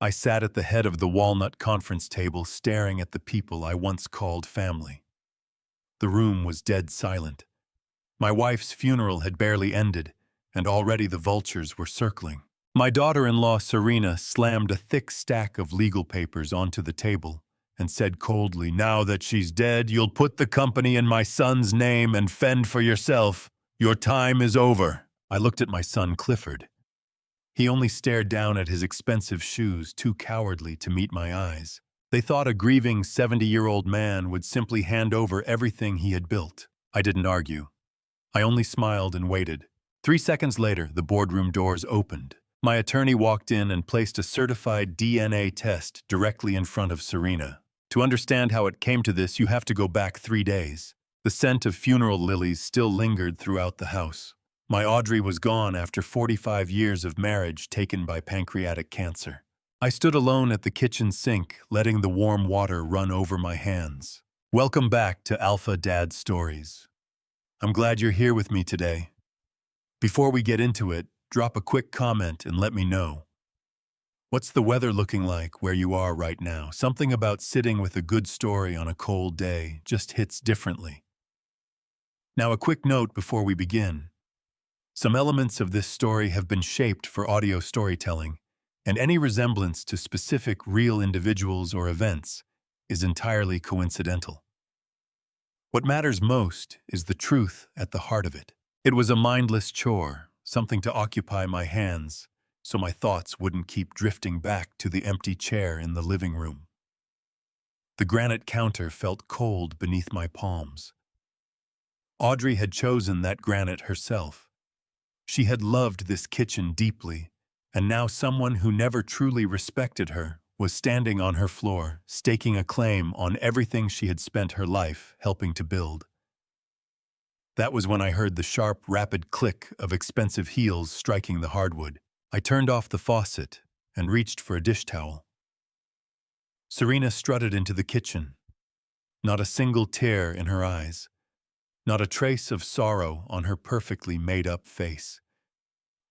I sat at the head of the walnut conference table staring at the people I once called family. The room was dead silent. My wife's funeral had barely ended, and already the vultures were circling. My daughter-in-law, Serena, slammed a thick stack of legal papers onto the table and said coldly, "Now that she's dead, you'll put the company in my son's name and fend for yourself. Your time is over." I looked at my son, Clifford. He only stared down at his expensive shoes, too cowardly to meet my eyes. They thought a grieving 70-year-old man would simply hand over everything he had built. I didn't argue. I only smiled and waited. 3 seconds later, the boardroom doors opened. My attorney walked in and placed a certified DNA test directly in front of Serena. To understand how it came to this, you have to go back 3 days. The scent of funeral lilies still lingered throughout the house. My Audrey was gone after 45 years of marriage taken by pancreatic cancer. I stood alone at the kitchen sink, letting the warm water run over my hands. Welcome back to Alpha Dad Stories. I'm glad you're here with me today. Before we get into it, drop a quick comment and let me know. What's the weather looking like where you are right now? Something about sitting with a good story on a cold day just hits differently. Now, a quick note before we begin. Some elements of this story have been shaped for audio storytelling, and any resemblance to specific real individuals or events is entirely coincidental. What matters most is the truth at the heart of it. It was a mindless chore, something to occupy my hands, so my thoughts wouldn't keep drifting back to the empty chair in the living room. The granite counter felt cold beneath my palms. Audrey had chosen that granite herself. She had loved this kitchen deeply, and now someone who never truly respected her was standing on her floor, staking a claim on everything she had spent her life helping to build. That was when I heard the sharp, rapid click of expensive heels striking the hardwood. I turned off the faucet and reached for a dish towel. Serena strutted into the kitchen. Not a single tear in her eyes. Not a trace of sorrow on her perfectly made-up face.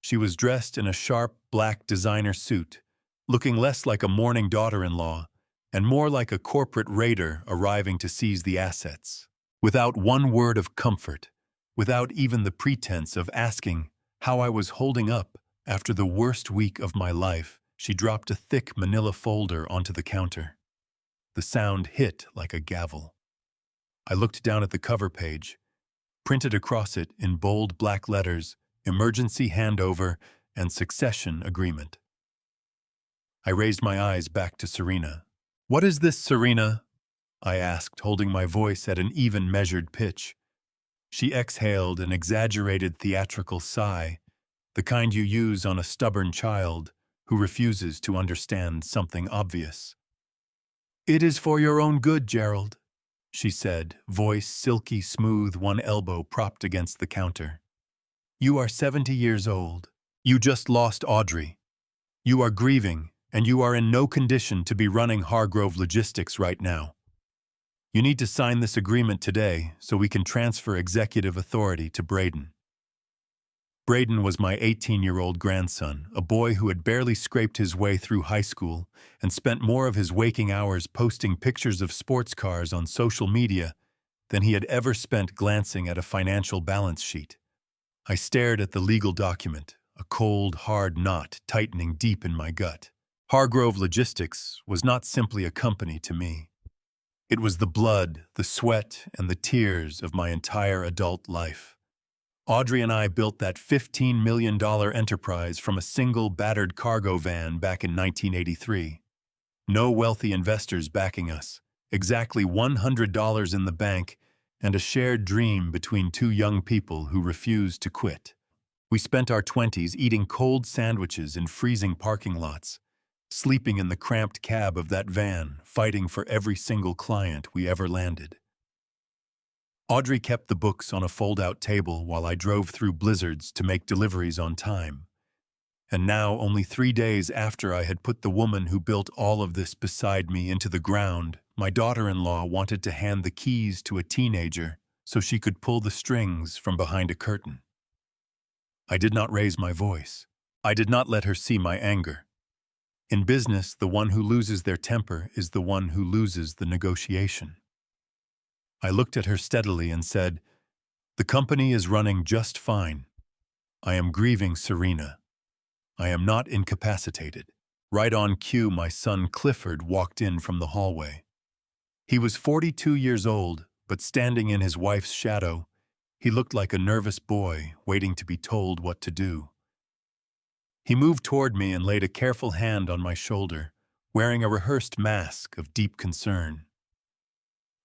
She was dressed in a sharp, black designer suit, looking less like a mourning daughter-in-law and more like a corporate raider arriving to seize the assets. Without one word of comfort, without even the pretense of asking how I was holding up after the worst week of my life, she dropped a thick manila folder onto the counter. The sound hit like a gavel. I looked down at the cover page. Printed across it in bold black letters, emergency handover and succession agreement. I raised my eyes back to Serena. "What is this, Serena?" I asked, holding my voice at an even measured pitch. She exhaled an exaggerated theatrical sigh, the kind you use on a stubborn child who refuses to understand something obvious. "It is for your own good, Gerald," she said, voice silky smooth, one elbow propped against the counter. "You are 70 years old. You just lost Audrey. You are grieving, and you are in no condition to be running Hargrove Logistics right now. You need to sign this agreement today so we can transfer executive authority to Braden." Braden was my 18-year-old grandson, a boy who had barely scraped his way through high school and spent more of his waking hours posting pictures of sports cars on social media than he had ever spent glancing at a financial balance sheet. I stared at the legal document, a cold, hard knot tightening deep in my gut. Hargrove Logistics was not simply a company to me. It was the blood, the sweat, and the tears of my entire adult life. Audrey and I built that $15 million enterprise from a single battered cargo van back in 1983. No wealthy investors backing us, exactly $100 in the bank, and a shared dream between two young people who refused to quit. We spent our 20s eating cold sandwiches in freezing parking lots, sleeping in the cramped cab of that van, fighting for every single client we ever landed. Audrey kept the books on a fold-out table while I drove through blizzards to make deliveries on time. And now, only 3 days after I had put the woman who built all of this beside me into the ground, my daughter-in-law wanted to hand the keys to a teenager so she could pull the strings from behind a curtain. I did not raise my voice. I did not let her see my anger. In business, the one who loses their temper is the one who loses the negotiation. I looked at her steadily and said, "The company is running just fine. I am grieving Serena. I am not incapacitated." Right on cue, my son Clifford walked in from the hallway. He was 42 years old, but standing in his wife's shadow, he looked like a nervous boy waiting to be told what to do. He moved toward me and laid a careful hand on my shoulder, wearing a rehearsed mask of deep concern.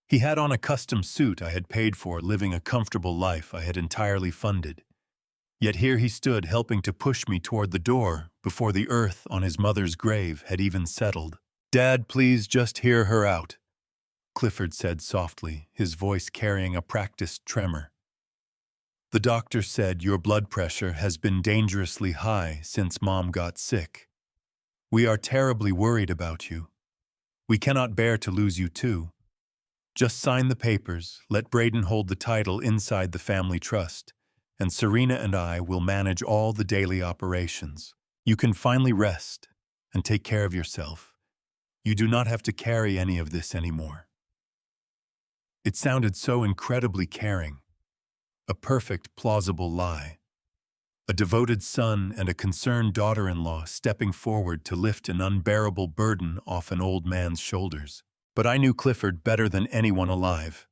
He had on a custom suit I had paid for, living a comfortable life I had entirely funded. Yet here he stood, helping to push me toward the door before the earth on his mother's grave had even settled. "Dad, please just hear her out," Clifford said softly, his voice carrying a practiced tremor. "The doctor said your blood pressure has been dangerously high since Mom got sick. We are terribly worried about you. We cannot bear to lose you too. Just sign the papers, let Braden hold the title inside the family trust, and Serena and I will manage all the daily operations. You can finally rest and take care of yourself. You do not have to carry any of this anymore." It sounded so incredibly caring. A perfect, plausible lie. A devoted son and a concerned daughter-in-law stepping forward to lift an unbearable burden off an old man's shoulders. But I knew Clifford better than anyone alive.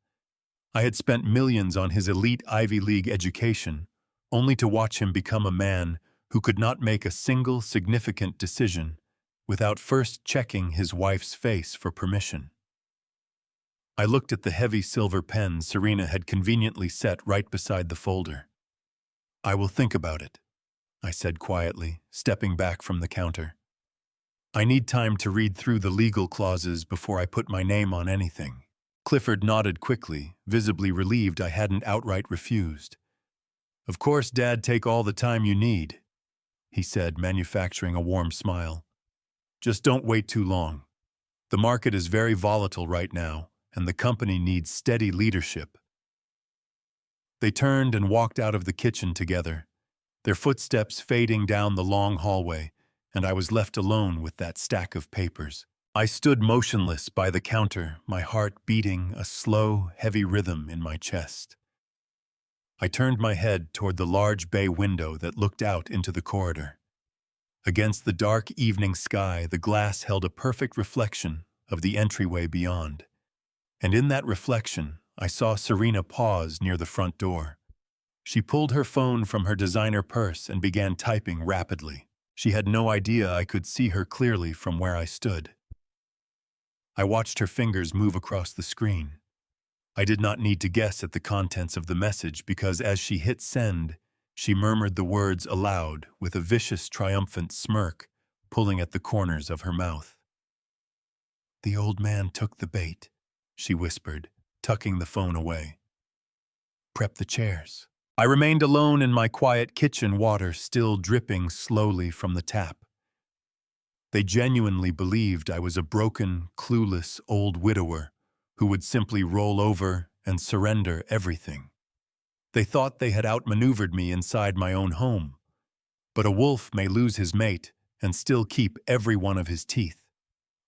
I had spent millions on his elite Ivy League education, only to watch him become a man who could not make a single significant decision without first checking his wife's face for permission. I looked at the heavy silver pen Serena had conveniently set right beside the folder. "I will think about it," I said quietly, stepping back from the counter. "I need time to read through the legal clauses before I put my name on anything." Clifford nodded quickly, visibly relieved I hadn't outright refused. "Of course, Dad, take all the time you need," he said, manufacturing a warm smile. "Just don't wait too long. The market is very volatile right now, and the company needs steady leadership." They turned and walked out of the kitchen together, their footsteps fading down the long hallway, and I was left alone with that stack of papers. I stood motionless by the counter, my heart beating a slow, heavy rhythm in my chest. I turned my head toward the large bay window that looked out into the corridor. Against the dark evening sky, the glass held a perfect reflection of the entryway beyond. And in that reflection, I saw Serena pause near the front door. She pulled her phone from her designer purse and began typing rapidly. She had no idea I could see her clearly from where I stood. I watched her fingers move across the screen. I did not need to guess at the contents of the message because as she hit send, she murmured the words aloud with a vicious, triumphant smirk pulling at the corners of her mouth. "The old man took the bait," she whispered, tucking the phone away. "Prep the chairs." I remained alone in my quiet kitchen, water still dripping slowly from the tap. They genuinely believed I was a broken, clueless old widower who would simply roll over and surrender everything. They thought they had outmaneuvered me inside my own home. But a wolf may lose his mate and still keep every one of his teeth.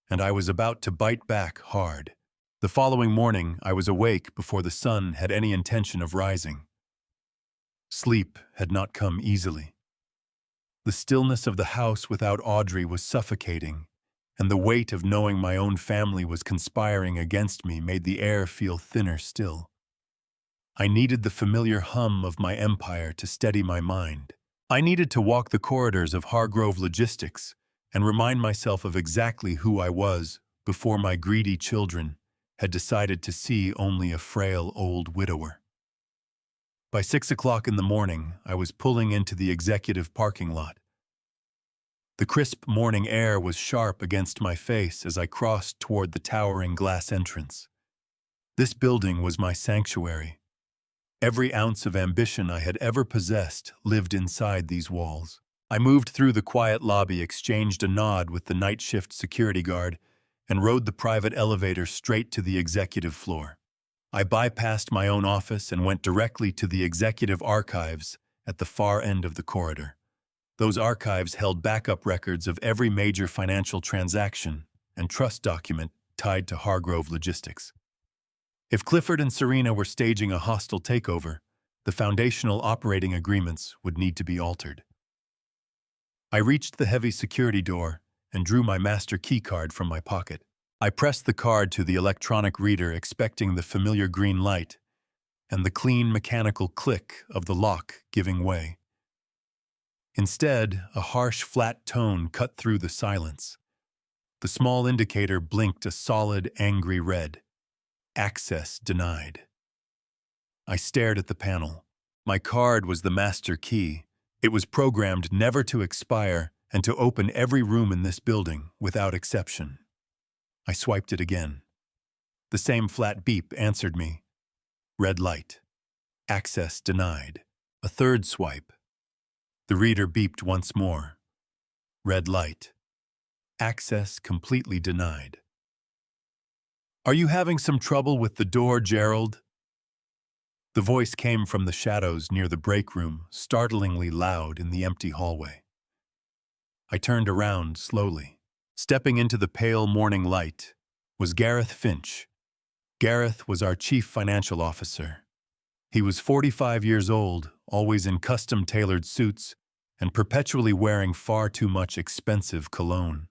And I was about to bite back hard. The following morning, I was awake before the sun had any intention of rising. Sleep had not come easily. The stillness of the house without Audrey was suffocating, and the weight of knowing my own family was conspiring against me made the air feel thinner still. I needed the familiar hum of my empire to steady my mind. I needed to walk the corridors of Hargrove Logistics and remind myself of exactly who I was before my greedy children had decided to see only a frail old widower. By 6 o'clock in the morning, I was pulling into the executive parking lot. The crisp morning air was sharp against my face as I crossed toward the towering glass entrance. This building was my sanctuary. Every ounce of ambition I had ever possessed lived inside these walls. I moved through the quiet lobby, exchanged a nod with the night shift security guard, and rode the private elevator straight to the executive floor. I bypassed my own office and went directly to the executive archives at the far end of the corridor. Those archives held backup records of every major financial transaction and trust document tied to Hargrove Logistics. If Clifford and Serena were staging a hostile takeover, the foundational operating agreements would need to be altered. I reached the heavy security door and drew my master key card from my pocket. I pressed the card to the electronic reader, expecting the familiar green light and the clean mechanical click of the lock giving way. Instead, a harsh, flat tone cut through the silence. The small indicator blinked a solid, angry red. Access denied. I stared at the panel. My card was the master key. It was programmed never to expire and to open every room in this building without exception. I swiped it again. The same flat beep answered me. Red light. Access denied. A third swipe. The reader beeped once more. Red light. Access completely denied. Are you having some trouble with the door, Gerald? The voice came from the shadows near the break room, startlingly loud in the empty hallway. I turned around slowly. Stepping into the pale morning light was Gareth Finch. Gareth was our chief financial officer. He was 45 years old, always in custom-tailored suits, and perpetually wearing far too much expensive cologne.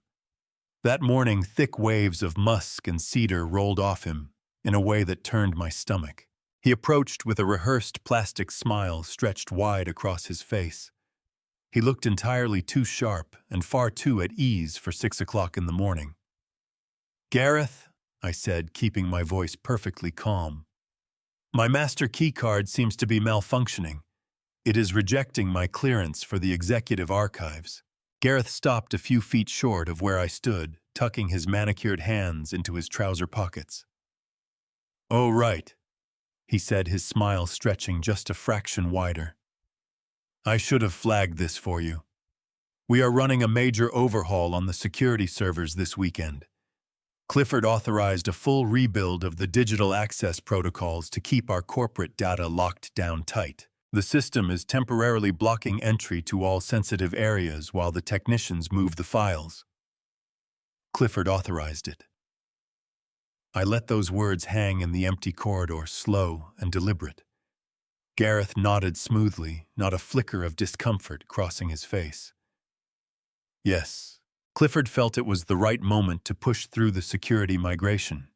That morning, thick waves of musk and cedar rolled off him in a way that turned my stomach. He approached with a rehearsed plastic smile stretched wide across his face. He looked entirely too sharp and far too at ease for 6 o'clock in the morning. Gareth, I said, keeping my voice perfectly calm. My master key card seems to be malfunctioning. It is rejecting my clearance for the executive archives. Gareth stopped a few feet short of where I stood, tucking his manicured hands into his trouser pockets. Oh, right, he said, his smile stretching just a fraction wider. I should have flagged this for you. We are running a major overhaul on the security servers this weekend. Clifford authorized a full rebuild of the digital access protocols to keep our corporate data locked down tight. The system is temporarily blocking entry to all sensitive areas while the technicians move the files. Clifford authorized it. I let those words hang in the empty corridor, slow and deliberate. Gareth nodded smoothly, not a flicker of discomfort crossing his face. Yes, Clifford felt it was the right moment to push through the security migration.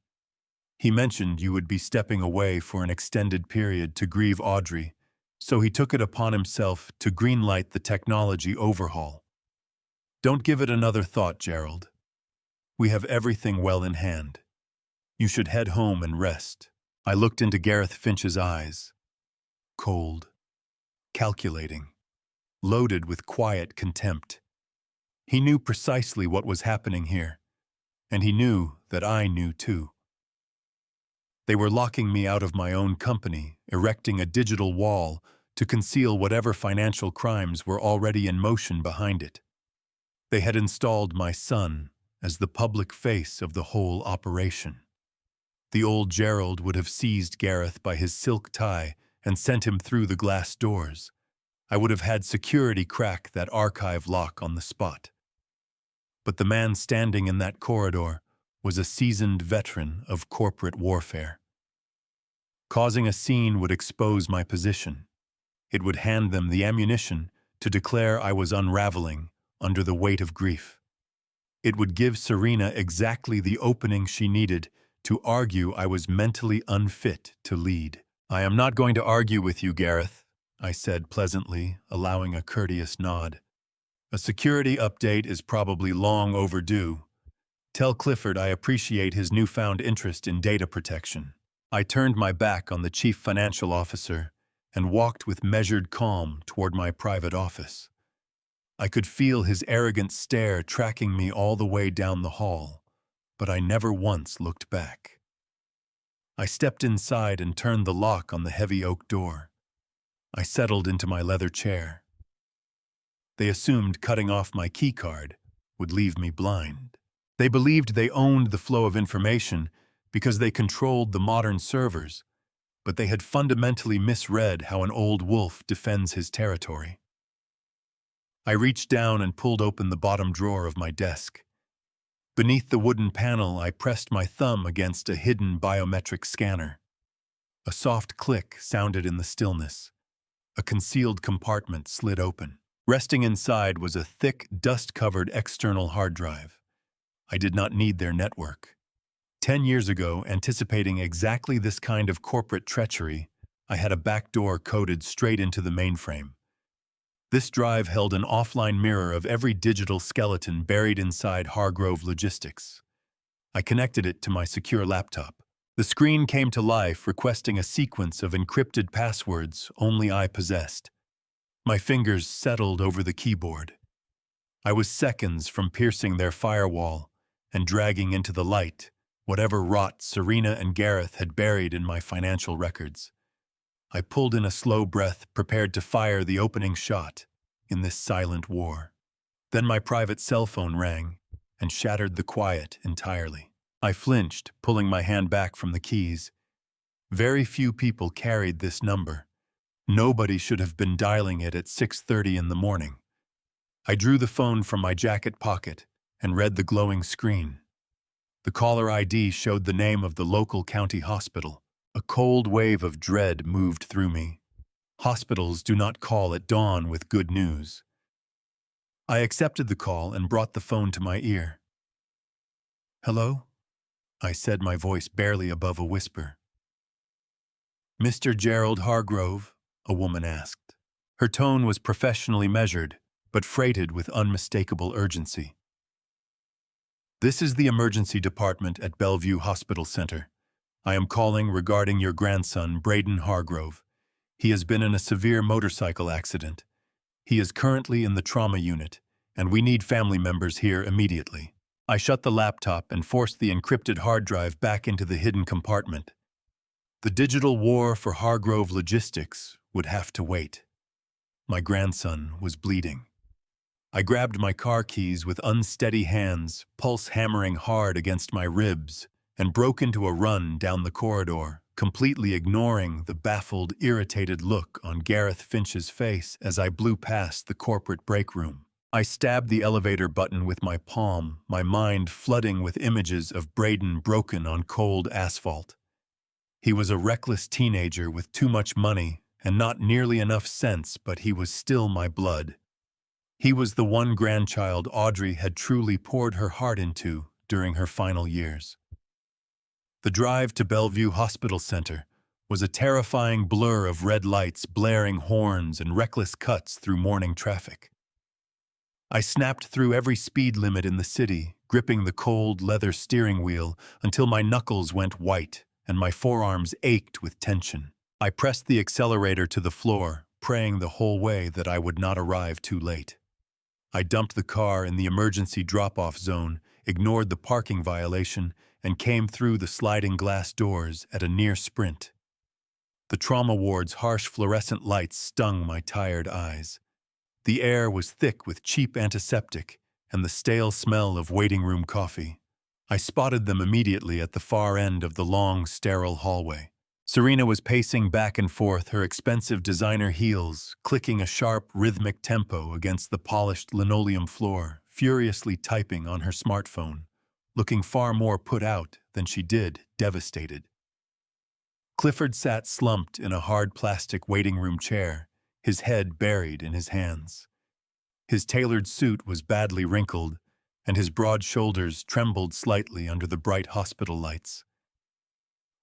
He mentioned you would be stepping away for an extended period to grieve Audrey, so he took it upon himself to greenlight the technology overhaul. Don't give it another thought, Gerald. We have everything well in hand. You should head home and rest. I looked into Gareth Finch's eyes. Cold, calculating, loaded with quiet contempt. He knew precisely what was happening here, and he knew that I knew too. They were locking me out of my own company, erecting a digital wall to conceal whatever financial crimes were already in motion behind it. They had installed my son as the public face of the whole operation. The old Gerald would have seized Gareth by his silk tie and sent him through the glass doors. I would have had security crack that archive lock on the spot. But the man standing in that corridor was a seasoned veteran of corporate warfare. Causing a scene would expose my position. It would hand them the ammunition to declare I was unraveling under the weight of grief. It would give Serena exactly the opening she needed to argue I was mentally unfit to lead. I am not going to argue with you, Gareth, I said pleasantly, allowing a courteous nod. A security update is probably long overdue. Tell Clifford I appreciate his newfound interest in data protection. I turned my back on the chief financial officer and walked with measured calm toward my private office. I could feel his arrogant stare tracking me all the way down the hall, but I never once looked back. I stepped inside and turned the lock on the heavy oak door. I settled into my leather chair. They assumed cutting off my keycard would leave me blind. They believed they owned the flow of information because they controlled the modern servers, but they had fundamentally misread how an old wolf defends his territory. I reached down and pulled open the bottom drawer of my desk. Beneath the wooden panel, I pressed my thumb against a hidden biometric scanner. A soft click sounded in the stillness. A concealed compartment slid open. Resting inside was a thick, dust-covered external hard drive. I did not need their network. 10 years ago, anticipating exactly this kind of corporate treachery, I had a backdoor coded straight into the mainframe. This drive held an offline mirror of every digital skeleton buried inside Hargrove Logistics. I connected it to my secure laptop. The screen came to life, requesting a sequence of encrypted passwords only I possessed. My fingers settled over the keyboard. I was seconds from piercing their firewall and dragging into the light whatever rot Serena and Gareth had buried in my financial records. I pulled in a slow breath, prepared to fire the opening shot in this silent war. Then my private cell phone rang and shattered the quiet entirely. I flinched, pulling my hand back from the keys. Very few people carried this number. Nobody should have been dialing it at 6:30 in the morning. I drew the phone from my jacket pocket and read the glowing screen. The caller ID showed the name of the local county hospital. A cold wave of dread moved through me. Hospitals do not call at dawn with good news. I accepted the call and brought the phone to my ear. "Hello?" I said, my voice barely above a whisper. "Mr. Gerald Hargrove?" a woman asked. Her tone was professionally measured, but freighted with unmistakable urgency. "This is the emergency department at Bellevue Hospital Center. I am calling regarding your grandson, Braden Hargrove. He has been in a severe motorcycle accident. He is currently in the trauma unit, and we need family members here immediately." I shut the laptop and forced the encrypted hard drive back into the hidden compartment. The digital war for Hargrove Logistics would have to wait. My grandson was bleeding. I grabbed my car keys with unsteady hands, pulse hammering hard against my ribs, and broke into a run down the corridor, completely ignoring the baffled, irritated look on Gareth Finch's face as I blew past the corporate break room. I stabbed the elevator button with my palm, my mind flooding with images of Braden broken on cold asphalt. He was a reckless teenager with too much money and not nearly enough sense, but he was still my blood. He was the one grandchild Audrey had truly poured her heart into during her final years. The drive to Bellevue Hospital Center was a terrifying blur of red lights, blaring horns, and reckless cuts through morning traffic. I snapped through every speed limit in the city, gripping the cold leather steering wheel until my knuckles went white and my forearms ached with tension. I pressed the accelerator to the floor, praying the whole way that I would not arrive too late. I dumped the car in the emergency drop-off zone, ignored the parking violation, and came through the sliding glass doors at a near sprint. The trauma ward's harsh fluorescent lights stung my tired eyes. The air was thick with cheap antiseptic and the stale smell of waiting room coffee. I spotted them immediately at the far end of the long, sterile hallway. Serena was pacing back and forth, her expensive designer heels clicking a sharp, rhythmic tempo against the polished linoleum floor, furiously typing on her smartphone, looking far more put out than she did devastated. Clifford sat slumped in a hard plastic waiting room chair, his head buried in his hands. His tailored suit was badly wrinkled, and his broad shoulders trembled slightly under the bright hospital lights.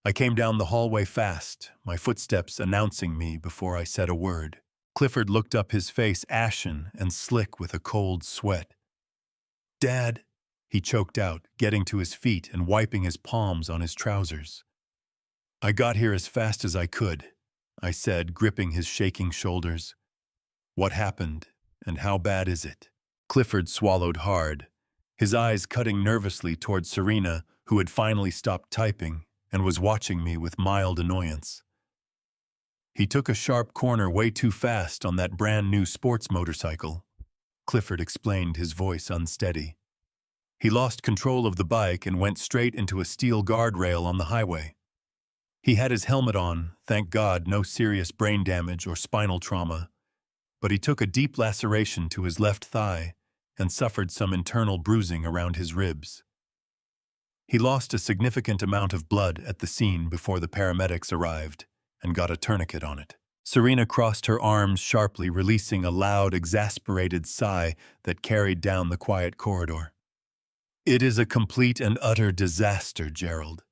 I came down the hallway fast, my footsteps announcing me before I said a word. Clifford looked up, his face ashen and slick with a cold sweat. "Dad," he choked out, getting to his feet and wiping his palms on his trousers. "I got here as fast as I could," I said, gripping his shaking shoulders. "What happened, and how bad is it?" Clifford swallowed hard, his eyes cutting nervously toward Serena, who had finally stopped typing and was watching me with mild annoyance. "He took a sharp corner way too fast on that brand new sports motorcycle," Clifford explained, his voice unsteady. "He lost control of the bike and went straight into a steel guardrail on the highway. He had his helmet on, thank God no serious brain damage or spinal trauma, but he took a deep laceration to his left thigh and suffered some internal bruising around his ribs. He lost a significant amount of blood at the scene before the paramedics arrived and got a tourniquet on it. Serena crossed her arms sharply, releasing a loud, exasperated sigh that carried down the quiet corridor. "It is a complete and utter disaster, Gerald.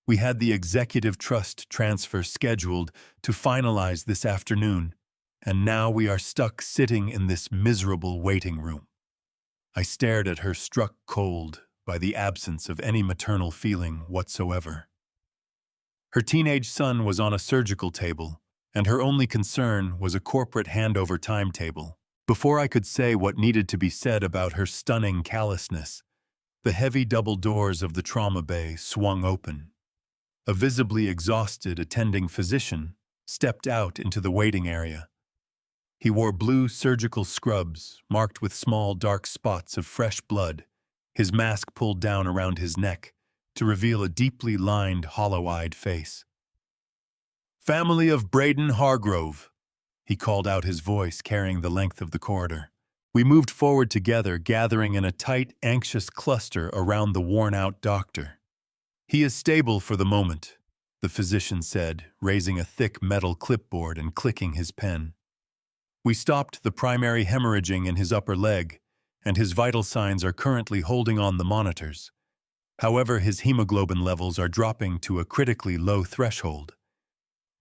We had the executive trust transfer scheduled to finalize this afternoon, and now we are stuck sitting in this miserable waiting room." I stared at her, struck cold by the absence of any maternal feeling whatsoever. Her teenage son was on a surgical table, and her only concern was a corporate handover timetable. Before I could say what needed to be said about her stunning callousness, the heavy double doors of the trauma bay swung open. A visibly exhausted attending physician stepped out into the waiting area. He wore blue surgical scrubs marked with small dark spots of fresh blood, his mask pulled down around his neck to reveal a deeply lined, hollow-eyed face. "Family of Braden Hargrove," he called out, his voice carrying the length of the corridor. We moved forward together, gathering in a tight, anxious cluster around the worn-out doctor. "He is stable for the moment," the physician said, raising a thick metal clipboard and clicking his pen. "We stopped the primary hemorrhaging in his upper leg, and his vital signs are currently holding on the monitors. However, his hemoglobin levels are dropping to a critically low threshold.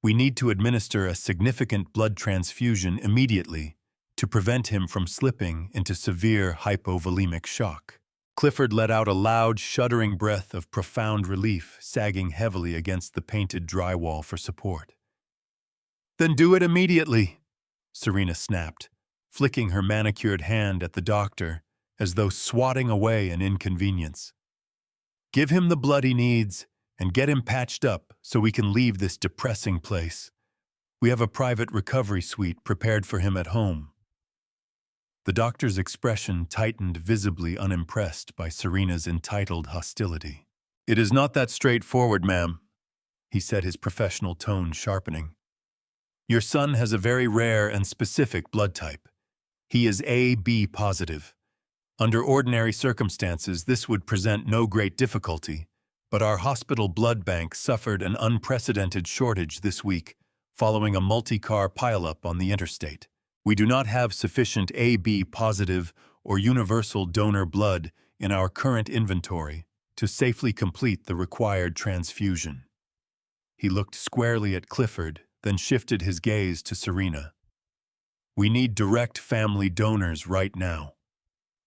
We need to administer a significant blood transfusion immediately to prevent him from slipping into severe hypovolemic shock." Clifford let out a loud, shuddering breath of profound relief, sagging heavily against the painted drywall for support. "Then do it immediately," Serena snapped, flicking her manicured hand at the doctor as though swatting away an inconvenience. "Give him the blood he needs and get him patched up so we can leave this depressing place. We have a private recovery suite prepared for him at home." The doctor's expression tightened, visibly unimpressed by Serena's entitled hostility. "It is not that straightforward, ma'am," he said, his professional tone sharpening. "Your son has a very rare and specific blood type. He is AB positive. Under ordinary circumstances, this would present no great difficulty, but our hospital blood bank suffered an unprecedented shortage this week following a multi-car pileup on the interstate. We do not have sufficient AB positive or universal donor blood in our current inventory to safely complete the required transfusion." He looked squarely at Clifford, then shifted his gaze to Serena. "We need direct family donors right now.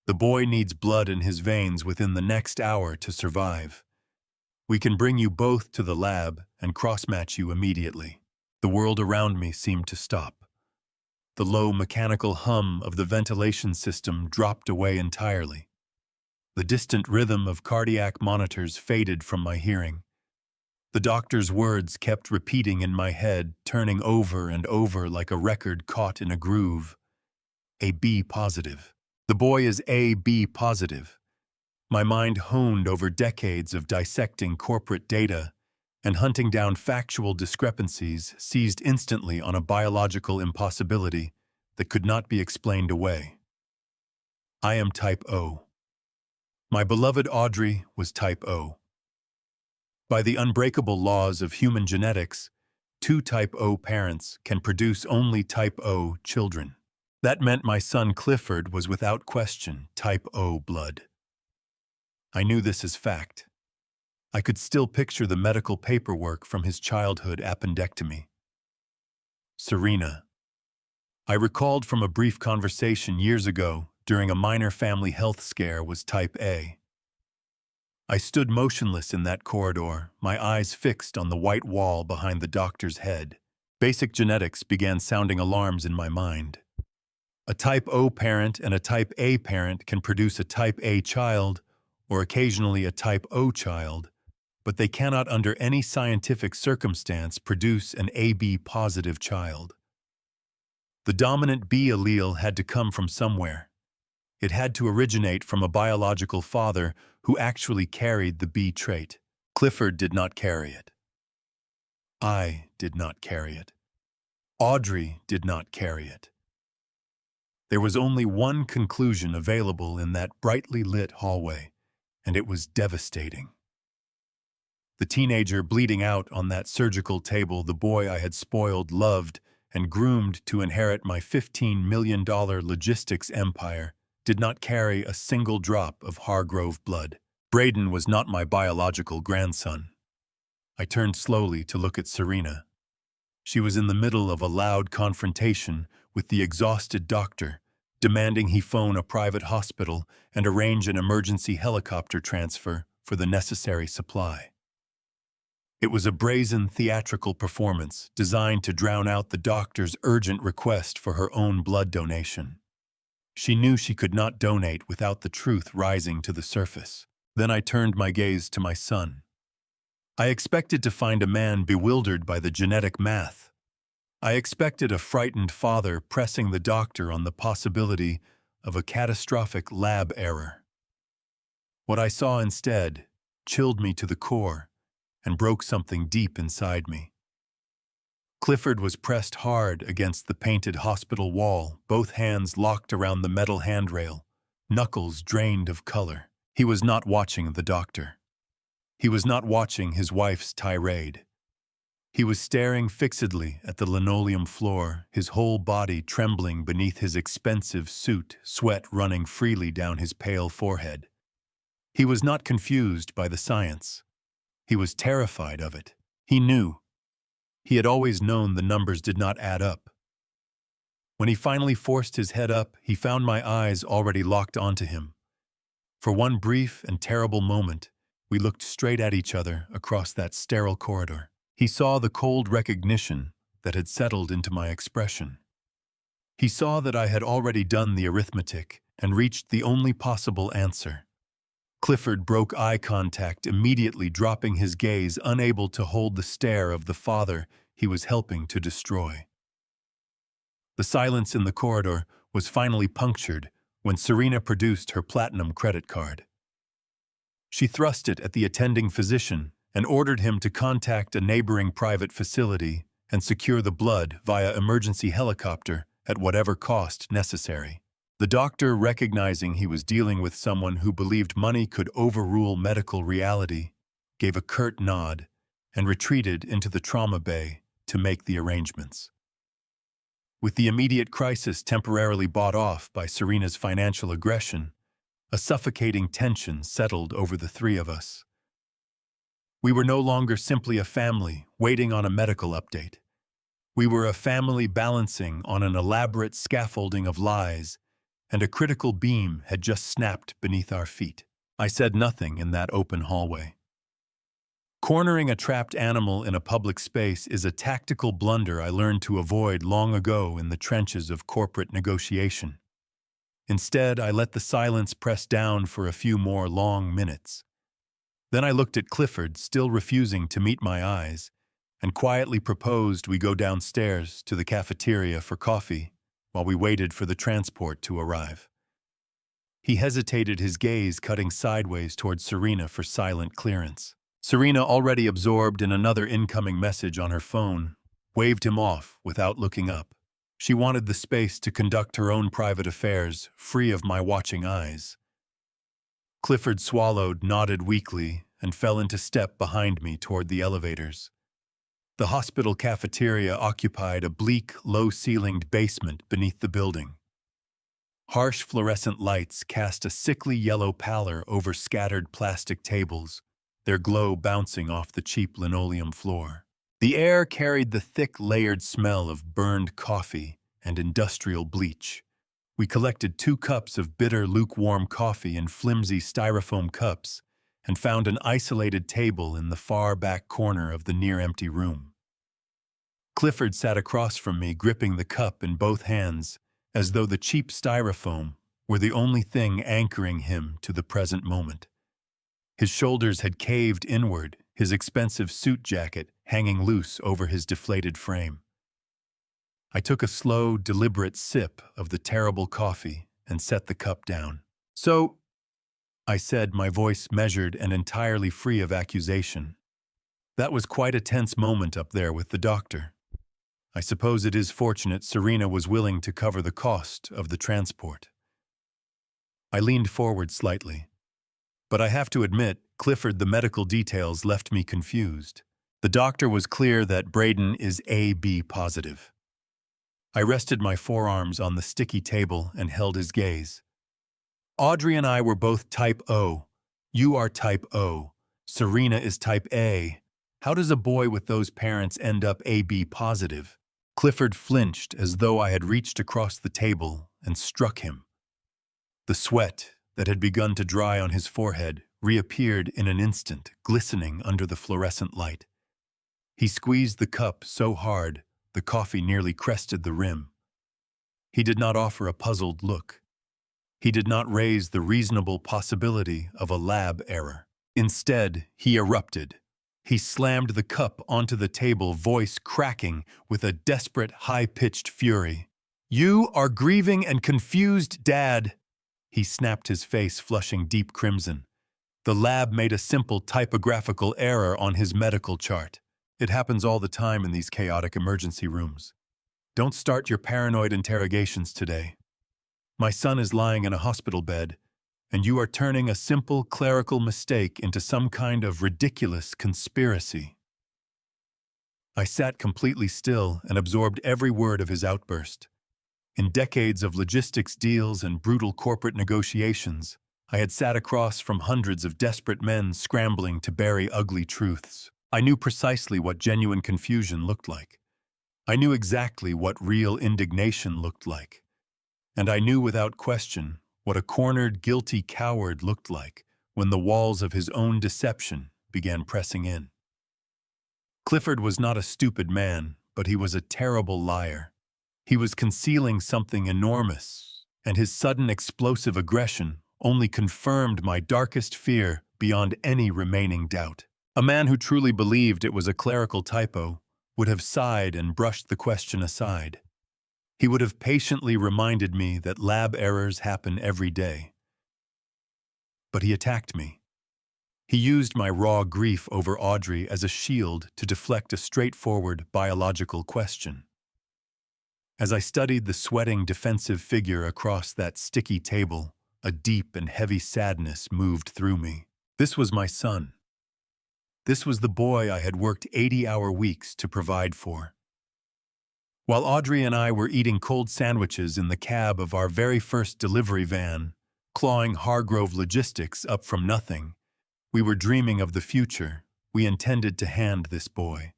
The boy needs blood in his veins within the next hour to survive. We can bring you both to the lab and cross-match you immediately." The world around me seemed to stop. The low mechanical hum of the ventilation system dropped away entirely. The distant rhythm of cardiac monitors faded from my hearing. The doctor's words kept repeating in my head, turning over and over like a record caught in a groove. AB positive. The boy is AB positive. My mind honed over decades of dissecting corporate data and hunting down factual discrepancies seized instantly on a biological impossibility that could not be explained away. I am type O. My beloved Audrey was type O. By the unbreakable laws of human genetics, 2 type O parents can produce only type O children. That meant my son Clifford was without question type O blood. I knew this as fact. I could still picture the medical paperwork from his childhood appendectomy. Serena. I recalled from a brief conversation years ago during a minor family health scare, was type A. I stood motionless in that corridor, my eyes fixed on the white wall behind the doctor's head. Basic genetics began sounding alarms in my mind. A type O parent and a type A parent can produce a type A child, or occasionally a type O child, but they cannot under any scientific circumstance produce an AB positive child. The dominant B allele had to come from somewhere. It had to originate from a biological father who actually carried the B trait. Clifford did not carry it. I did not carry it. Audrey did not carry it. There was only one conclusion available in that brightly lit hallway, and it was devastating. The teenager bleeding out on that surgical table, the boy I had spoiled, loved, and groomed to inherit my $15 million logistics empire, did not carry a single drop of Hargrove blood. Braden was not my biological grandson. I turned slowly to look at Serena. She was in the middle of a loud confrontation with the exhausted doctor, demanding he phone a private hospital and arrange an emergency helicopter transfer for the necessary supply. It was a brazen theatrical performance designed to drown out the doctor's urgent request for her own blood donation. She knew she could not donate without the truth rising to the surface. Then I turned my gaze to my son. I expected to find a man bewildered by the genetic math. I expected a frightened father pressing the doctor on the possibility of a catastrophic lab error. What I saw instead chilled me to the core and broke something deep inside me. Clifford was pressed hard against the painted hospital wall, both hands locked around the metal handrail, knuckles drained of color. He was not watching the doctor. He was not watching his wife's tirade. He was staring fixedly at the linoleum floor, his whole body trembling beneath his expensive suit, sweat running freely down his pale forehead. He was not confused by the science. He was terrified of it. He knew. He had always known the numbers did not add up. When he finally forced his head up, he found my eyes already locked onto him. For one brief and terrible moment, we looked straight at each other across that sterile corridor. He saw the cold recognition that had settled into my expression. He saw that I had already done the arithmetic and reached the only possible answer. Clifford broke eye contact, immediately dropping his gaze, unable to hold the stare of the father he was helping to destroy. The silence in the corridor was finally punctured when Serena produced her platinum credit card. She thrust it at the attending physician and ordered him to contact a neighboring private facility and secure the blood via emergency helicopter at whatever cost necessary. The doctor, recognizing he was dealing with someone who believed money could overrule medical reality, gave a curt nod and retreated into the trauma bay to make the arrangements. With the immediate crisis temporarily bought off by Serena's financial aggression, a suffocating tension settled over the three of us. We were no longer simply a family waiting on a medical update. We were a family balancing on an elaborate scaffolding of lies, and a critical beam had just snapped beneath our feet. I said nothing in that open hallway. Cornering a trapped animal in a public space is a tactical blunder I learned to avoid long ago in the trenches of corporate negotiation. Instead, I let the silence press down for a few more long minutes. Then I looked at Clifford, still refusing to meet my eyes, and quietly proposed we go downstairs to the cafeteria for coffee while we waited for the transport to arrive. He hesitated, his gaze cutting sideways toward Serena for silent clearance. Serena, already absorbed in another incoming message on her phone, waved him off without looking up. She wanted the space to conduct her own private affairs, free of my watching eyes. Clifford swallowed, nodded weakly, and fell into step behind me toward the elevators. The hospital cafeteria occupied a bleak, low-ceilinged basement beneath the building. Harsh fluorescent lights cast a sickly yellow pallor over scattered plastic tables, their glow bouncing off the cheap linoleum floor. The air carried the thick, layered smell of burned coffee and industrial bleach. We collected 2 cups of bitter, lukewarm coffee in flimsy styrofoam cups and found an isolated table in the far back corner of the near-empty room. Clifford sat across from me, gripping the cup in both hands, as though the cheap styrofoam were the only thing anchoring him to the present moment. His shoulders had caved inward, his expensive suit jacket hanging loose over his deflated frame. I took a slow, deliberate sip of the terrible coffee and set the cup down. "So," I said, my voice measured and entirely free of accusation. "That was quite a tense moment up there with the doctor." I suppose it is fortunate Serena was willing to cover the cost of the transport. I leaned forward slightly. But I have to admit, Clifford, the medical details left me confused. The doctor was clear that Braden is AB positive. I rested my forearms on the sticky table and held his gaze. Audrey and I were both type O. You are type O. Serena is type A. How does a boy with those parents end up AB positive? Clifford flinched as though I had reached across the table and struck him. The sweat that had begun to dry on his forehead reappeared in an instant, glistening under the fluorescent light. He squeezed the cup so hard the coffee nearly crested the rim. He did not offer a puzzled look. He did not raise the reasonable possibility of a lab error. Instead, he erupted. He slammed the cup onto the table, voice cracking with a desperate, high-pitched fury. "You are grieving and confused, Dad!" He snapped, his face flushing deep crimson. The lab made a simple typographical error on his medical chart. It happens all the time in these chaotic emergency rooms. Don't start your paranoid interrogations today. My son is lying in a hospital bed, and you are turning a simple clerical mistake into some kind of ridiculous conspiracy. I sat completely still and absorbed every word of his outburst. In decades of logistics deals and brutal corporate negotiations, I had sat across from hundreds of desperate men scrambling to bury ugly truths. I knew precisely what genuine confusion looked like. I knew exactly what real indignation looked like. And I knew without question what a cornered, guilty coward looked like when the walls of his own deception began pressing in. Clifford was not a stupid man, but he was a terrible liar. He was concealing something enormous, and his sudden explosive aggression only confirmed my darkest fear beyond any remaining doubt. A man who truly believed it was a clerical typo would have sighed and brushed the question aside. He would have patiently reminded me that lab errors happen every day. But he attacked me. He used my raw grief over Audrey as a shield to deflect a straightforward biological question. As I studied the sweating, defensive figure across that sticky table, a deep and heavy sadness moved through me. This was my son. This was the boy I had worked 80-hour weeks to provide for. While Audrey and I were eating cold sandwiches in the cab of our very first delivery van, clawing Hargrove Logistics up from nothing, we were dreaming of the future we intended to hand this boy.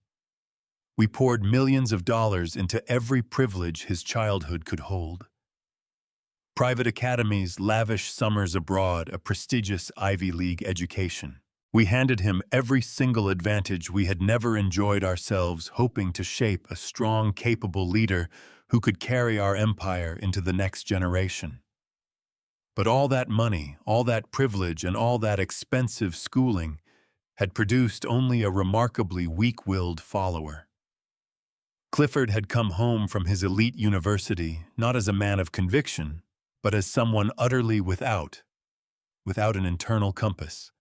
We poured millions of dollars into every privilege his childhood could hold. Private academies, lavish summers abroad, a prestigious Ivy League education. We handed him every single advantage we had never enjoyed ourselves, hoping to shape a strong, capable leader who could carry our empire into the next generation. But all that money, all that privilege, and all that expensive schooling had produced only a remarkably weak-willed follower. Clifford had come home from his elite university not as a man of conviction, but as someone utterly without an internal compass.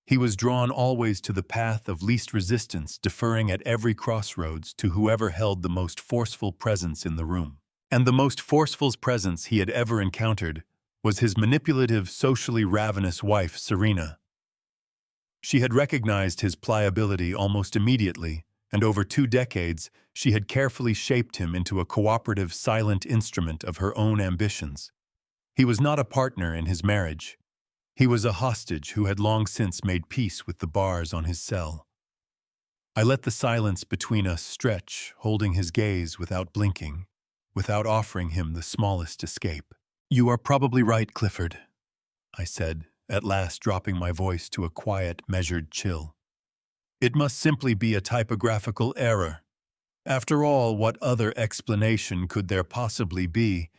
He was drawn always to the path of least resistance, deferring at every crossroads to whoever held the most forceful presence in the room. And the most forceful presence he had ever encountered was his manipulative, socially ravenous wife, Serena. She had recognized his pliability almost immediately, and over 2 decades, she had carefully shaped him into a cooperative, silent instrument of her own ambitions. He was not a partner in his marriage. He was a hostage who had long since made peace with the bars on his cell. I let the silence between us stretch, holding his gaze without blinking, without offering him the smallest escape. "You are probably right, Clifford," I said, at last dropping my voice to a quiet, measured chill. "It must simply be a typographical error. After all, what other explanation could there possibly be?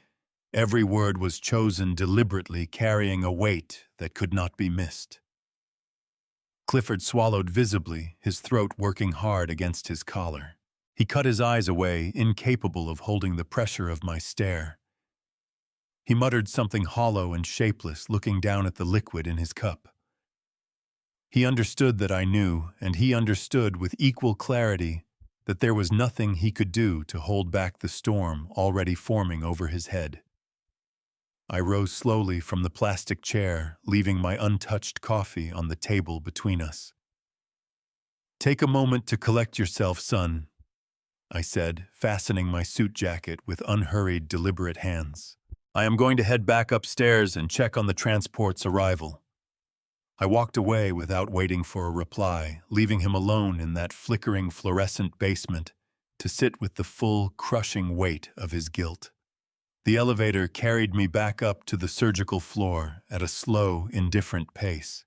Every word was chosen deliberately, carrying a weight that could not be missed." Clifford swallowed visibly, his throat working hard against his collar. He cut his eyes away, incapable of holding the pressure of my stare. He muttered something hollow and shapeless, looking down at the liquid in his cup. He understood that I knew, and he understood with equal clarity that there was nothing he could do to hold back the storm already forming over his head. I rose slowly from the plastic chair, leaving my untouched coffee on the table between us. "Take a moment to collect yourself, son," I said, fastening my suit jacket with unhurried, deliberate hands. "I am going to head back upstairs and check on the transport's arrival." I walked away without waiting for a reply, leaving him alone in that flickering fluorescent basement to sit with the full, crushing weight of his guilt. The elevator carried me back up to the surgical floor at a slow, indifferent pace.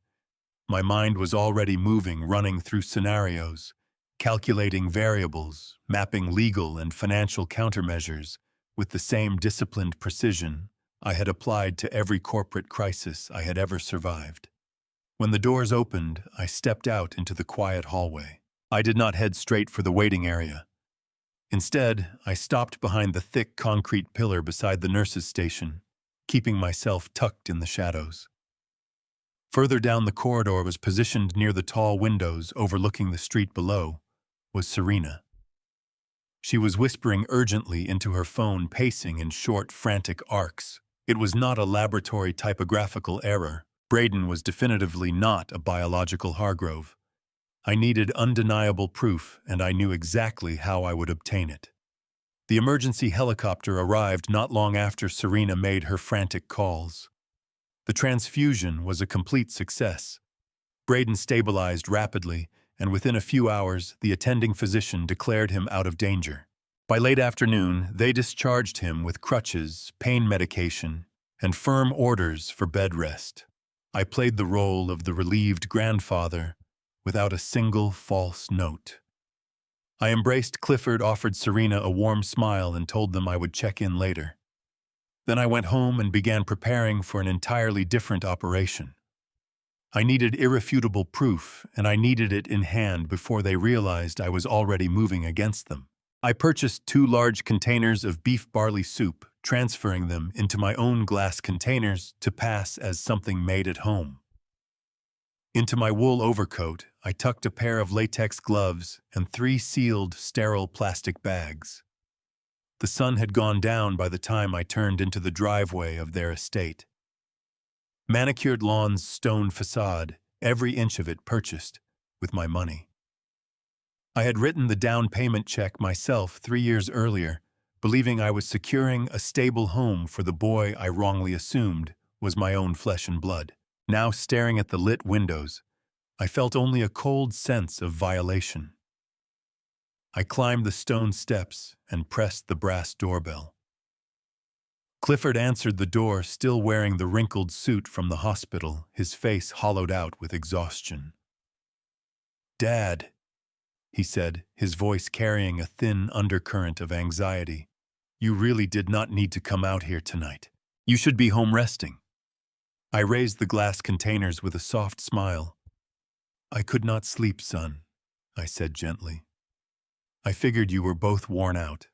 My mind was already moving, running through scenarios, calculating variables, mapping legal and financial countermeasures with the same disciplined precision I had applied to every corporate crisis I had ever survived. When the doors opened, I stepped out into the quiet hallway. I did not head straight for the waiting area. Instead, I stopped behind the thick concrete pillar beside the nurse's station, keeping myself tucked in the shadows. Further down the corridor, was positioned near the tall windows overlooking the street below, was Serena. She was whispering urgently into her phone, pacing in short, frantic arcs. It was not a laboratory typographical error. Braden was definitively not a biological Hargrove. I needed undeniable proof, and I knew exactly how I would obtain it. The emergency helicopter arrived not long after Serena made her frantic calls. The transfusion was a complete success. Braden stabilized rapidly, and within a few hours, the attending physician declared him out of danger. By late afternoon, they discharged him with crutches, pain medication, and firm orders for bed rest. I played the role of the relieved grandfather without a single false note. I embraced Clifford, offered Serena a warm smile, and told them I would check in later. Then I went home and began preparing for an entirely different operation. I needed irrefutable proof, and I needed it in hand before they realized I was already moving against them. I purchased 2 large containers of beef barley soup, transferring them into my own glass containers to pass as something made at home. Into my wool overcoat, I tucked a pair of latex gloves and 3 sealed, sterile plastic bags. The sun had gone down by the time I turned into the driveway of their estate. Manicured lawns, stone facade, every inch of it purchased with my money. I had written the down payment check myself 3 years earlier, believing I was securing a stable home for the boy I wrongly assumed was my own flesh and blood. Now, staring at the lit windows, I felt only a cold sense of violation. I climbed the stone steps and pressed the brass doorbell. Clifford answered the door, still wearing the wrinkled suit from the hospital, his face hollowed out with exhaustion. "Dad," he said, his voice carrying a thin undercurrent of anxiety, "you really did not need to come out here tonight. You should be home resting." I raised the glass containers with a soft smile. "I could not sleep, son," I said gently. "I figured you were both worn out.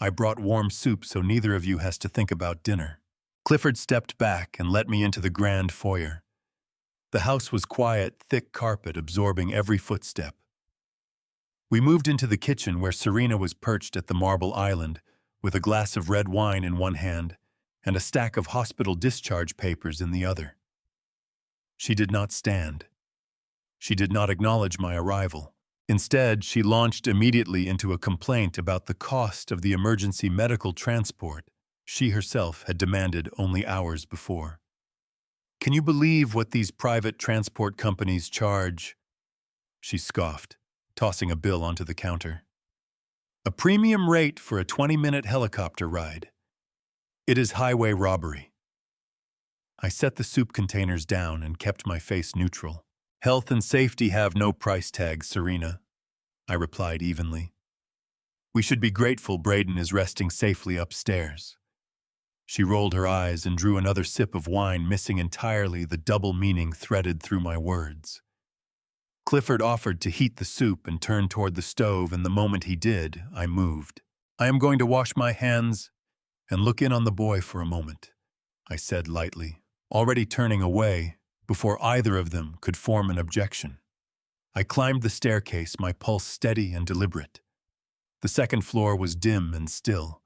I brought warm soup so neither of you has to think about dinner." Clifford stepped back and let me into the grand foyer. The house was quiet, thick carpet absorbing every footstep. We moved into the kitchen where Serena was perched at the marble island with a glass of red wine in one hand and a stack of hospital discharge papers in the other. She did not stand. She did not acknowledge my arrival. Instead, she launched immediately into a complaint about the cost of the emergency medical transport she herself had demanded only hours before. "Can you believe what these private transport companies charge?" she scoffed, tossing a bill onto the counter. "A premium rate for a 20-minute helicopter ride. It is highway robbery." I set the soup containers down and kept my face neutral. "Health and safety have no price tag, Serena," I replied evenly. "We should be grateful Braden is resting safely upstairs." She rolled her eyes and drew another sip of wine, missing entirely the double meaning threaded through my words. Clifford offered to heat the soup and turned toward the stove, and the moment he did, I moved. "I am going to wash my hands and look in on the boy for a moment," I said lightly, already turning away before either of them could form an objection. I climbed the staircase, my pulse steady and deliberate. The second floor was dim and still.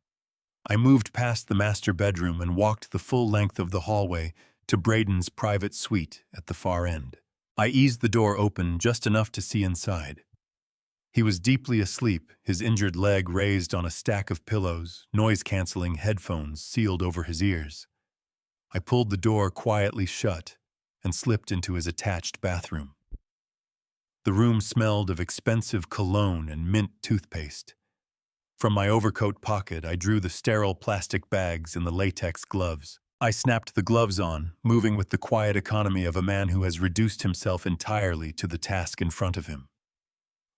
I moved past the master bedroom and walked the full length of the hallway to Braden's private suite at the far end. I eased the door open just enough to see inside. He was deeply asleep, his injured leg raised on a stack of pillows, noise-canceling headphones sealed over his ears. I pulled the door quietly shut and slipped into his attached bathroom. The room smelled of expensive cologne and mint toothpaste. From my overcoat pocket, I drew the sterile plastic bags and the latex gloves. I snapped the gloves on, moving with the quiet economy of a man who has reduced himself entirely to the task in front of him.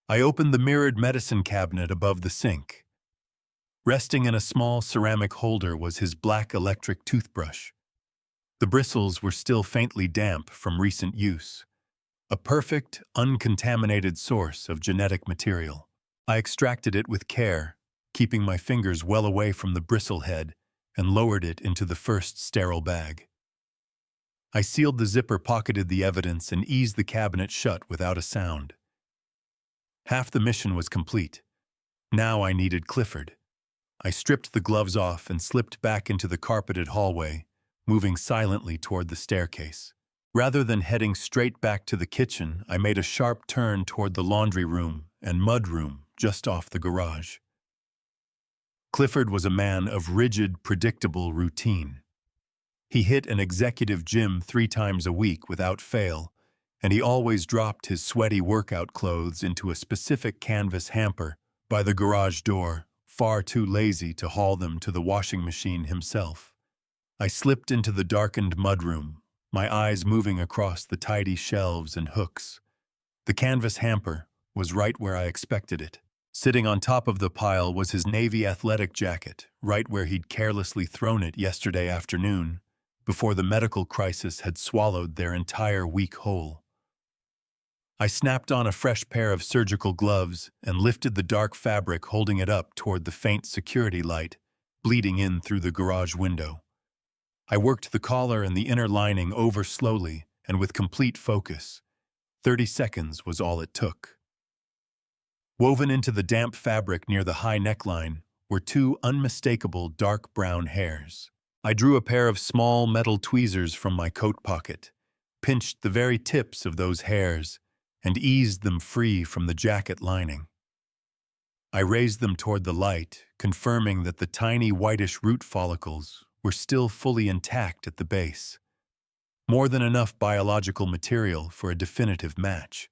I opened the mirrored medicine cabinet above the sink. Resting in a small ceramic holder was his black electric toothbrush. The bristles were still faintly damp from recent use. A perfect, uncontaminated source of genetic material. I extracted it with care, keeping my fingers well away from the bristlehead, and lowered it into the first sterile bag. I sealed the zipper, pocketed the evidence, and eased the cabinet shut without a sound. Half the mission was complete. Now I needed Clifford. I stripped the gloves off and slipped back into the carpeted hallway, moving silently toward the staircase. Rather than heading straight back to the kitchen, I made a sharp turn toward the laundry room and mud room just off the garage. Clifford was a man of rigid, predictable routine. He hit an executive gym 3 times a week without fail, and he always dropped his sweaty workout clothes into a specific canvas hamper by the garage door, far too lazy to haul them to the washing machine himself. I slipped into the darkened mudroom, my eyes moving across the tidy shelves and hooks. The canvas hamper was right where I expected it. Sitting on top of the pile was his navy athletic jacket, right where he'd carelessly thrown it yesterday afternoon, before the medical crisis had swallowed their entire week whole. I snapped on a fresh pair of surgical gloves and lifted the dark fabric, holding it up toward the faint security light, bleeding in through the garage window. I worked the collar and the inner lining over slowly and with complete focus. 30 seconds was all it took. Woven into the damp fabric near the high neckline were 2 unmistakable dark brown hairs. I drew a pair of small metal tweezers from my coat pocket, pinched the very tips of those hairs, and eased them free from the jacket lining. I raised them toward the light, confirming that the tiny whitish root follicles were still fully intact at the base. More than enough biological material for a definitive match.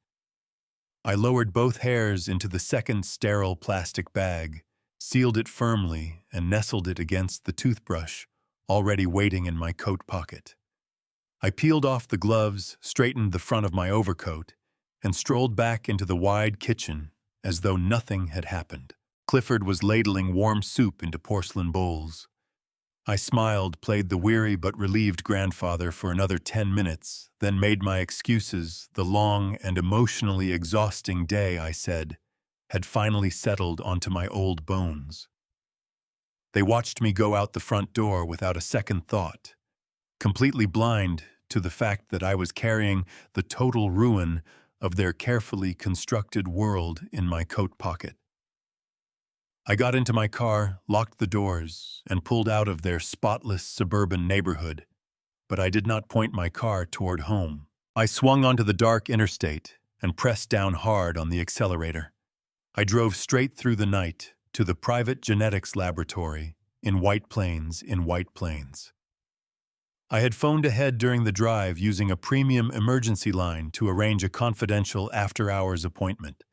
I lowered both hairs into the second sterile plastic bag, sealed it firmly, and nestled it against the toothbrush, already waiting in my coat pocket. I peeled off the gloves, straightened the front of my overcoat, and strolled back into the wide kitchen as though nothing had happened. Clifford was ladling warm soup into porcelain bowls. I smiled, played the weary but relieved grandfather for another 10 minutes, then made my excuses. The long and emotionally exhausting day, I said, had finally settled onto my old bones. They watched me go out the front door without a second thought, completely blind to the fact that I was carrying the total ruin of their carefully constructed world in my coat pocket. I got into my car, locked the doors, and pulled out of their spotless suburban neighborhood, but I did not point my car toward home. I swung onto the dark interstate and pressed down hard on the accelerator. I drove straight through the night to the private genetics laboratory in White Plains. I had phoned ahead during the drive using a premium emergency line to arrange a confidential after-hours appointment.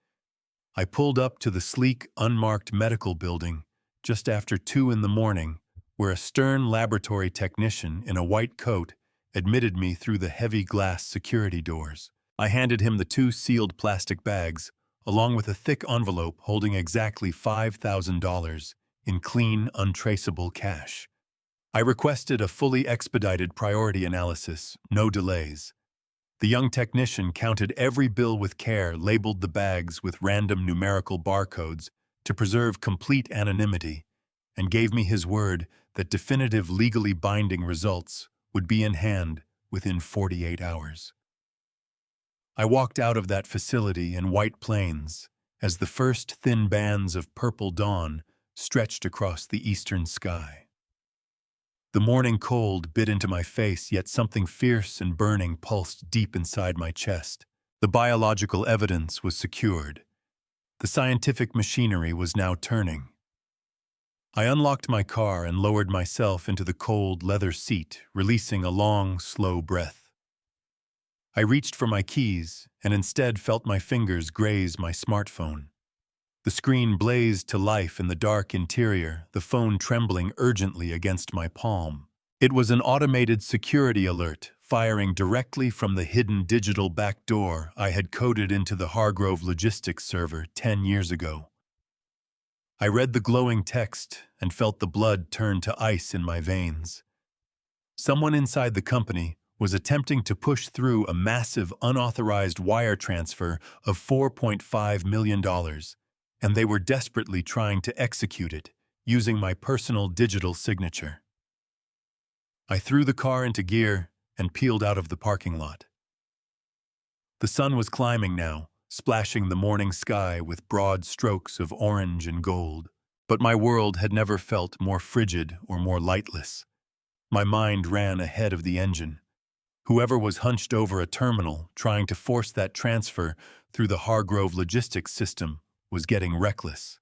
I pulled up to the sleek, unmarked medical building just after 2 in the morning, where a stern laboratory technician in a white coat admitted me through the heavy glass security doors. I handed him the 2 sealed plastic bags, along with a thick envelope holding exactly $5,000 in clean, untraceable cash. I requested a fully expedited priority analysis, no delays. The young technician counted every bill with care, labeled the bags with random numerical barcodes to preserve complete anonymity, and gave me his word that definitive legally binding results would be in hand within 48 hours. I walked out of that facility in White Plains as the first thin bands of purple dawn stretched across the eastern sky. The morning cold bit into my face, yet something fierce and burning pulsed deep inside my chest. The biological evidence was secured. The scientific machinery was now turning. I unlocked my car and lowered myself into the cold leather seat, releasing a long, slow breath. I reached for my keys and instead felt my fingers graze my smartphone. The screen blazed to life in the dark interior, the phone trembling urgently against my palm. It was an automated security alert, firing directly from the hidden digital backdoor I had coded into the Hargrove logistics server 10 years ago. I read the glowing text and felt the blood turn to ice in my veins. Someone inside the company was attempting to push through a massive unauthorized wire transfer of $4.5 million, and they were desperately trying to execute it using my personal digital signature. I threw the car into gear and peeled out of the parking lot. The sun was climbing now, splashing the morning sky with broad strokes of orange and gold. But my world had never felt more frigid or more lightless. My mind ran ahead of the engine. Whoever was hunched over a terminal trying to force that transfer through the Hargrove logistics system was getting reckless.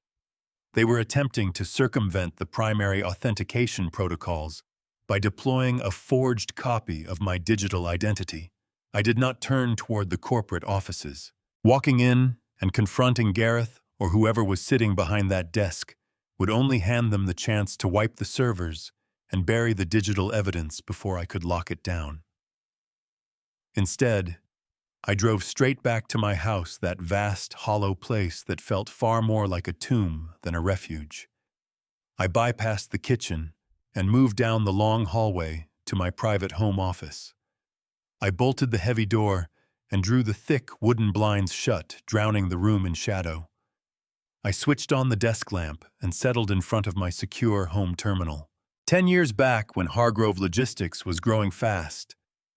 They were attempting to circumvent the primary authentication protocols by deploying a forged copy of my digital identity. I did not turn toward the corporate offices. Walking in and confronting Gareth or whoever was sitting behind that desk would only hand them the chance to wipe the servers and bury the digital evidence before I could lock it down. Instead, I drove straight back to my house, that vast, hollow place that felt far more like a tomb than a refuge. I bypassed the kitchen and moved down the long hallway to my private home office. I bolted the heavy door and drew the thick wooden blinds shut, drowning the room in shadow. I switched on the desk lamp and settled in front of my secure home terminal. 10 years back, when Hargrove Logistics was growing fast,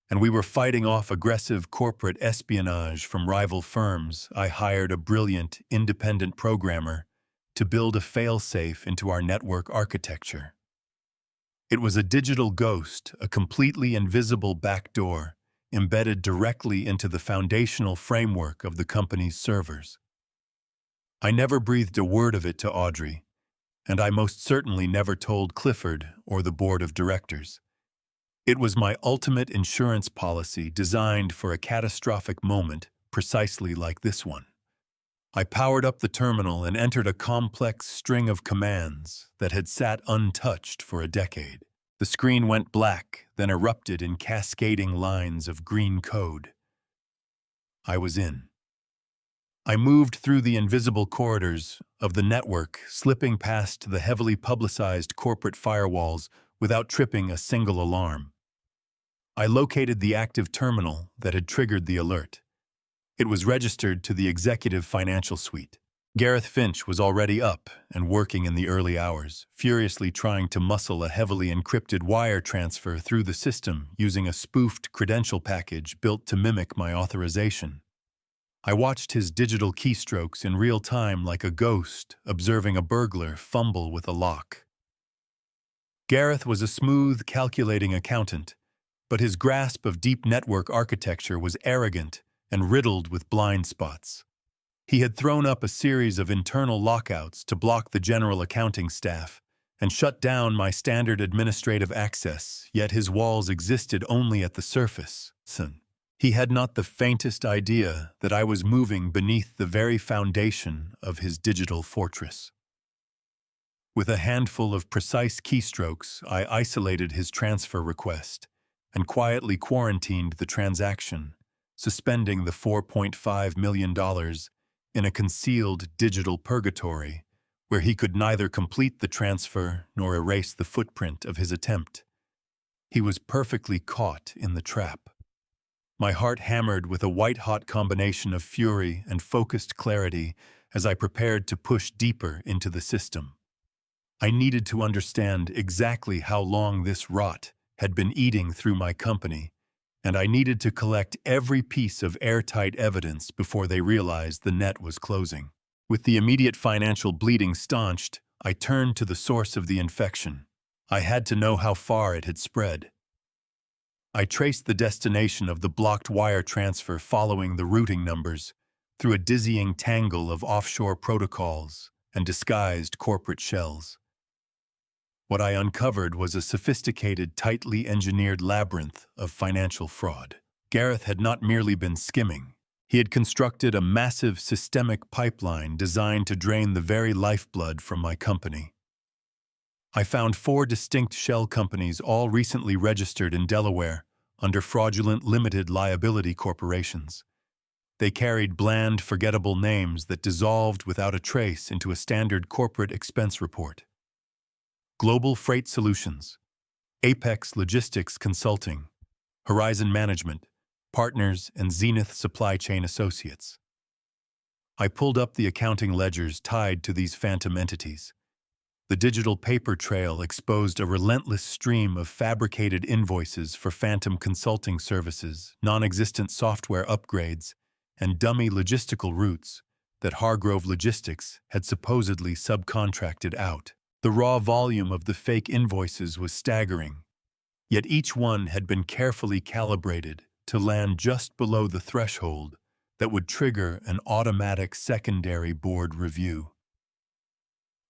and we were fighting off aggressive corporate espionage from rival firms, I hired a brilliant, independent programmer to build a fail-safe into our network architecture. It was a digital ghost, a completely invisible backdoor, embedded directly into the foundational framework of the company's servers. I never breathed a word of it to Audrey, and I most certainly never told Clifford or the board of directors. It was my ultimate insurance policy designed for a catastrophic moment precisely like this one. I powered up the terminal and entered a complex string of commands that had sat untouched for a decade. The screen went black, then erupted in cascading lines of green code. I was in. I moved through the invisible corridors of the network, slipping past the heavily publicized corporate firewalls without tripping a single alarm. I located the active terminal that had triggered the alert. It was registered to the executive financial suite. Gareth Finch was already up and working in the early hours, furiously trying to muscle a heavily encrypted wire transfer through the system using a spoofed credential package built to mimic my authorization. I watched his digital keystrokes in real time like a ghost observing a burglar fumble with a lock. Gareth was a smooth, calculating accountant, but his grasp of deep network architecture was arrogant and riddled with blind spots. He had thrown up a series of internal lockouts to block the general accounting staff and shut down my standard administrative access, yet his walls existed only at the surface. He had not the faintest idea that I was moving beneath the very foundation of his digital fortress. With a handful of precise keystrokes, I isolated his transfer request and quietly quarantined the transaction, suspending the $4.5 million in a concealed digital purgatory where he could neither complete the transfer nor erase the footprint of his attempt. He was perfectly caught in the trap. My heart hammered with a white-hot combination of fury and focused clarity as I prepared to push deeper into the system. I needed to understand exactly how long this rot had been eating through my company, and I needed to collect every piece of airtight evidence before they realized the net was closing. With the immediate financial bleeding staunched, I turned to the source of the infection. I had to know how far it had spread. I traced the destination of the blocked wire transfer following the routing numbers through a dizzying tangle of offshore protocols and disguised corporate shells. What I uncovered was a sophisticated, tightly engineered labyrinth of financial fraud. Gareth had not merely been skimming. He had constructed a massive systemic pipeline designed to drain the very lifeblood from my company. I found 4 distinct shell companies, all recently registered in Delaware under fraudulent limited liability corporations. They carried bland, forgettable names that dissolved without a trace into a standard corporate expense report. Global Freight Solutions, Apex Logistics Consulting, Horizon Management, Partners, and Zenith Supply Chain Associates. I pulled up the accounting ledgers tied to these phantom entities. The digital paper trail exposed a relentless stream of fabricated invoices for phantom consulting services, non-existent software upgrades, and dummy logistical routes that Hargrove Logistics had supposedly subcontracted out. The raw volume of the fake invoices was staggering, yet each one had been carefully calibrated to land just below the threshold that would trigger an automatic secondary board review.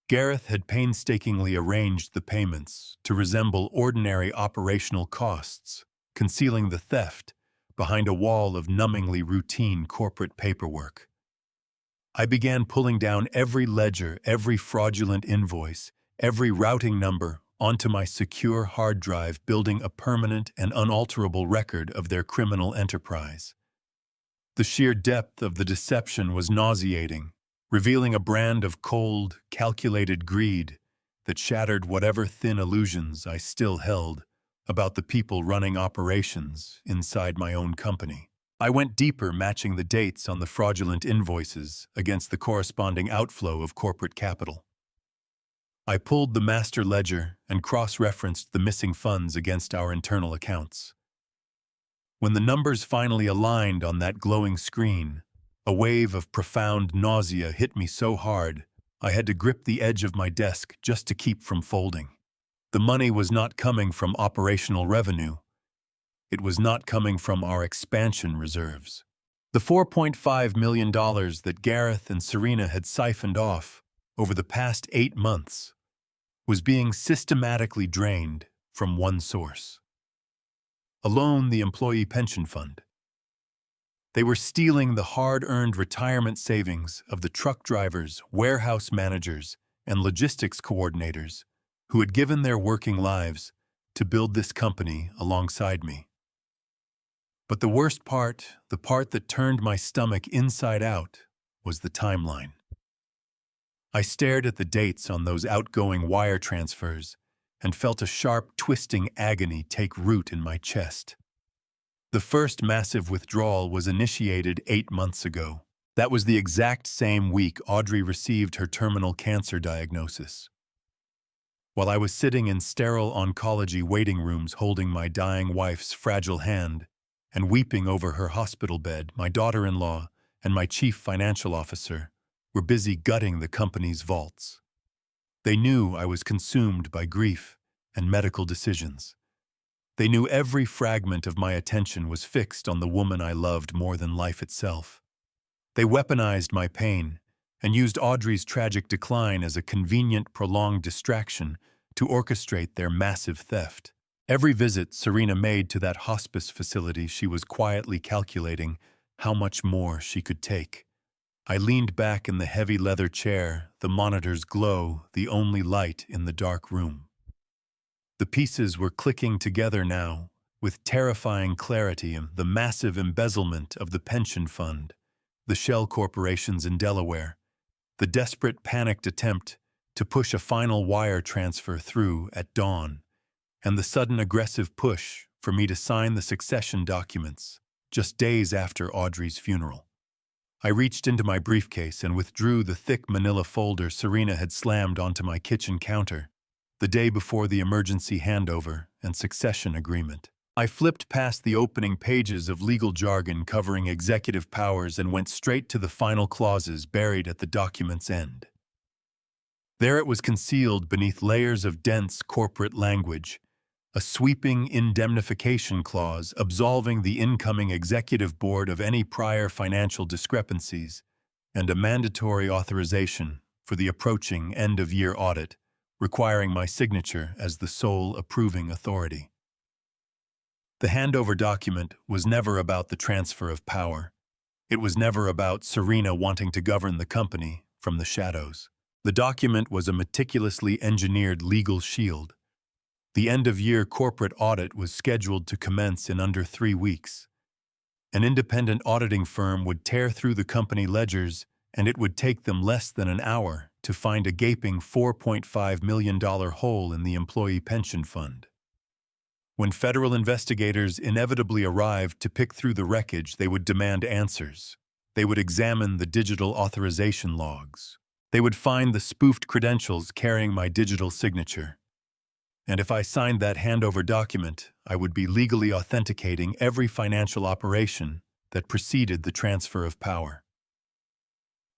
Gareth had painstakingly arranged the payments to resemble ordinary operational costs, concealing the theft behind a wall of numbingly routine corporate paperwork. I began pulling down every ledger, every fraudulent invoice, every routing number onto my secure hard drive, building a permanent and unalterable record of their criminal enterprise. The sheer depth of the deception was nauseating, revealing a brand of cold, calculated greed that shattered whatever thin illusions I still held about the people running operations inside my own company. I went deeper, matching the dates on the fraudulent invoices against the corresponding outflow of corporate capital. I pulled the master ledger and cross-referenced the missing funds against our internal accounts. When the numbers finally aligned on that glowing screen, a wave of profound nausea hit me so hard I had to grip the edge of my desk just to keep from folding. The money was not coming from operational revenue. It was not coming from our expansion reserves. The $4.5 million that Gareth and Serena had siphoned off over the past 8 months was being systematically drained from one source. Alone, the employee pension fund. They were stealing the hard-earned retirement savings of the truck drivers, warehouse managers, and logistics coordinators who had given their working lives to build this company alongside me. But the worst part, the part that turned my stomach inside out, was the timeline. I stared at the dates on those outgoing wire transfers and felt a sharp, twisting agony take root in my chest. The first massive withdrawal was initiated 8 months ago. That was the exact same week Audrey received her terminal cancer diagnosis. While I was sitting in sterile oncology waiting rooms holding my dying wife's fragile hand and weeping over her hospital bed, my daughter-in-law and my chief financial officer were busy gutting the company's vaults. They knew I was consumed by grief and medical decisions. They knew every fragment of my attention was fixed on the woman I loved more than life itself. They weaponized my pain and used Audrey's tragic decline as a convenient, prolonged distraction to orchestrate their massive theft. Every visit Serena made to that hospice facility, she was quietly calculating how much more she could take. I leaned back in the heavy leather chair, the monitor's glow the only light in the dark room. The pieces were clicking together now, with terrifying clarity, the massive embezzlement of the pension fund, the shell corporations in Delaware, the desperate, panicked attempt to push a final wire transfer through at dawn, and the sudden aggressive push for me to sign the succession documents just days after Audrey's funeral. I reached into my briefcase and withdrew the thick manila folder Serena had slammed onto my kitchen counter the day before the emergency handover and succession agreement. I flipped past the opening pages of legal jargon covering executive powers and went straight to the final clauses buried at the document's end. There it was concealed beneath layers of dense corporate language, a sweeping indemnification clause absolving the incoming executive board of any prior financial discrepancies, and a mandatory authorization for the approaching end-of-year audit, requiring my signature as the sole approving authority. The handover document was never about the transfer of power. It was never about Serena wanting to govern the company from the shadows. The document was a meticulously engineered legal shield. The end-of-year corporate audit was scheduled to commence in under 3 weeks. An independent auditing firm would tear through the company ledgers, and it would take them less than an hour to find a gaping $4.5 million hole in the employee pension fund. When federal investigators inevitably arrived to pick through the wreckage, they would demand answers. They would examine the digital authorization logs. They would find the spoofed credentials carrying my digital signature. And if I signed that handover document, I would be legally authenticating every financial operation that preceded the transfer of power.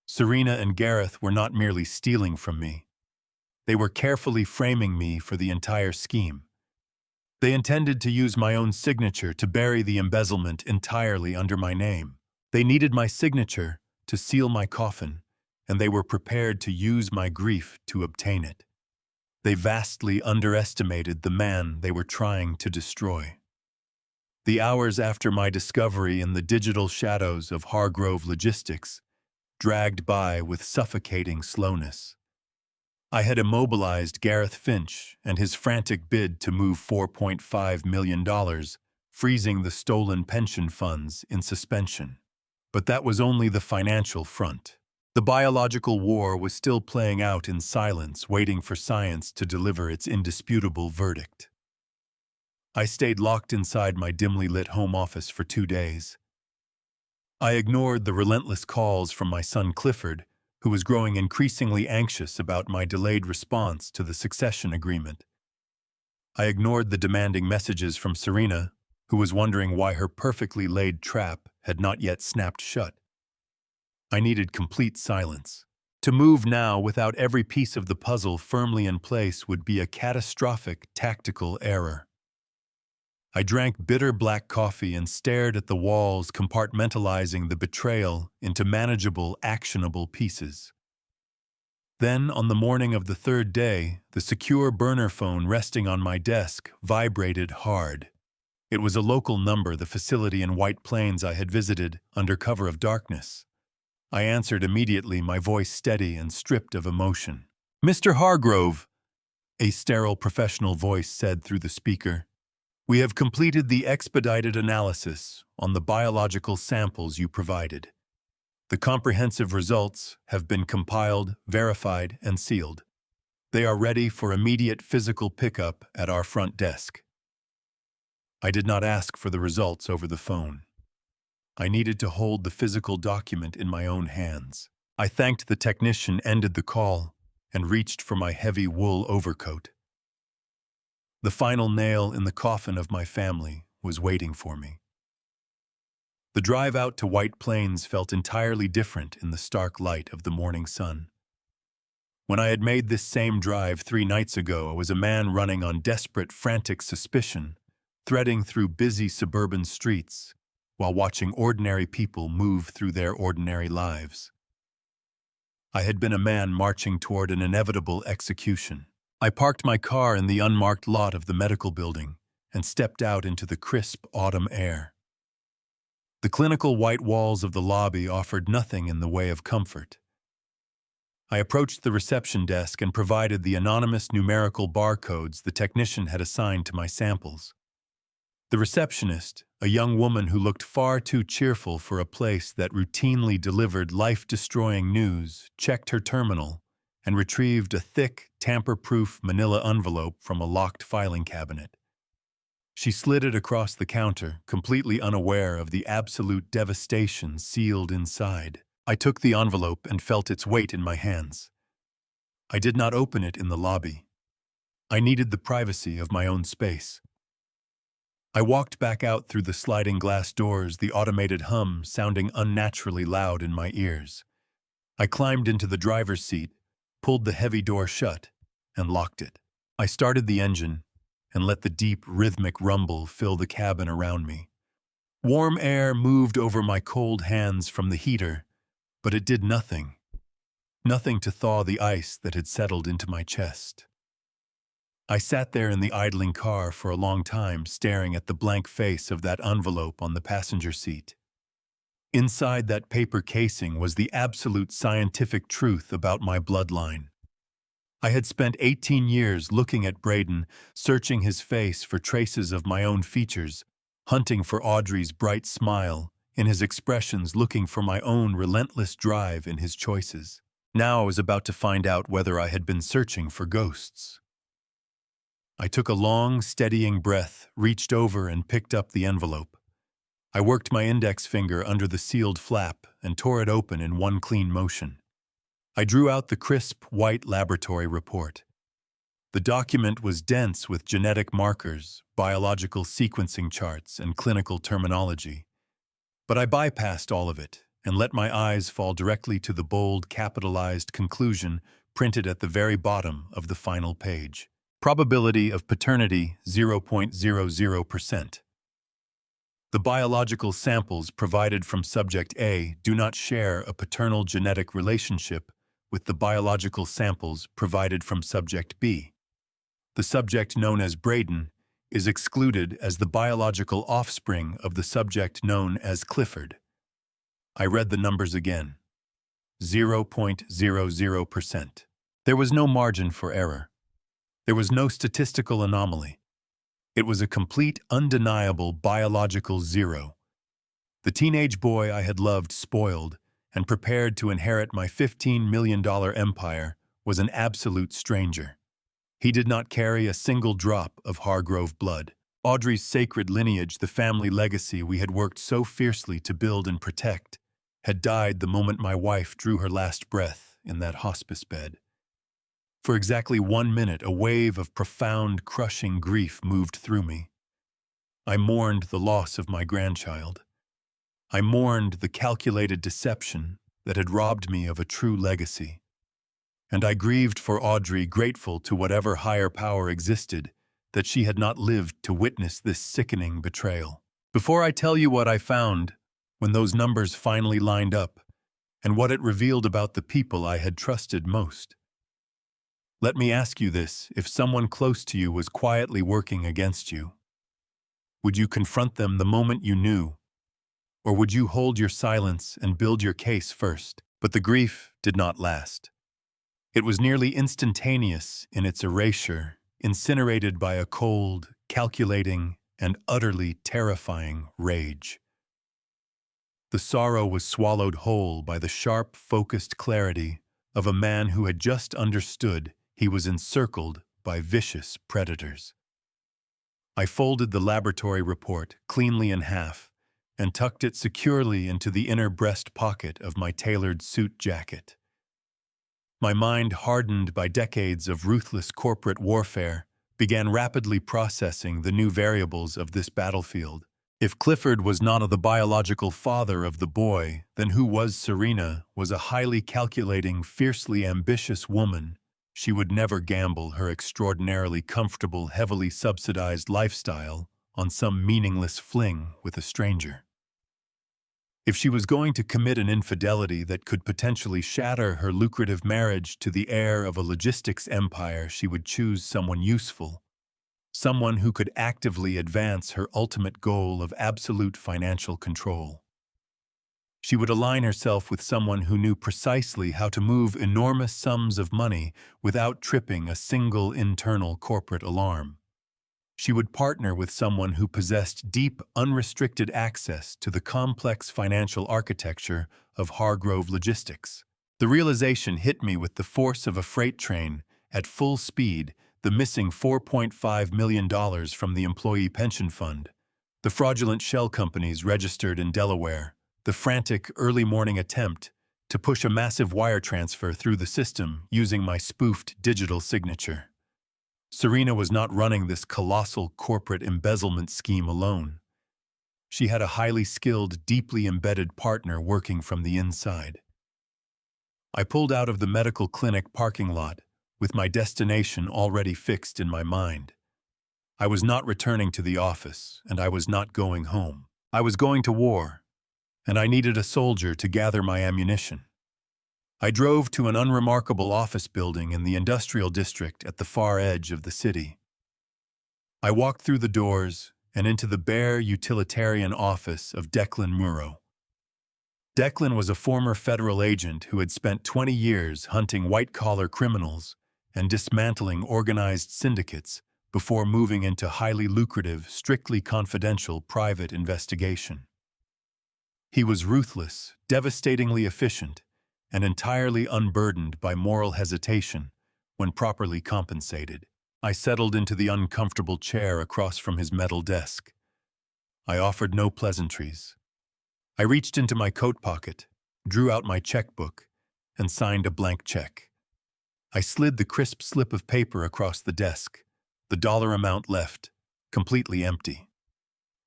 Serena and Gareth were not merely stealing from me. They were carefully framing me for the entire scheme. They intended to use my own signature to bury the embezzlement entirely under my name. They needed my signature to seal my coffin, and they were prepared to use my grief to obtain it. They vastly underestimated the man they were trying to destroy. The hours after my discovery in the digital shadows of Hargrove Logistics dragged by with suffocating slowness. I had immobilized Gareth Finch and his frantic bid to move $4.5 million, freezing the stolen pension funds in suspension. But that was only the financial front. The biological war was still playing out in silence, waiting for science to deliver its indisputable verdict. I stayed locked inside my dimly lit home office for 2 days. I ignored the relentless calls from my son Clifford, who was growing increasingly anxious about my delayed response to the succession agreement. I ignored the demanding messages from Serena, who was wondering why her perfectly laid trap had not yet snapped shut. I needed complete silence. To move now without every piece of the puzzle firmly in place would be a catastrophic tactical error. I drank bitter black coffee and stared at the walls, compartmentalizing the betrayal into manageable, actionable pieces. Then, on the morning of the 3rd day, the secure burner phone resting on my desk vibrated hard. It was a local number, the facility in White Plains I had visited under cover of darkness. I answered immediately, my voice steady and stripped of emotion. "Mr. Hargrove," a sterile professional voice said through the speaker, "we have completed the expedited analysis on the biological samples you provided. The comprehensive results have been compiled, verified, and sealed. They are ready for immediate physical pickup at our front desk." I did not ask for the results over the phone. I needed to hold the physical document in my own hands. I thanked the technician, ended the call, and reached for my heavy wool overcoat. The final nail in the coffin of my family was waiting for me. The drive out to White Plains felt entirely different in the stark light of the morning sun. When I had made this same drive 3 nights ago, I was a man running on desperate, frantic suspicion, threading through busy suburban streets, while watching ordinary people move through their ordinary lives. I had been a man marching toward an inevitable execution. I parked my car in the unmarked lot of the medical building and stepped out into the crisp autumn air. The clinical white walls of the lobby offered nothing in the way of comfort. I approached the reception desk and provided the anonymous numerical barcodes the technician had assigned to my samples. The receptionist, a young woman who looked far too cheerful for a place that routinely delivered life-destroying news, checked her terminal and retrieved a thick, tamper-proof manila envelope from a locked filing cabinet. She slid it across the counter, completely unaware of the absolute devastation sealed inside. I took the envelope and felt its weight in my hands. I did not open it in the lobby. I needed the privacy of my own space. I walked back out through the sliding glass doors, the automated hum sounding unnaturally loud in my ears. I climbed into the driver's seat, pulled the heavy door shut, and locked it. I started the engine and let the deep, rhythmic rumble fill the cabin around me. Warm air moved over my cold hands from the heater, but it did nothing. Nothing to thaw the ice that had settled into my chest. I sat there in the idling car for a long time, staring at the blank face of that envelope on the passenger seat. Inside that paper casing was the absolute scientific truth about my bloodline. I had spent 18 years looking at Braden, searching his face for traces of my own features, hunting for Audrey's bright smile, in his expressions looking for my own relentless drive in his choices. Now I was about to find out whether I had been searching for ghosts. I took a long, steadying breath, reached over and picked up the envelope. I worked my index finger under the sealed flap and tore it open in one clean motion. I drew out the crisp, white laboratory report. The document was dense with genetic markers, biological sequencing charts, and clinical terminology. But I bypassed all of it and let my eyes fall directly to the bold, capitalized conclusion printed at the very bottom of the final page. Probability of paternity 0.00%. The biological samples provided from subject A do not share a paternal genetic relationship with the biological samples provided from subject B. The subject known as Braden is excluded as the biological offspring of the subject known as Clifford. I read the numbers again. 0.00%. There was no margin for error. There was no statistical anomaly. It was a complete, undeniable biological zero. The teenage boy I had loved, spoiled, and prepared to inherit my $15 million empire was an absolute stranger. He did not carry a single drop of Hargrove blood. Audrey's sacred lineage, the family legacy we had worked so fiercely to build and protect, had died the moment my wife drew her last breath in that hospice bed. For exactly 1 minute, a wave of profound, crushing grief moved through me. I mourned the loss of my grandchild. I mourned the calculated deception that had robbed me of a true legacy. And I grieved for Audrey, grateful to whatever higher power existed that she had not lived to witness this sickening betrayal. Before I tell you what I found when those numbers finally lined up and what it revealed about the people I had trusted most, let me ask you this: if someone close to you was quietly working against you, would you confront them the moment you knew, or would you hold your silence and build your case first? But the grief did not last. It was nearly instantaneous in its erasure, incinerated by a cold, calculating, and utterly terrifying rage. The sorrow was swallowed whole by the sharp, focused clarity of a man who had just understood he was encircled by vicious predators. I folded the laboratory report cleanly in half and tucked it securely into the inner breast pocket of my tailored suit jacket. My mind, hardened by decades of ruthless corporate warfare, began rapidly processing the new variables of this battlefield. If Clifford was not the biological father of the boy, then who was Serena? Was a highly calculating, fiercely ambitious woman. She would never gamble her extraordinarily comfortable, heavily subsidized lifestyle on some meaningless fling with a stranger. If she was going to commit an infidelity that could potentially shatter her lucrative marriage to the heir of a logistics empire, she would choose someone useful, someone who could actively advance her ultimate goal of absolute financial control. She would align herself with someone who knew precisely how to move enormous sums of money without tripping a single internal corporate alarm. She would partner with someone who possessed deep, unrestricted access to the complex financial architecture of Hargrove Logistics. The realization hit me with the force of a freight train at full speed: the missing $4.5 million from the employee pension fund, the fraudulent shell companies registered in Delaware, the frantic early morning attempt to push a massive wire transfer through the system using my spoofed digital signature. Serena was not running this colossal corporate embezzlement scheme alone. She had a highly skilled, deeply embedded partner working from the inside. I pulled out of the medical clinic parking lot, with my destination already fixed in my mind. I was not returning to the office, and I was not going home. I was going to war, and I needed a soldier to gather my ammunition. I drove to an unremarkable office building in the industrial district at the far edge of the city. I walked through the doors and into the bare utilitarian office of Declan Muro. Declan was a former federal agent who had spent 20 years hunting white-collar criminals and dismantling organized syndicates before moving into highly lucrative, strictly confidential private investigation. He was ruthless, devastatingly efficient, and entirely unburdened by moral hesitation when properly compensated. I settled into the uncomfortable chair across from his metal desk. I offered no pleasantries. I reached into my coat pocket, drew out my checkbook, and signed a blank check. I slid the crisp slip of paper across the desk, the dollar amount left, completely empty.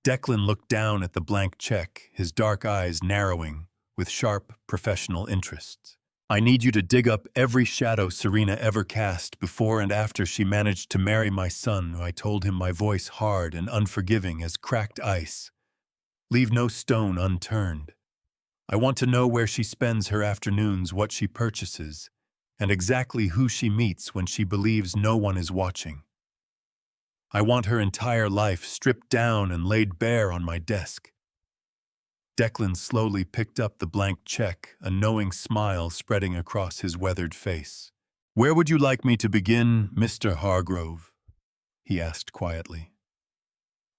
Declan looked down at the blank check, his dark eyes narrowing with sharp, professional interest. I need you to dig up every shadow Serena ever cast before and after she managed to marry my son, I told him, my voice hard and unforgiving as cracked ice. Leave no stone unturned. I want to know where she spends her afternoons, what she purchases, and exactly who she meets when she believes no one is watching. I want her entire life stripped down and laid bare on my desk. Declan slowly picked up the blank check, a knowing smile spreading across his weathered face. "Where would you like me to begin, Mr. Hargrove?" he asked quietly.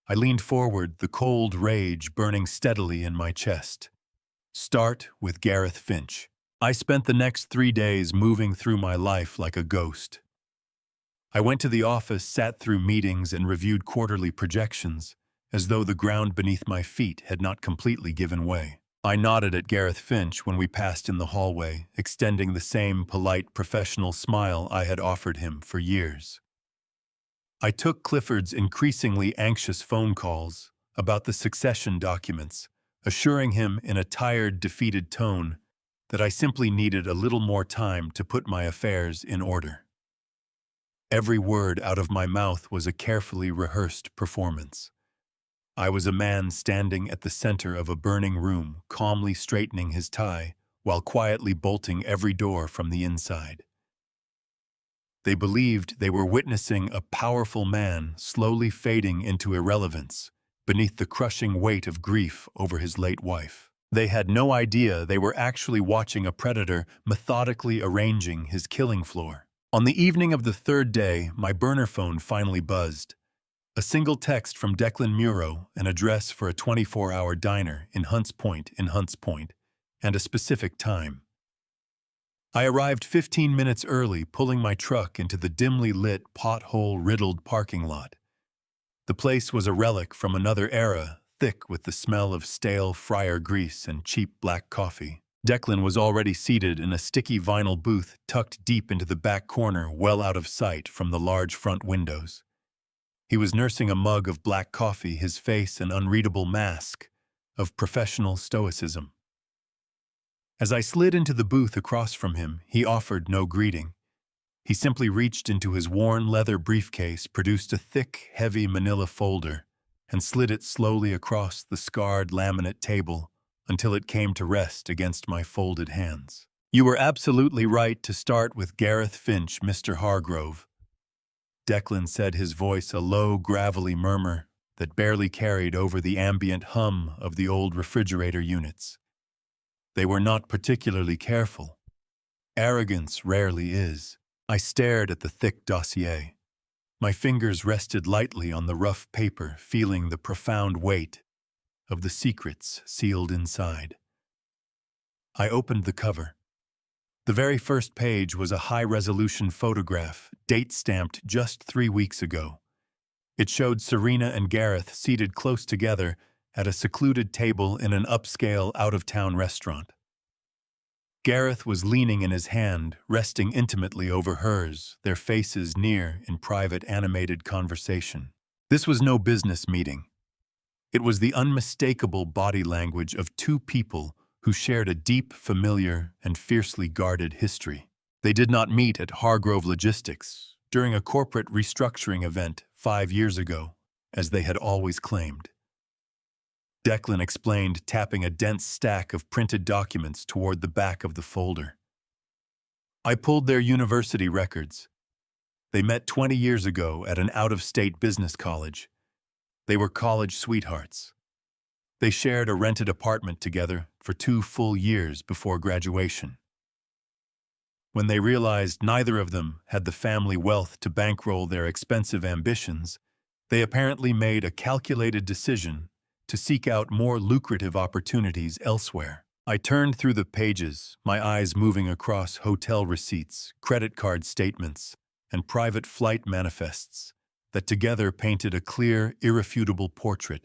I leaned forward, the cold rage burning steadily in my chest. Start with Gareth Finch. I spent the next 3 days moving through my life like a ghost. I went to the office, sat through meetings, and reviewed quarterly projections, as though the ground beneath my feet had not completely given way. I nodded at Gareth Finch when we passed in the hallway, extending the same polite, professional smile I had offered him for years. I took Clifford's increasingly anxious phone calls about the succession documents, assuring him in a tired, defeated tone that I simply needed a little more time to put my affairs in order. Every word out of my mouth was a carefully rehearsed performance. I was a man standing at the center of a burning room, calmly straightening his tie while quietly bolting every door from the inside. They believed they were witnessing a powerful man slowly fading into irrelevance beneath the crushing weight of grief over his late wife. They had no idea they were actually watching a predator methodically arranging his killing floor. On the evening of the third day, my burner phone finally buzzed. A single text from Declan Muro, an address for a 24-hour diner in Hunts Point, and a specific time. I arrived 15 minutes early, pulling my truck into the dimly lit, pothole-riddled parking lot. The place was a relic from another era, thick with the smell of stale fryer grease and cheap black coffee. Declan was already seated in a sticky vinyl booth tucked deep into the back corner, well out of sight from the large front windows. He was nursing a mug of black coffee, his face an unreadable mask of professional stoicism. As I slid into the booth across from him, he offered no greeting. He simply reached into his worn leather briefcase, produced a thick, heavy manila folder, and slid it slowly across the scarred laminate table until it came to rest against my folded hands. "You were absolutely right to start with Gareth Finch, Mr. Hargrove," Declan said, his voice a low, gravelly murmur that barely carried over the ambient hum of the old refrigerator units. "They were not particularly careful. Arrogance rarely is." I stared at the thick dossier. My fingers rested lightly on the rough paper, feeling the profound weight of the secrets sealed inside. I opened the cover. The very first page was a high-resolution photograph, date-stamped just 3 weeks ago. It showed Serena and Gareth seated close together at a secluded table in an upscale, out-of-town restaurant. Gareth was leaning in his hand, resting intimately over hers, their faces near in private animated conversation. This was no business meeting. It was the unmistakable body language of two people who shared a deep, familiar, and fiercely guarded history. They did not meet at Hargrove Logistics during a corporate restructuring event 5 years ago, as they had always claimed. Declan explained, tapping a dense stack of printed documents toward the back of the folder. I pulled their university records. They met 20 years ago at an out-of-state business college. They were college sweethearts. They shared a rented apartment together for 2 full years before graduation. When they realized neither of them had the family wealth to bankroll their expensive ambitions, they apparently made a calculated decision to seek out more lucrative opportunities elsewhere. I turned through the pages, my eyes moving across hotel receipts, credit card statements, and private flight manifests that together painted a clear, irrefutable portrait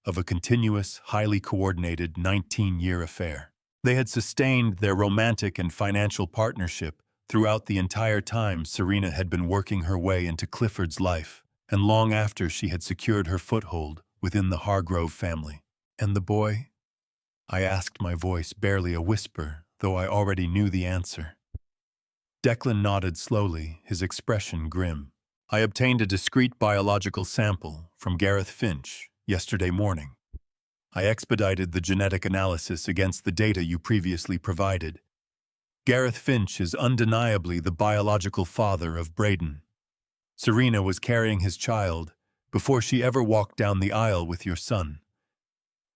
of a continuous, highly coordinated 19-year affair. They had sustained their romantic and financial partnership throughout the entire time Serena had been working her way into Clifford's life, and long after she had secured her foothold within the Hargrove family. And the boy? I asked, my voice barely a whisper, though I already knew the answer. Declan nodded slowly, his expression grim. I obtained a discrete biological sample from Gareth Finch yesterday morning. I expedited the genetic analysis against the data you previously provided. Gareth Finch is undeniably the biological father of Braden. Serena was carrying his child before she ever walked down the aisle with your son.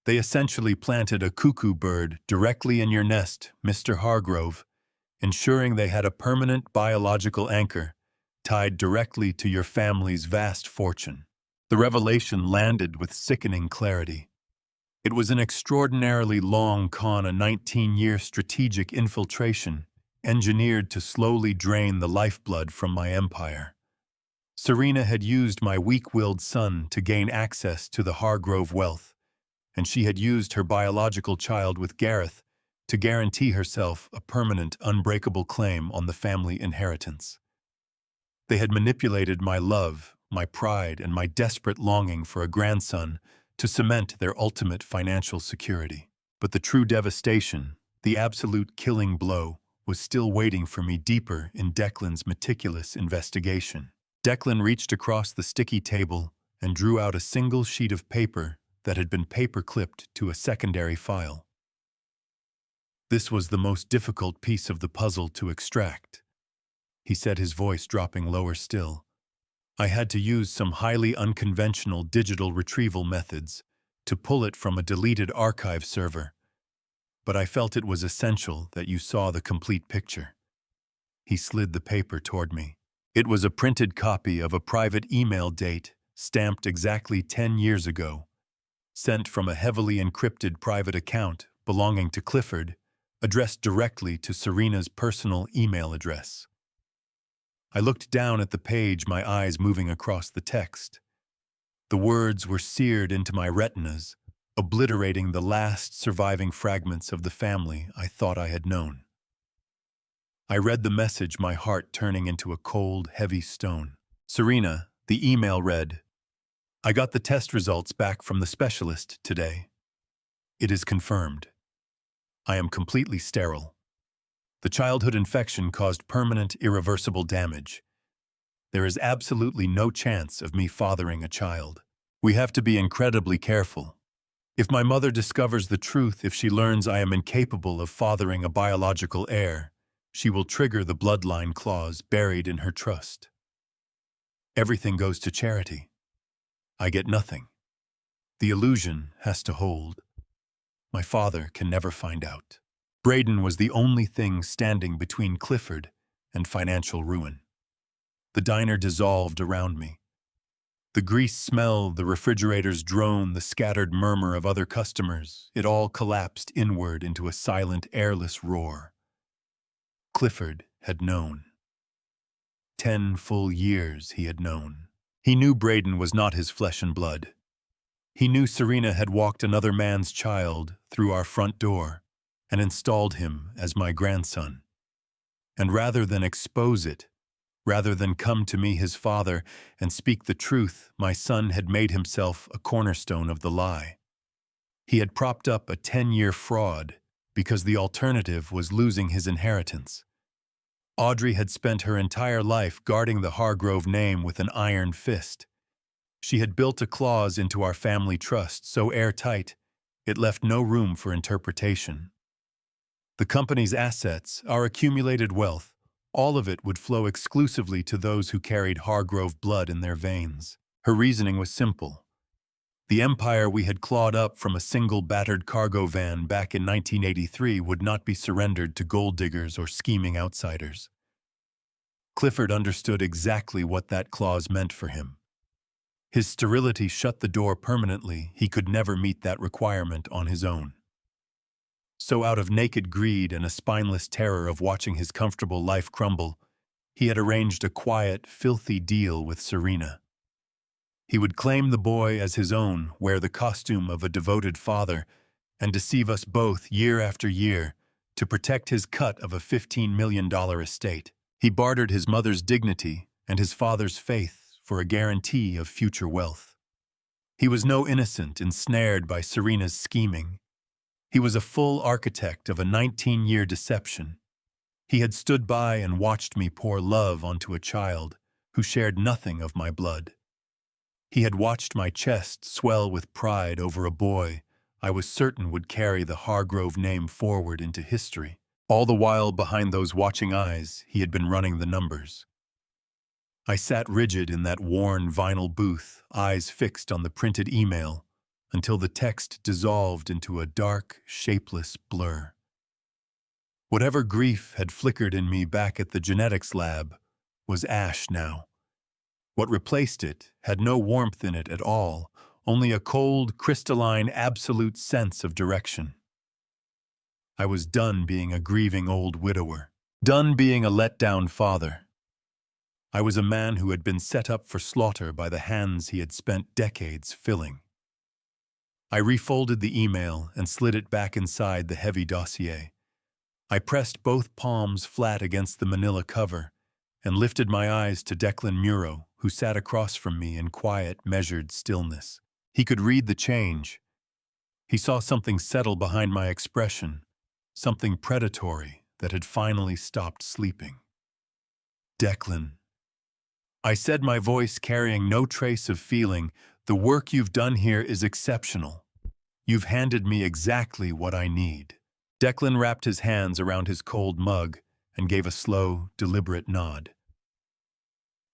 They essentially planted a cuckoo bird directly in your nest, Mr. Hargrove, ensuring they had a permanent biological anchor tied directly to your family's vast fortune. The revelation landed with sickening clarity. It was an extraordinarily long con, a 19-year strategic infiltration engineered to slowly drain the lifeblood from my empire. Serena had used my weak-willed son to gain access to the Hargrove wealth, and she had used her biological child with Gareth to guarantee herself a permanent, unbreakable claim on the family inheritance. They had manipulated my love, my pride, and my desperate longing for a grandson to cement their ultimate financial security. But the true devastation, the absolute killing blow, was still waiting for me deeper in Declan's meticulous investigation. Declan reached across the sticky table and drew out a single sheet of paper that had been paper-clipped to a secondary file. This was the most difficult piece of the puzzle to extract, he said, his voice dropping lower still. I had to use some highly unconventional digital retrieval methods to pull it from a deleted archive server, but I felt it was essential that you saw the complete picture. He slid the paper toward me. It was a printed copy of a private email date stamped exactly 10 years ago, sent from a heavily encrypted private account belonging to Clifford, addressed directly to Serena's personal email address. I looked down at the page, my eyes moving across the text. The words were seared into my retinas, obliterating the last surviving fragments of the family I thought I had known. I read the message, my heart turning into a cold, heavy stone. Serena, the email read, I got the test results back from the specialist today. It is confirmed. I am completely sterile. The childhood infection caused permanent, irreversible damage. There is absolutely no chance of me fathering a child. We have to be incredibly careful. If my mother discovers the truth, if she learns I am incapable of fathering a biological heir, she will trigger the bloodline clause buried in her trust. Everything goes to charity. I get nothing. The illusion has to hold. My father can never find out. Braden was the only thing standing between Clifford and financial ruin. The diner dissolved around me. The grease smell, the refrigerator's drone, the scattered murmur of other customers, it all collapsed inward into a silent, airless roar. Clifford had known. 10 full years he had known. He knew Braden was not his flesh and blood. He knew Serena had walked another man's child through our front door. and installed him as my grandson. And rather than expose it, rather than come to me, his father, and speak the truth, my son had made himself a cornerstone of the lie. He had propped up a 10-year fraud because the alternative was losing his inheritance. Audrey had spent her entire life guarding the Hargrove name with an iron fist. She had built a clause into our family trust so airtight it left no room for interpretation. The company's assets, our accumulated wealth, all of it would flow exclusively to those who carried Hargrove blood in their veins. Her reasoning was simple. The empire we had clawed up from a single battered cargo van back in 1983 would not be surrendered to gold diggers or scheming outsiders. Clifford understood exactly what that clause meant for him. His sterility shut the door permanently. He could never meet that requirement on his own. So out of naked greed and a spineless terror of watching his comfortable life crumble, he had arranged a quiet, filthy deal with Serena. He would claim the boy as his own, wear the costume of a devoted father, and deceive us both year after year to protect his cut of a $15 million estate. He bartered his mother's dignity and his father's faith for a guarantee of future wealth. He was no innocent ensnared by Serena's scheming. He was a full architect of a 19-year deception. He had stood by and watched me pour love onto a child who shared nothing of my blood. He had watched my chest swell with pride over a boy I was certain would carry the Hargrove name forward into history. All the while, behind those watching eyes, he had been running the numbers. I sat rigid in that worn vinyl booth, eyes fixed on the printed email, until the text dissolved into a dark, shapeless blur. Whatever grief had flickered in me back at the genetics lab was ash now. What replaced it had no warmth in it at all, only a cold, crystalline, absolute sense of direction. I was done being a grieving old widower, done being a let-down father. I was a man who had been set up for slaughter by the hands he had spent decades filling. I refolded the email and slid it back inside the heavy dossier. I pressed both palms flat against the manila cover and lifted my eyes to Declan Muro, who sat across from me in quiet, measured stillness. He could read the change. He saw something settle behind my expression, something predatory that had finally stopped sleeping. Declan. I said, my voice carrying no trace of feeling, the work you've done here is exceptional. You've handed me exactly what I need. Declan wrapped his hands around his cold mug and gave a slow, deliberate nod.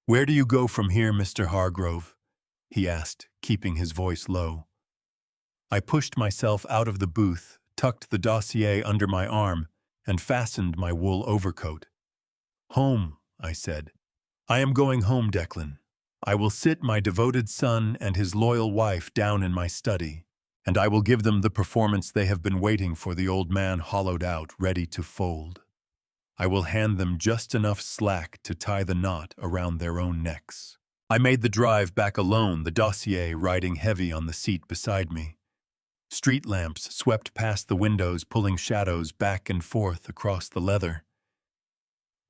Where do you go from here, Mr. Hargrove? He asked, keeping his voice low. I pushed myself out of the booth, tucked the dossier under my arm, and fastened my wool overcoat. Home, I said. I am going home, Declan. I will sit my devoted son and his loyal wife down in my study, and I will give them the performance they have been waiting for, the old man hollowed out, ready to fold. I will hand them just enough slack to tie the knot around their own necks. I made the drive back alone, the dossier riding heavy on the seat beside me. Street lamps swept past the windows, pulling shadows back and forth across the leather.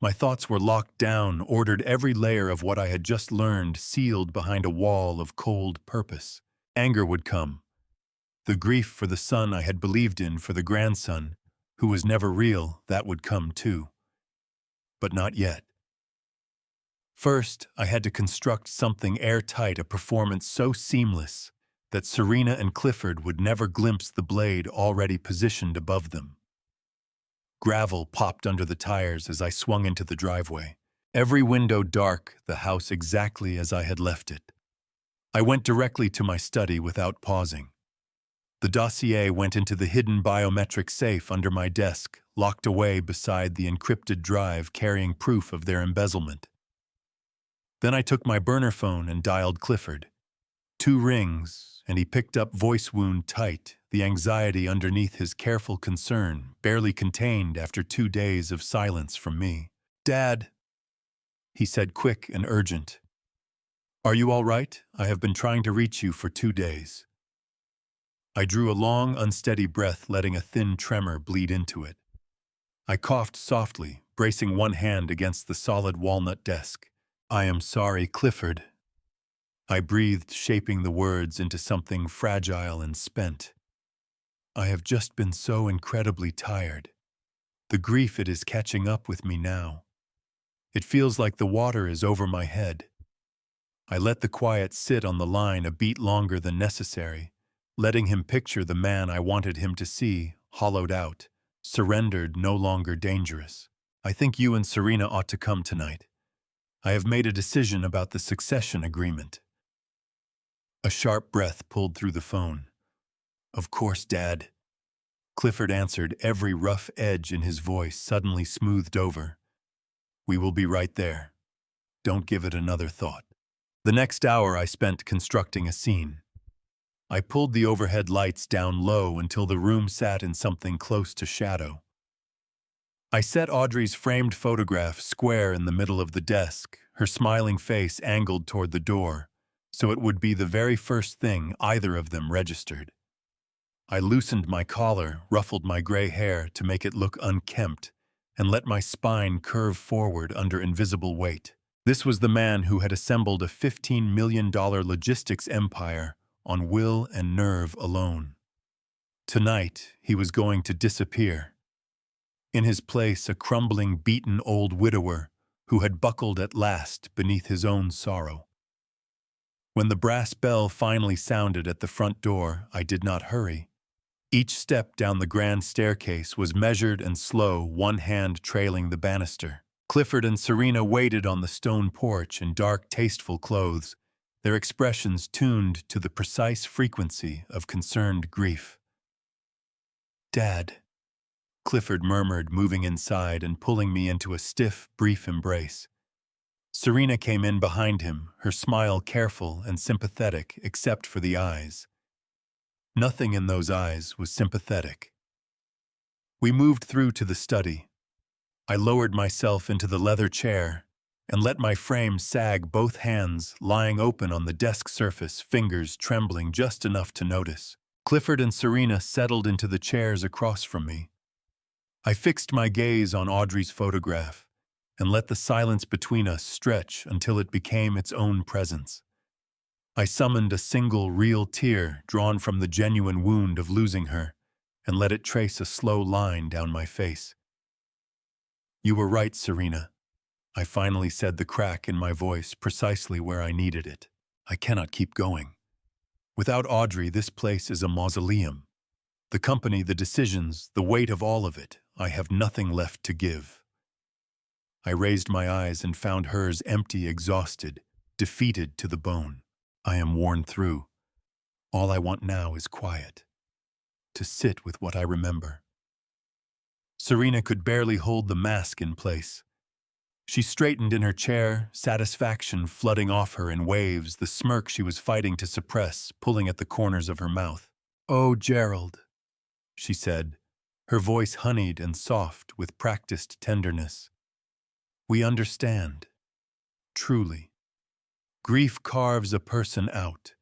My thoughts were locked down, ordered, every layer of what I had just learned sealed behind a wall of cold purpose. Anger would come. The grief for the son I had believed in, for the grandson, who was never real, that would come too. But not yet. First, I had to construct something airtight, a performance so seamless that Serena and Clifford would never glimpse the blade already positioned above them. Gravel popped under the tires as I swung into the driveway. Every window dark, the house exactly as I had left it. I went directly to my study without pausing. The dossier went into the hidden biometric safe under my desk, locked away beside the encrypted drive carrying proof of their embezzlement. Then I took my burner phone and dialed Clifford. 2 rings, and he picked up, voice wound tight, the anxiety underneath his careful concern, barely contained after 2 days of silence from me. Dad, he said, quick and urgent. Are you all right? I have been trying to reach you for 2 days. I drew a long, unsteady breath, letting a thin tremor bleed into it. I coughed softly, bracing one hand against the solid walnut desk. "I am sorry, Clifford." I breathed, shaping the words into something fragile and spent. "I have just been so incredibly tired. The grief, it is catching up with me now. It feels like the water is over my head." I let the quiet sit on the line a beat longer than necessary, letting him picture the man I wanted him to see, hollowed out, surrendered, no longer dangerous. "I think you and Serena ought to come tonight. I have made a decision about the succession agreement." A sharp breath pulled through the phone. "Of course, Dad." Clifford answered, every rough edge in his voice suddenly smoothed over. "We will be right there. Don't give it another thought." The next hour I spent constructing a scene. I pulled the overhead lights down low until the room sat in something close to shadow. I set Audrey's framed photograph square in the middle of the desk, her smiling face angled toward the door, so it would be the very first thing either of them registered. I loosened my collar, ruffled my gray hair to make it look unkempt, and let my spine curve forward under invisible weight. This was the man who had assembled a $15 million logistics empire on will and nerve alone. Tonight, he was going to disappear. In his place, a crumbling, beaten old widower who had buckled at last beneath his own sorrow. When the brass bell finally sounded at the front door, I did not hurry. Each step down the grand staircase was measured and slow, one hand trailing the banister. Clifford and Serena waited on the stone porch in dark, tasteful clothes, their expressions tuned to the precise frequency of concerned grief. "Dad," Clifford murmured, moving inside and pulling me into a stiff, brief embrace. Serena came in behind him, her smile careful and sympathetic except for the eyes. Nothing in those eyes was sympathetic. We moved through to the study. I lowered myself into the leather chair and let my frame sag, both hands lying open on the desk surface, fingers trembling just enough to notice. Clifford and Serena settled into the chairs across from me. I fixed my gaze on Audrey's photograph and let the silence between us stretch until it became its own presence. I summoned a single real tear drawn from the genuine wound of losing her and let it trace a slow line down my face. "You were right, Serena," I finally said, the crack in my voice precisely where I needed it. "I cannot keep going. Without Audrey, this place is a mausoleum. The company, the decisions, the weight of all of it, I have nothing left to give." I raised my eyes and found hers empty, exhausted, defeated to the bone. "I am worn through. All I want now is quiet. To sit with what I remember." Serena could barely hold the mask in place. She straightened in her chair, satisfaction flooding off her in waves, the smirk she was fighting to suppress, pulling at the corners of her mouth. "Oh, Gerald," she said, her voice honeyed and soft with practiced tenderness. "We understand. Truly. Grief carves a person out.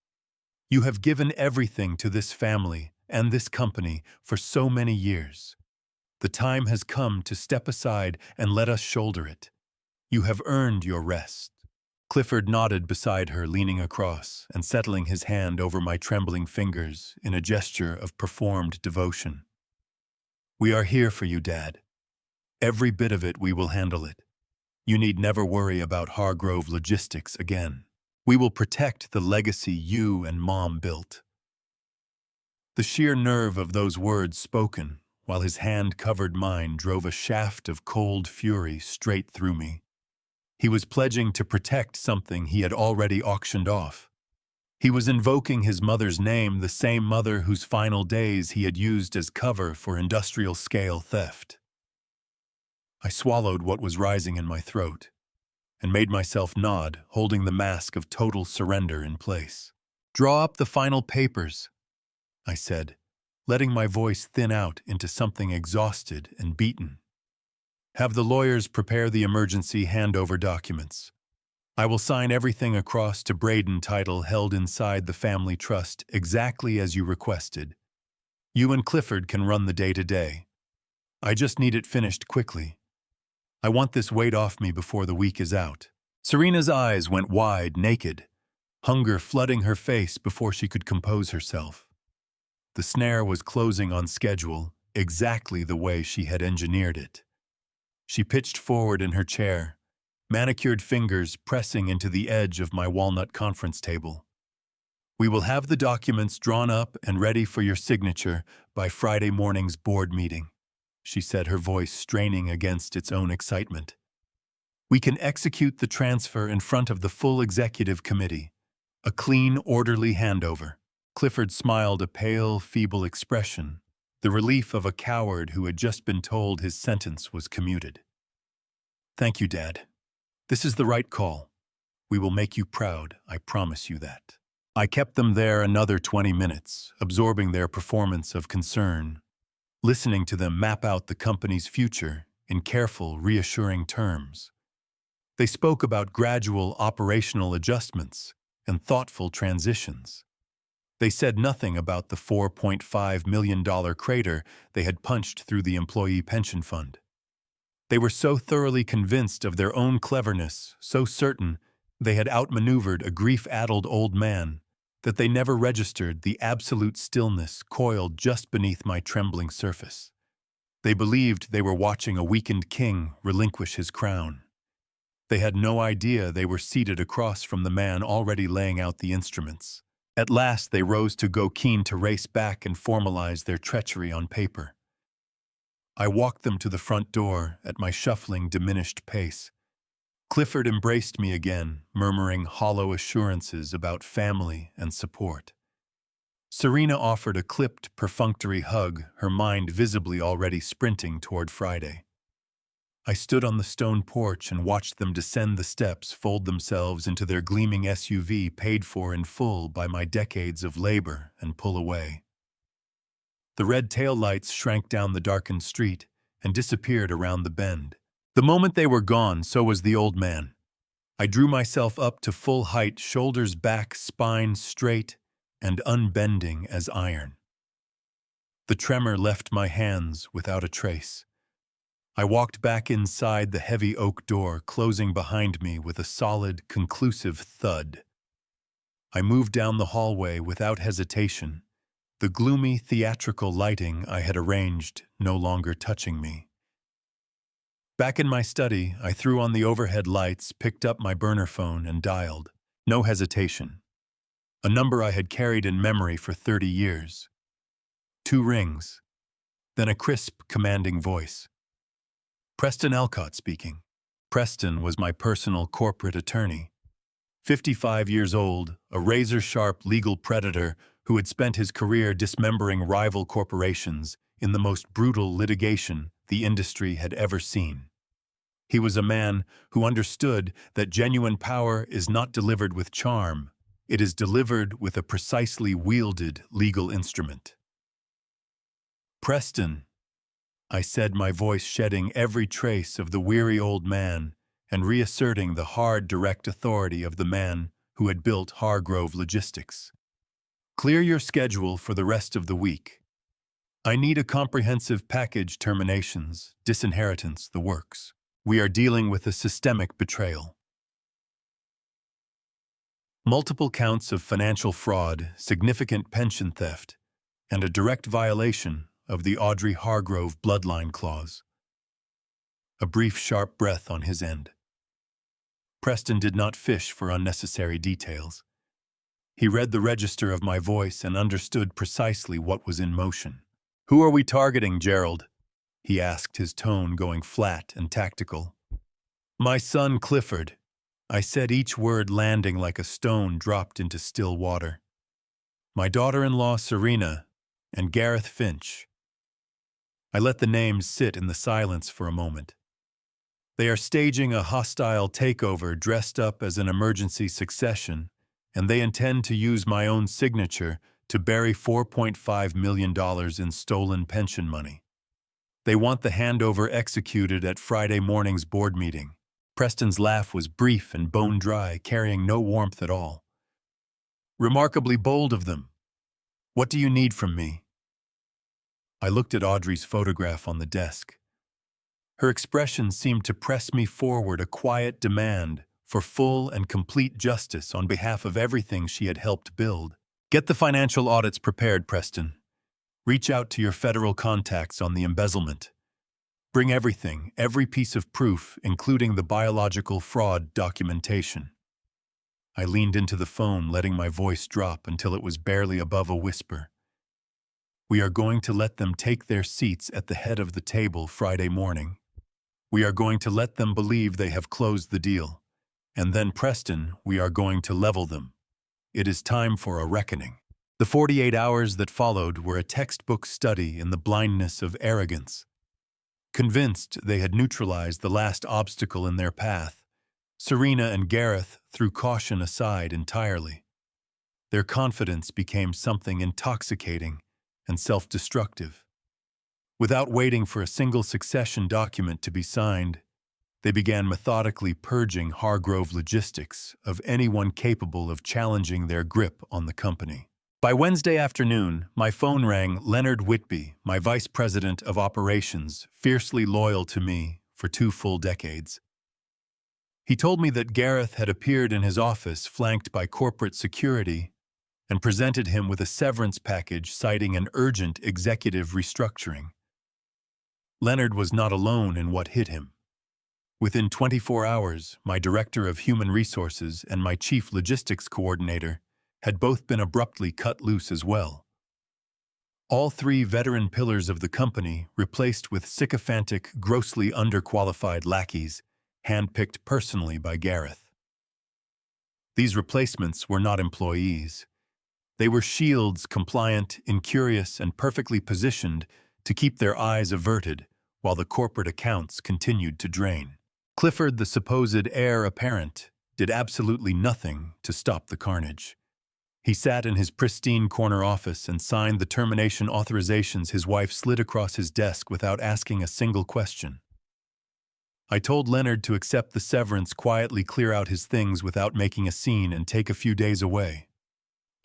You have given everything to this family and this company for so many years. The time has come to step aside and let us shoulder it. You have earned your rest." Clifford nodded beside her, leaning across and settling his hand over my trembling fingers in a gesture of performed devotion. "We are here for you, Dad. Every bit of it, we will handle it. You need never worry about Hargrove Logistics again. We will protect the legacy you and Mom built." The sheer nerve of those words spoken, while his hand covered mine, drove a shaft of cold fury straight through me. He was pledging to protect something he had already auctioned off. He was invoking his mother's name, the same mother whose final days he had used as cover for industrial-scale theft. I swallowed what was rising in my throat and made myself nod, holding the mask of total surrender in place. "Draw up the final papers," I said, letting my voice thin out into something exhausted and beaten. "Have the lawyers prepare the emergency handover documents. I will sign everything across to Braden title held inside the family trust exactly as you requested. You and Clifford can run the day-to-day. I just need it finished quickly. I want this weight off me before the week is out." Serena's eyes went wide, naked, hunger flooding her face before she could compose herself. The snare was closing on schedule, exactly the way she had engineered it. She pitched forward in her chair, manicured fingers pressing into the edge of my walnut conference table. "We will have the documents drawn up and ready for your signature by Friday morning's board meeting," she said, her voice straining against its own excitement. "We can execute the transfer in front of the full executive committee. A clean, orderly handover." Clifford smiled a pale, feeble expression, the relief of a coward who had just been told his sentence was commuted. "Thank you, Dad. This is the right call. We will make you proud, I promise you that." I kept them there another 20 minutes, absorbing their performance of concern, listening to them map out the company's future in careful, reassuring terms. They spoke about gradual operational adjustments and thoughtful transitions. They said nothing about the $4.5 million crater they had punched through the employee pension fund. They were so thoroughly convinced of their own cleverness, so certain they had outmaneuvered a grief-addled old man, that they never registered the absolute stillness coiled just beneath my trembling surface. They believed they were watching a weakened king relinquish his crown. They had no idea they were seated across from the man already laying out the instruments. At last they rose to go, keen to race back and formalize their treachery on paper. I walked them to the front door at my shuffling, diminished pace. Clifford embraced me again, murmuring hollow assurances about family and support. Serena offered a clipped, perfunctory hug, her mind visibly already sprinting toward Friday. I stood on the stone porch and watched them descend the steps, fold themselves into their gleaming SUV paid for in full by my decades of labor, and pull away. The red taillights shrank down the darkened street and disappeared around the bend. The moment they were gone, so was the old man. I drew myself up to full height, shoulders back, spine straight and unbending as iron. The tremor left my hands without a trace. I walked back inside the heavy oak door, closing behind me with a solid, conclusive thud. I moved down the hallway without hesitation, the gloomy, theatrical lighting I had arranged no longer touching me. Back in my study, I threw on the overhead lights, picked up my burner phone, and dialed. No hesitation. A number I had carried in memory for 30 years. 2 rings. Then a crisp, commanding voice. Preston Alcott speaking. Preston was my personal corporate attorney. 55 years old, a razor-sharp legal predator who had spent his career dismembering rival corporations in the most brutal litigation the industry had ever seen. He was a man who understood that genuine power is not delivered with charm, it is delivered with a precisely wielded legal instrument. "Preston," I said, my voice shedding every trace of the weary old man and reasserting the hard, direct authority of the man who had built Hargrove Logistics. "Clear your schedule for the rest of the week. I need a comprehensive package: terminations, disinheritance, the works. We are dealing with a systemic betrayal. Multiple counts of financial fraud, significant pension theft, and a direct violation of the Audrey Hargrove bloodline clause." A brief, sharp breath on his end. Preston did not fish for unnecessary details. He read the register of my voice and understood precisely what was in motion. "Who are we targeting, Gerald?" he asked, his tone going flat and tactical. "My son Clifford," I said, each word landing like a stone dropped into still water. "My daughter-in-law Serena, and Gareth Finch." I let the names sit in the silence for a moment. "They are staging a hostile takeover dressed up as an emergency succession, and they intend to use my own signature to bury $4.5 million in stolen pension money. They want the handover executed at Friday morning's board meeting." Preston's laugh was brief and bone-dry, carrying no warmth at all. "Remarkably bold of them. What do you need from me?" I looked at Audrey's photograph on the desk. Her expression seemed to press me forward, a quiet demand for full and complete justice on behalf of everything she had helped build. "Get the financial audits prepared, Preston. Reach out to your federal contacts on the embezzlement. Bring everything, every piece of proof, including the biological fraud documentation." I leaned into the phone, letting my voice drop until it was barely above a whisper. "We are going to let them take their seats at the head of the table Friday morning. We are going to let them believe they have closed the deal. And then, Preston, we are going to level them. It is time for a reckoning." The 48 hours that followed were a textbook study in the blindness of arrogance. Convinced they had neutralized the last obstacle in their path, Serena and Gareth threw caution aside entirely. Their confidence became something intoxicating and self-destructive. Without waiting for a single succession document to be signed, they began methodically purging Hargrove Logistics of anyone capable of challenging their grip on the company. By Wednesday afternoon, my phone rang. Leonard Whitby, my vice president of operations, fiercely loyal to me for 2 full decades. He told me that Gareth had appeared in his office flanked by corporate security and presented him with a severance package citing an urgent executive restructuring. Leonard was not alone in what hit him. Within 24 hours, my director of human resources and my chief logistics coordinator had both been abruptly cut loose as well. All 3 veteran pillars of the company replaced with sycophantic, grossly underqualified lackeys, handpicked personally by Gareth. These replacements were not employees. They were shields, compliant, incurious, and perfectly positioned to keep their eyes averted while the corporate accounts continued to drain. Clifford, the supposed heir apparent, did absolutely nothing to stop the carnage. He sat in his pristine corner office and signed the termination authorizations his wife slid across his desk without asking a single question. I told Leonard to accept the severance, quietly clear out his things without making a scene, and take a few days away.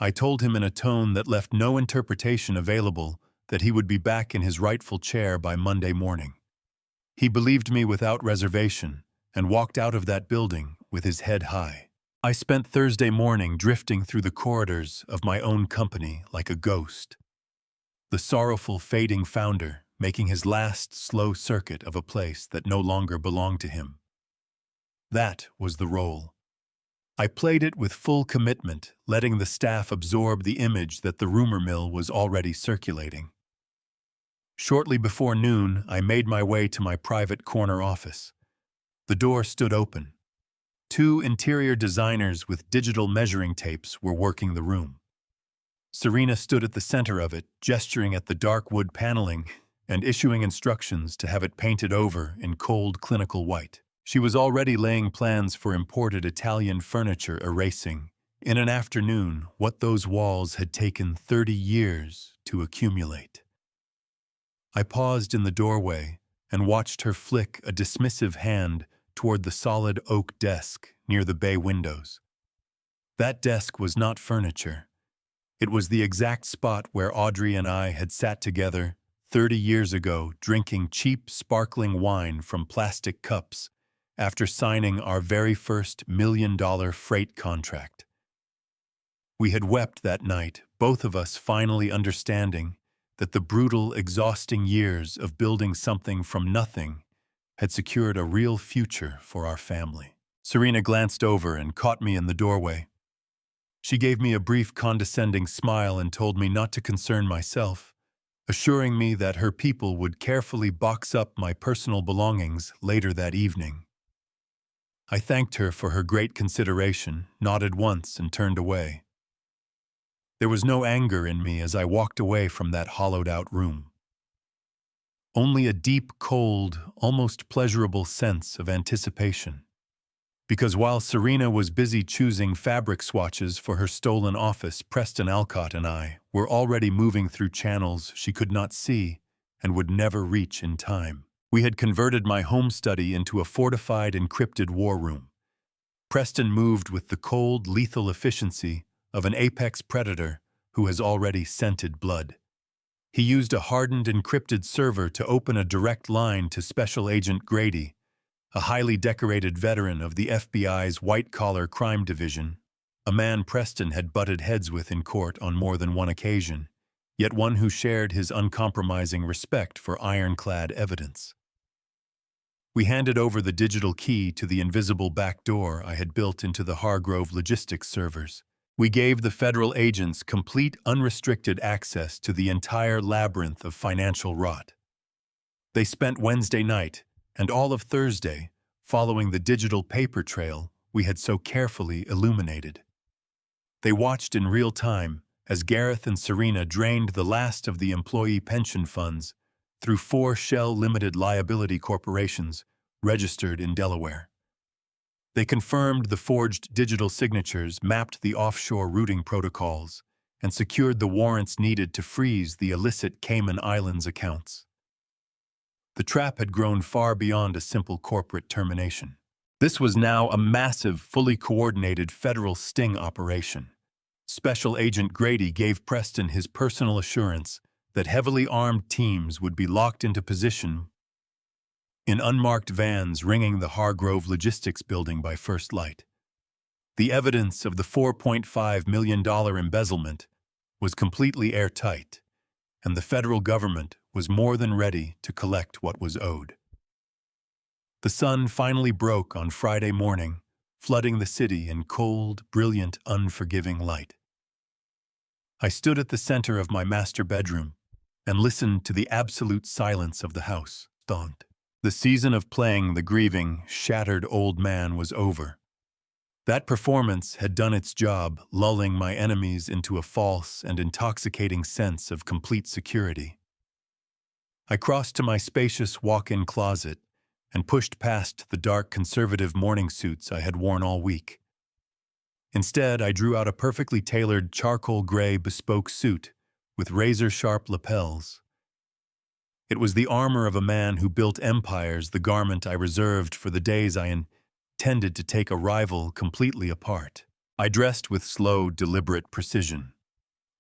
I told him in a tone that left no interpretation available that he would be back in his rightful chair by Monday morning. He believed me without reservation and walked out of that building with his head high. I spent Thursday morning drifting through the corridors of my own company like a ghost. The sorrowful, fading founder making his last slow circuit of a place that no longer belonged to him. That was the role. I played it with full commitment, letting the staff absorb the image that the rumor mill was already circulating. Shortly before noon, I made my way to my private corner office. The door stood open. 2 interior designers with digital measuring tapes were working the room. Serena stood at the center of it, gesturing at the dark wood paneling and issuing instructions to have it painted over in cold, clinical white. She was already laying plans for imported Italian furniture, erasing, in an afternoon, what those walls had taken 30 years to accumulate. I paused in the doorway and watched her flick a dismissive hand toward the solid oak desk near the bay windows. That desk was not furniture. It was the exact spot where Audrey and I had sat together 30 years ago, drinking cheap, sparkling wine from plastic cups after signing our very first $1 million freight contract. We had wept that night, both of us finally understanding that the brutal, exhausting years of building something from nothing had secured a real future for our family. Serena glanced over and caught me in the doorway. She gave me a brief, condescending smile and told me not to concern myself, assuring me that her people would carefully box up my personal belongings later that evening. I thanked her for her great consideration, nodded once, and turned away. There was no anger in me as I walked away from that hollowed-out room. Only a deep, cold, almost pleasurable sense of anticipation. Because while Serena was busy choosing fabric swatches for her stolen office, Preston Alcott and I were already moving through channels she could not see and would never reach in time. We had converted my home study into a fortified, encrypted war room. Preston moved with the cold, lethal efficiency of an apex predator who has already scented blood. He used a hardened, encrypted server to open a direct line to Special Agent Grady, a highly decorated veteran of the FBI's white-collar crime division, a man Preston had butted heads with in court on more than one occasion, yet one who shared his uncompromising respect for ironclad evidence. We handed over the digital key to the invisible back door I had built into the Hargrove logistics servers. We gave the federal agents complete, unrestricted access to the entire labyrinth of financial rot. They spent Wednesday night and all of Thursday following the digital paper trail we had so carefully illuminated. They watched in real time as Gareth and Serena drained the last of the employee pension funds through 4 shell limited liability corporations registered in Delaware. They confirmed the forged digital signatures, mapped the offshore routing protocols, and secured the warrants needed to freeze the illicit Cayman Islands accounts. The trap had grown far beyond a simple corporate termination. This was now a massive, fully coordinated federal sting operation. Special Agent Grady gave Preston his personal assurance that heavily armed teams would be locked into position in unmarked vans ringing the Hargrove Logistics building by first light. The evidence of the $4.5 million embezzlement was completely airtight, and the federal government was more than ready to collect what was owed. The sun finally broke on Friday morning, flooding the city in cold, brilliant, unforgiving light. I stood at the center of my master bedroom and listened to the absolute silence of the house. The season of playing the grieving, shattered old man was over. That performance had done its job, lulling my enemies into a false and intoxicating sense of complete security. I crossed to my spacious walk-in closet and pushed past the dark conservative morning suits I had worn all week. Instead, I drew out a perfectly tailored charcoal gray bespoke suit with razor-sharp lapels. It was the armor of a man who built empires, the garment I reserved for the days I intended to take a rival completely apart. I dressed with slow, deliberate precision.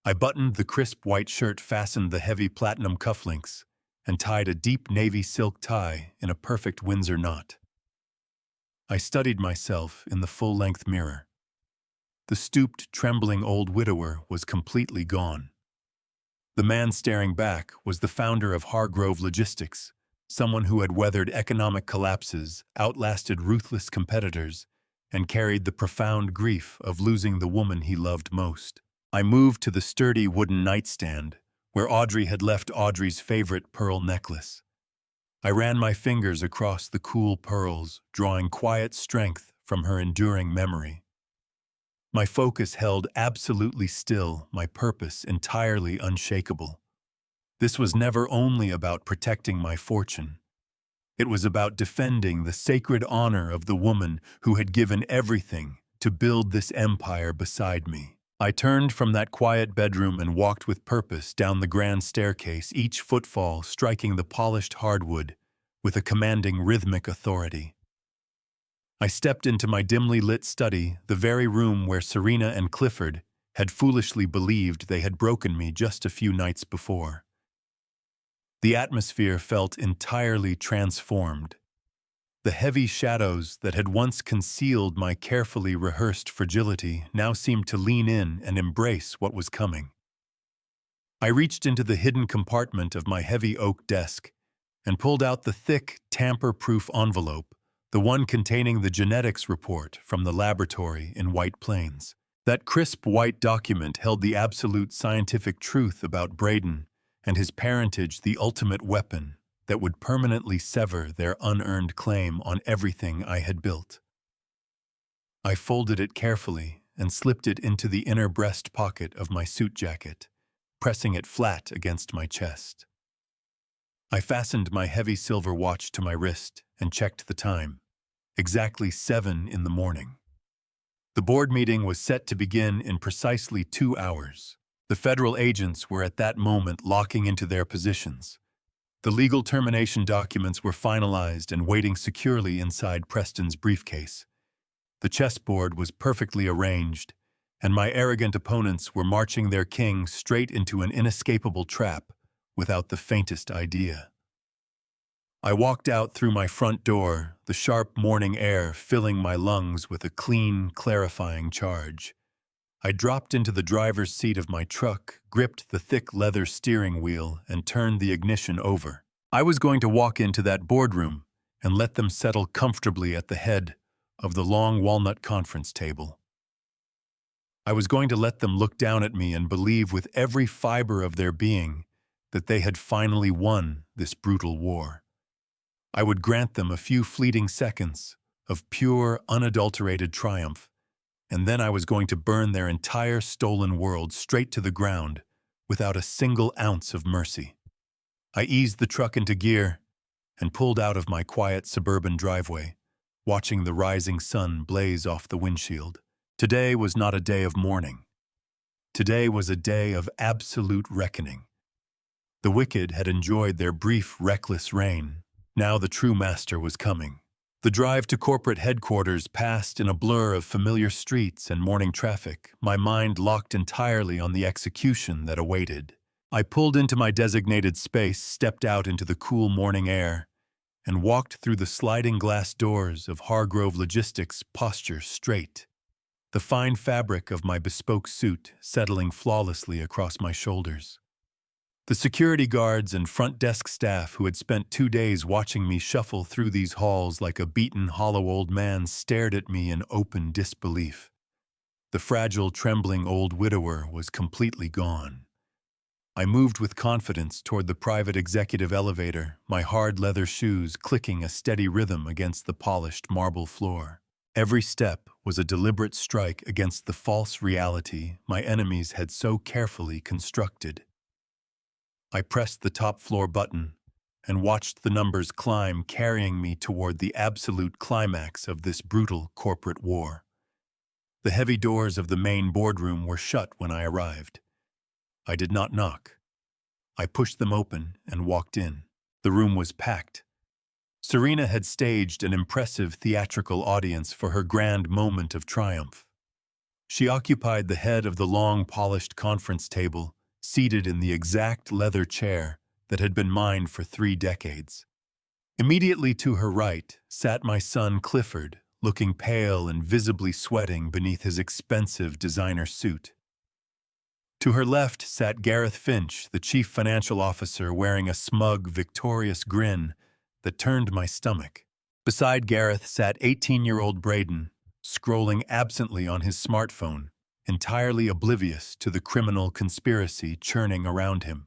I buttoned the crisp white shirt, fastened the heavy platinum cufflinks, and tied a deep navy silk tie in a perfect Windsor knot. I studied myself in the full-length mirror. The stooped, trembling old widower was completely gone. The man staring back was the founder of Hargrove Logistics, someone who had weathered economic collapses, outlasted ruthless competitors, and carried the profound grief of losing the woman he loved most. I moved to the sturdy wooden nightstand, where Audrey had left Audrey's favorite pearl necklace. I ran my fingers across the cool pearls, drawing quiet strength from her enduring memory. My focus held absolutely still, my purpose entirely unshakable. This was never only about protecting my fortune. It was about defending the sacred honor of the woman who had given everything to build this empire beside me. I turned from that quiet bedroom and walked with purpose down the grand staircase, each footfall striking the polished hardwood with a commanding rhythmic authority. I stepped into my dimly lit study, the very room where Serena and Clifford had foolishly believed they had broken me just a few nights before. The atmosphere felt entirely transformed. The heavy shadows that had once concealed my carefully rehearsed fragility now seemed to lean in and embrace what was coming. I reached into the hidden compartment of my heavy oak desk and pulled out the thick, tamper-proof envelope, the one containing the genetics report from the laboratory in White Plains. That crisp white document held the absolute scientific truth about Braden and his parentage, the ultimate weapon that would permanently sever their unearned claim on everything I had built. I folded it carefully and slipped it into the inner breast pocket of my suit jacket, pressing it flat against my chest. I fastened my heavy silver watch to my wrist and checked the time. Exactly 7 in the morning. The board meeting was set to begin in precisely 2 hours. The federal agents were at that moment locking into their positions, The legal termination documents were finalized and waiting securely inside Preston's briefcase. The chessboard was perfectly arranged, and my arrogant opponents were marching their king straight into an inescapable trap without the faintest idea. I walked out through my front door, the sharp morning air filling my lungs with a clean, clarifying charge. I dropped into the driver's seat of my truck, gripped the thick leather steering wheel, and turned the ignition over. I was going to walk into that boardroom and let them settle comfortably at the head of the long walnut conference table. I was going to let them look down at me and believe with every fiber of their being that they had finally won this brutal war. I would grant them a few fleeting seconds of pure, unadulterated triumph, and then I was going to burn their entire stolen world straight to the ground without a single ounce of mercy. I eased the truck into gear and pulled out of my quiet suburban driveway, watching the rising sun blaze off the windshield. Today was not a day of mourning. Today was a day of absolute reckoning. The wicked had enjoyed their brief, reckless reign. Now the true master was coming. The drive to corporate headquarters passed in a blur of familiar streets and morning traffic, my mind locked entirely on the execution that awaited. I pulled into my designated space, stepped out into the cool morning air, and walked through the sliding glass doors of Hargrove Logistics, posture straight, the fine fabric of my bespoke suit settling flawlessly across my shoulders. The security guards and front desk staff who had spent 2 days watching me shuffle through these halls like a beaten, hollow old man stared at me in open disbelief. The fragile, trembling old widower was completely gone. I moved with confidence toward the private executive elevator, my hard leather shoes clicking a steady rhythm against the polished marble floor. Every step was a deliberate strike against the false reality my enemies had so carefully constructed. I pressed the top floor button and watched the numbers climb, carrying me toward the absolute climax of this brutal corporate war. The heavy doors of the main boardroom were shut when I arrived. I did not knock. I pushed them open and walked in. The room was packed. Serena had staged an impressive theatrical audience for her grand moment of triumph. She occupied the head of the long, polished conference table, seated in the exact leather chair that had been mine for 3 decades. Immediately to her right sat my son Clifford, looking pale and visibly sweating beneath his expensive designer suit. To her left sat Gareth Finch, the chief financial officer, wearing a smug, victorious grin that turned my stomach. Beside Gareth sat 18-year-old Braden, scrolling absently on his smartphone, entirely oblivious to the criminal conspiracy churning around him.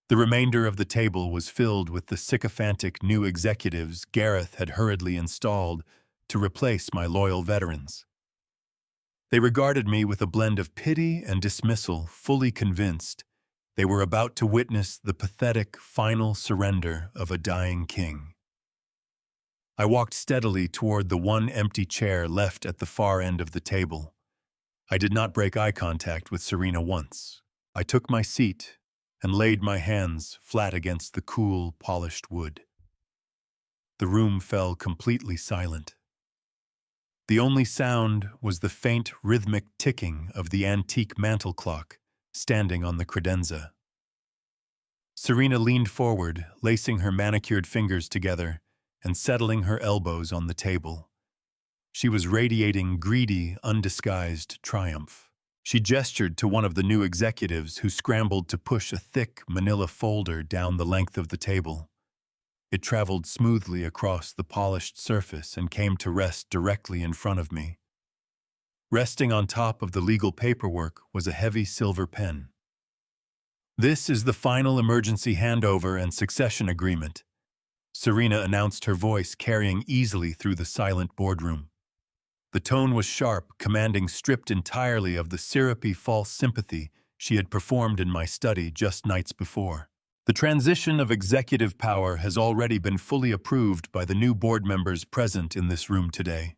The remainder of the table was filled with the sycophantic new executives Gareth had hurriedly installed to replace my loyal veterans. They regarded me with a blend of pity and dismissal, fully convinced they were about to witness the pathetic final surrender of a dying king. I walked steadily toward the one empty chair left at the far end of the table. I did not break eye contact with Serena once. I took my seat and laid my hands flat against the cool, polished wood. The room fell completely silent. The only sound was the faint, rhythmic ticking of the antique mantel clock standing on the credenza. Serena leaned forward, lacing her manicured fingers together and settling her elbows on the table. She was radiating greedy, undisguised triumph. She gestured to one of the new executives who scrambled to push a thick manila folder down the length of the table. It traveled smoothly across the polished surface and came to rest directly in front of me. Resting on top of the legal paperwork was a heavy silver pen. "This is the final emergency handover and succession agreement," Serena announced, her voice carrying easily through the silent boardroom. The tone was sharp, commanding, stripped entirely of the syrupy false sympathy she had performed in my study just nights before. The transition of executive power has already been fully approved by the new board members present in this room today.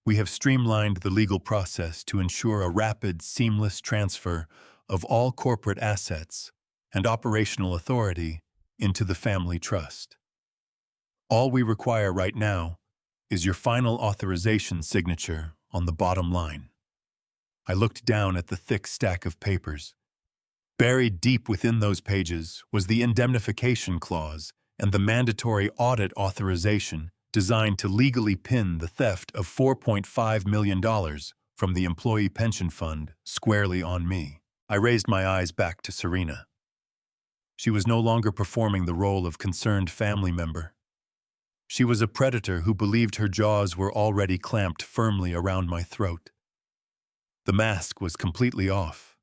We have streamlined the legal process to ensure a rapid, seamless transfer of all corporate assets and operational authority into the family trust. All we require right now is your final authorization signature on the bottom line. I looked down at the thick stack of papers. Buried deep within those pages was the indemnification clause and the mandatory audit authorization designed to legally pin the theft of $4.5 million from the employee pension fund squarely on me. I raised my eyes back to Serena. She was no longer performing the role of concerned family member. She was a predator who believed her jaws were already clamped firmly around my throat. The mask was completely off.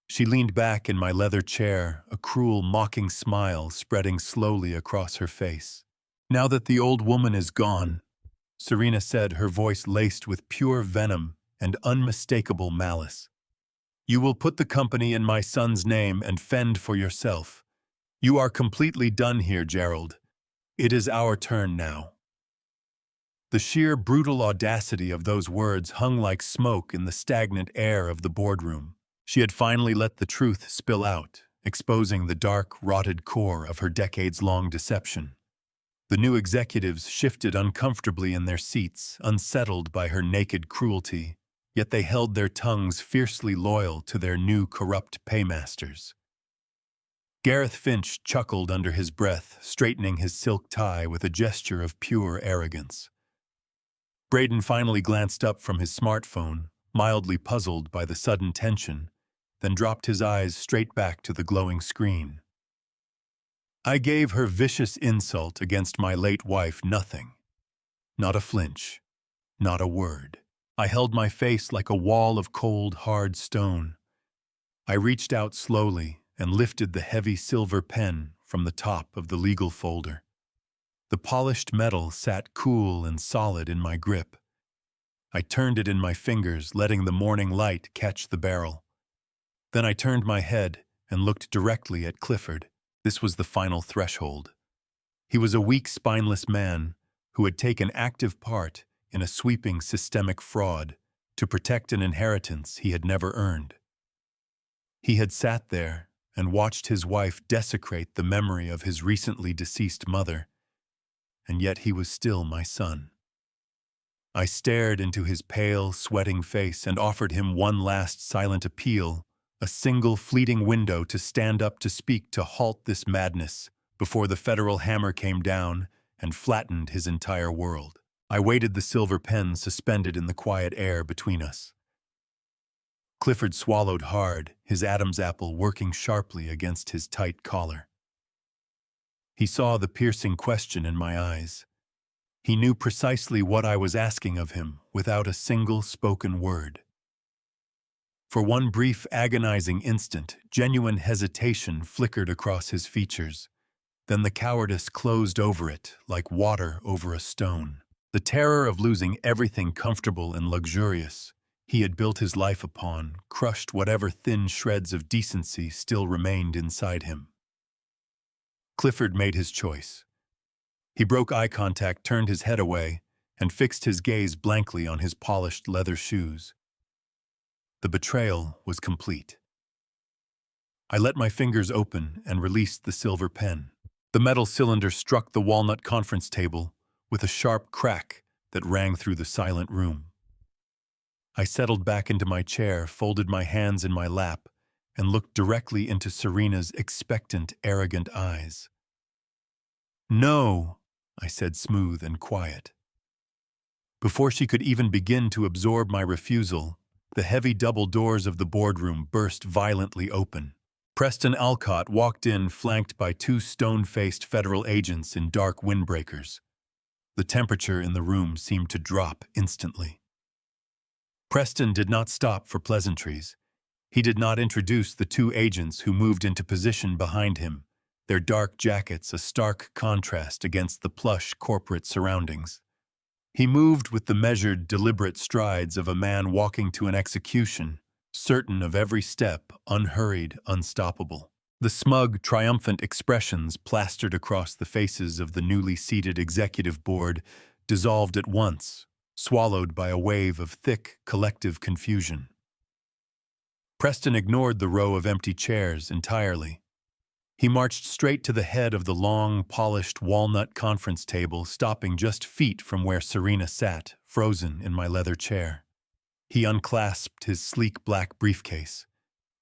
She leaned back in my leather chair, a cruel, mocking smile spreading slowly across her face. "Now that the old woman is gone," Serena said, her voice laced with pure venom and unmistakable malice, "you will put the company in my son's name and fend for yourself. You are completely done here, Gerald. It is our turn now." The sheer brutal audacity of those words hung like smoke in the stagnant air of the boardroom. She had finally let the truth spill out, exposing the dark, rotted core of her decades-long deception. The new executives shifted uncomfortably in their seats, unsettled by her naked cruelty, yet they held their tongues fiercely loyal to their new corrupt paymasters. Gareth Finch chuckled under his breath, straightening his silk tie with a gesture of pure arrogance. Braden finally glanced up from his smartphone, mildly puzzled by the sudden tension, then dropped his eyes straight back to the glowing screen. I gave her vicious insult against my late wife nothing. Not a flinch. Not a word. I held my face like a wall of cold, hard stone. I reached out slowly and lifted the heavy silver pen from the top of the legal folder. The polished metal sat cool and solid in my grip. I turned it in my fingers, letting the morning light catch the barrel. Then I turned my head and looked directly at Clifford. This was the final threshold. He was a weak, spineless man who had taken active part in a sweeping systemic fraud to protect an inheritance he had never earned. He had sat there and watched his wife desecrate the memory of his recently deceased mother, and yet he was still my son. I stared into his pale, sweating face and offered him one last silent appeal, a single fleeting window to stand up to speak to halt this madness before the federal hammer came down and flattened his entire world. I weighted the silver pen suspended in the quiet air between us. Clifford swallowed hard, his Adam's apple working sharply against his tight collar. He saw the piercing question in my eyes. He knew precisely what I was asking of him without a single spoken word. For one brief, agonizing instant, genuine hesitation flickered across his features. Then the cowardice closed over it, like water over a stone. The terror of losing everything comfortable and luxurious he had built his life upon crushed whatever thin shreds of decency still remained inside him. Clifford made his choice. He broke eye contact, turned his head away, and fixed his gaze blankly on his polished leather shoes. The betrayal was complete. I let my fingers open and released the silver pen. The metal cylinder struck the walnut conference table with a sharp crack that rang through the silent room. I settled back into my chair, folded my hands in my lap, and looked directly into Serena's expectant, arrogant eyes. "No," I said, smooth and quiet. Before she could even begin to absorb my refusal, the heavy double doors of the boardroom burst violently open. Preston Alcott walked in, flanked by two stone-faced federal agents in dark windbreakers. The temperature in the room seemed to drop instantly. Preston did not stop for pleasantries. He did not introduce the two agents who moved into position behind him, their dark jackets a stark contrast against the plush corporate surroundings. He moved with the measured, deliberate strides of a man walking to an execution, certain of every step, unhurried, unstoppable. The smug, triumphant expressions plastered across the faces of the newly seated executive board dissolved at once, swallowed by a wave of thick, collective confusion. Preston ignored the row of empty chairs entirely. He marched straight to the head of the long, polished walnut conference table, stopping just feet from where Serena sat, frozen in my leather chair. He unclasped his sleek black briefcase.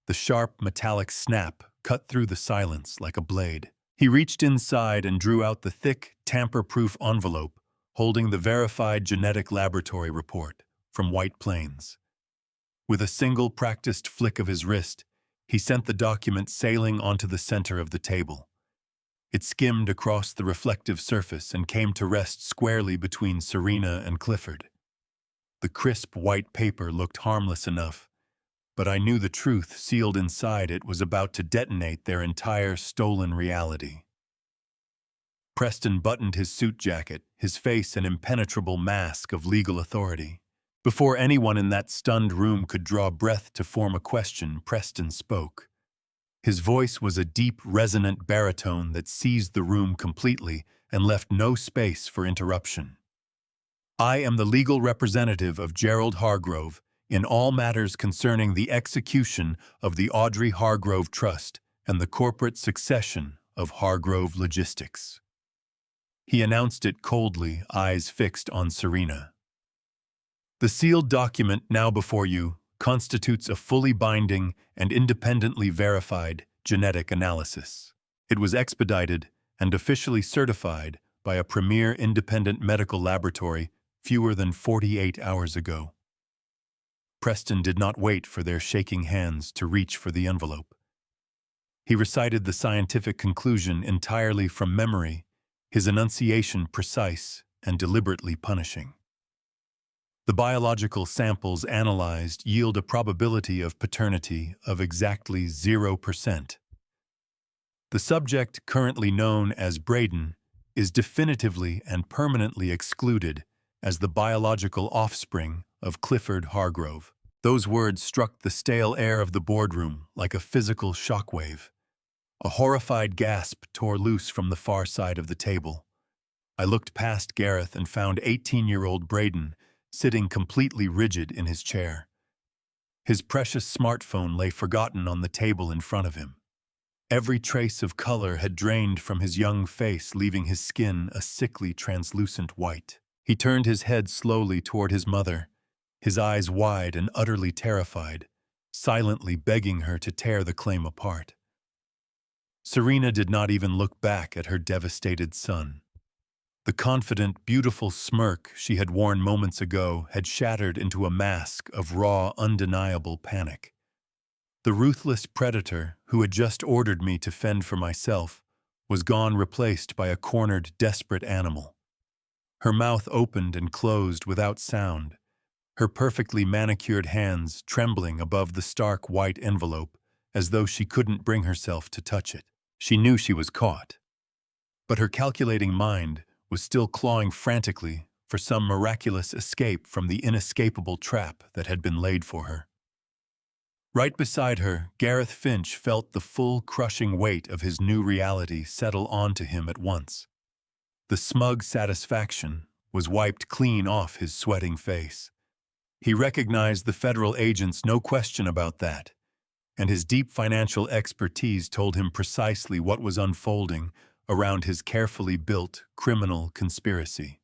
The sharp, metallic snap cut through the silence like a blade. He reached inside and drew out the thick, tamper-proof envelope, holding the verified genetic laboratory report from White Plains. With a single practiced flick of his wrist, he sent the document sailing onto the center of the table. It skimmed across the reflective surface and came to rest squarely between Serena and Clifford. The crisp white paper looked harmless enough, but I knew the truth sealed inside it was about to detonate their entire stolen reality. Preston buttoned his suit jacket, his face an impenetrable mask of legal authority. Before anyone in that stunned room could draw breath to form a question, Preston spoke. His voice was a deep, resonant baritone that seized the room completely and left no space for interruption. I am the legal representative of Gerald Hargrove in all matters concerning the execution of the Audrey Hargrove Trust and the corporate succession of Hargrove Logistics. He announced it coldly, eyes fixed on Serena. The sealed document now before you constitutes a fully binding and independently verified genetic analysis. It was expedited and officially certified by a premier independent medical laboratory fewer than 48 hours ago. Preston did not wait for their shaking hands to reach for the envelope. He recited the scientific conclusion entirely from memory, his enunciation precise and deliberately punishing. The biological samples analyzed yield a probability of paternity of exactly 0%. The subject, currently known as Braden, is definitively and permanently excluded as the biological offspring of Clifford Hargrove. Those words struck the stale air of the boardroom like a physical shockwave. A horrified gasp tore loose from the far side of the table. I looked past Gareth and found 18-year-old Braden sitting completely rigid in his chair. His precious smartphone lay forgotten on the table in front of him. Every trace of color had drained from his young face, leaving his skin a sickly, translucent white. He turned his head slowly toward his mother, his eyes wide and utterly terrified, silently begging her to tear the claim apart. Serena did not even look back at her devastated son. The confident, beautiful smirk she had worn moments ago had shattered into a mask of raw, undeniable panic. The ruthless predator who had just ordered me to fend for myself was gone, replaced by a cornered, desperate animal. Her mouth opened and closed without sound, her perfectly manicured hands trembling above the stark white envelope as though she couldn't bring herself to touch it. She knew she was caught, but her calculating mind was still clawing frantically for some miraculous escape from the inescapable trap that had been laid for her. Right beside her, Gareth Finch felt the full, crushing weight of his new reality settle onto him at once. The smug satisfaction was wiped clean off his sweating face. He recognized the federal agents, no question about that, and his deep financial expertise told him precisely what was unfolding around his carefully built criminal conspiracy.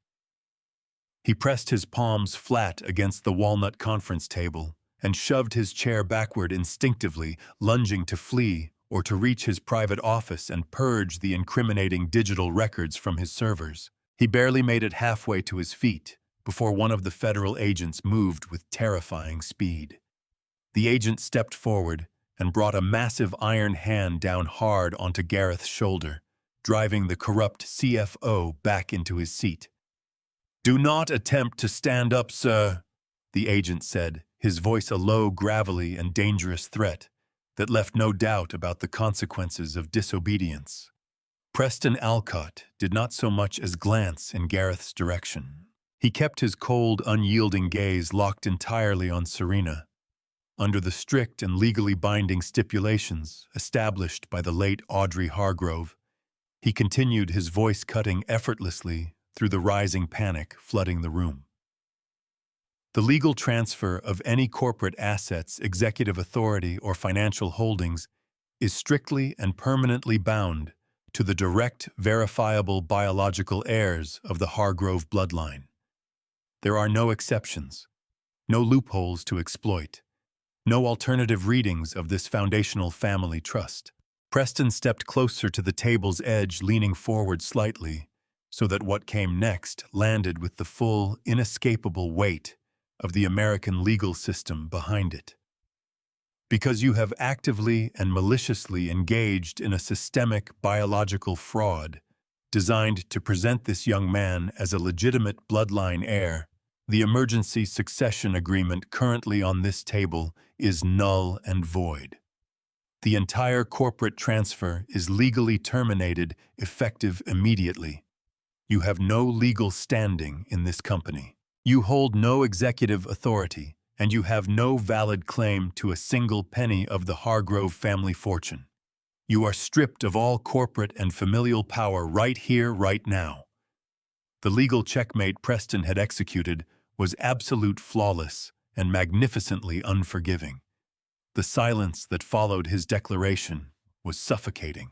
He pressed his palms flat against the walnut conference table and shoved his chair backward instinctively, lunging to flee or to reach his private office and purge the incriminating digital records from his servers. He barely made it halfway to his feet before one of the federal agents moved with terrifying speed. The agent stepped forward and brought a massive iron hand down hard onto Gareth's shoulder, driving the corrupt CFO back into his seat. "Do not attempt to stand up, sir," the agent said, his voice a low, gravelly, and dangerous threat that left no doubt about the consequences of disobedience. Preston Alcott did not so much as glance in Gareth's direction. He kept his cold, unyielding gaze locked entirely on Serena. Under the strict and legally binding stipulations established by the late Audrey Hargrove, he continued, his voice cutting effortlessly through the rising panic flooding the room. The legal transfer of any corporate assets, executive authority, or financial holdings is strictly and permanently bound to the direct, verifiable biological heirs of the Hargrove bloodline. There are no exceptions, no loopholes to exploit, no alternative readings of this foundational family trust. Preston stepped closer to the table's edge, leaning forward slightly, so that what came next landed with the full, inescapable weight of the American legal system behind it. Because you have actively and maliciously engaged in a systemic biological fraud designed to present this young man as a legitimate bloodline heir, the emergency succession agreement currently on this table is null and void. The entire corporate transfer is legally terminated, effective immediately. You have no legal standing in this company. You hold no executive authority, and you have no valid claim to a single penny of the Hargrove family fortune. You are stripped of all corporate and familial power right here, right now. The legal checkmate Preston had executed was absolute, flawless, and magnificently unforgiving. The silence that followed his declaration was suffocating.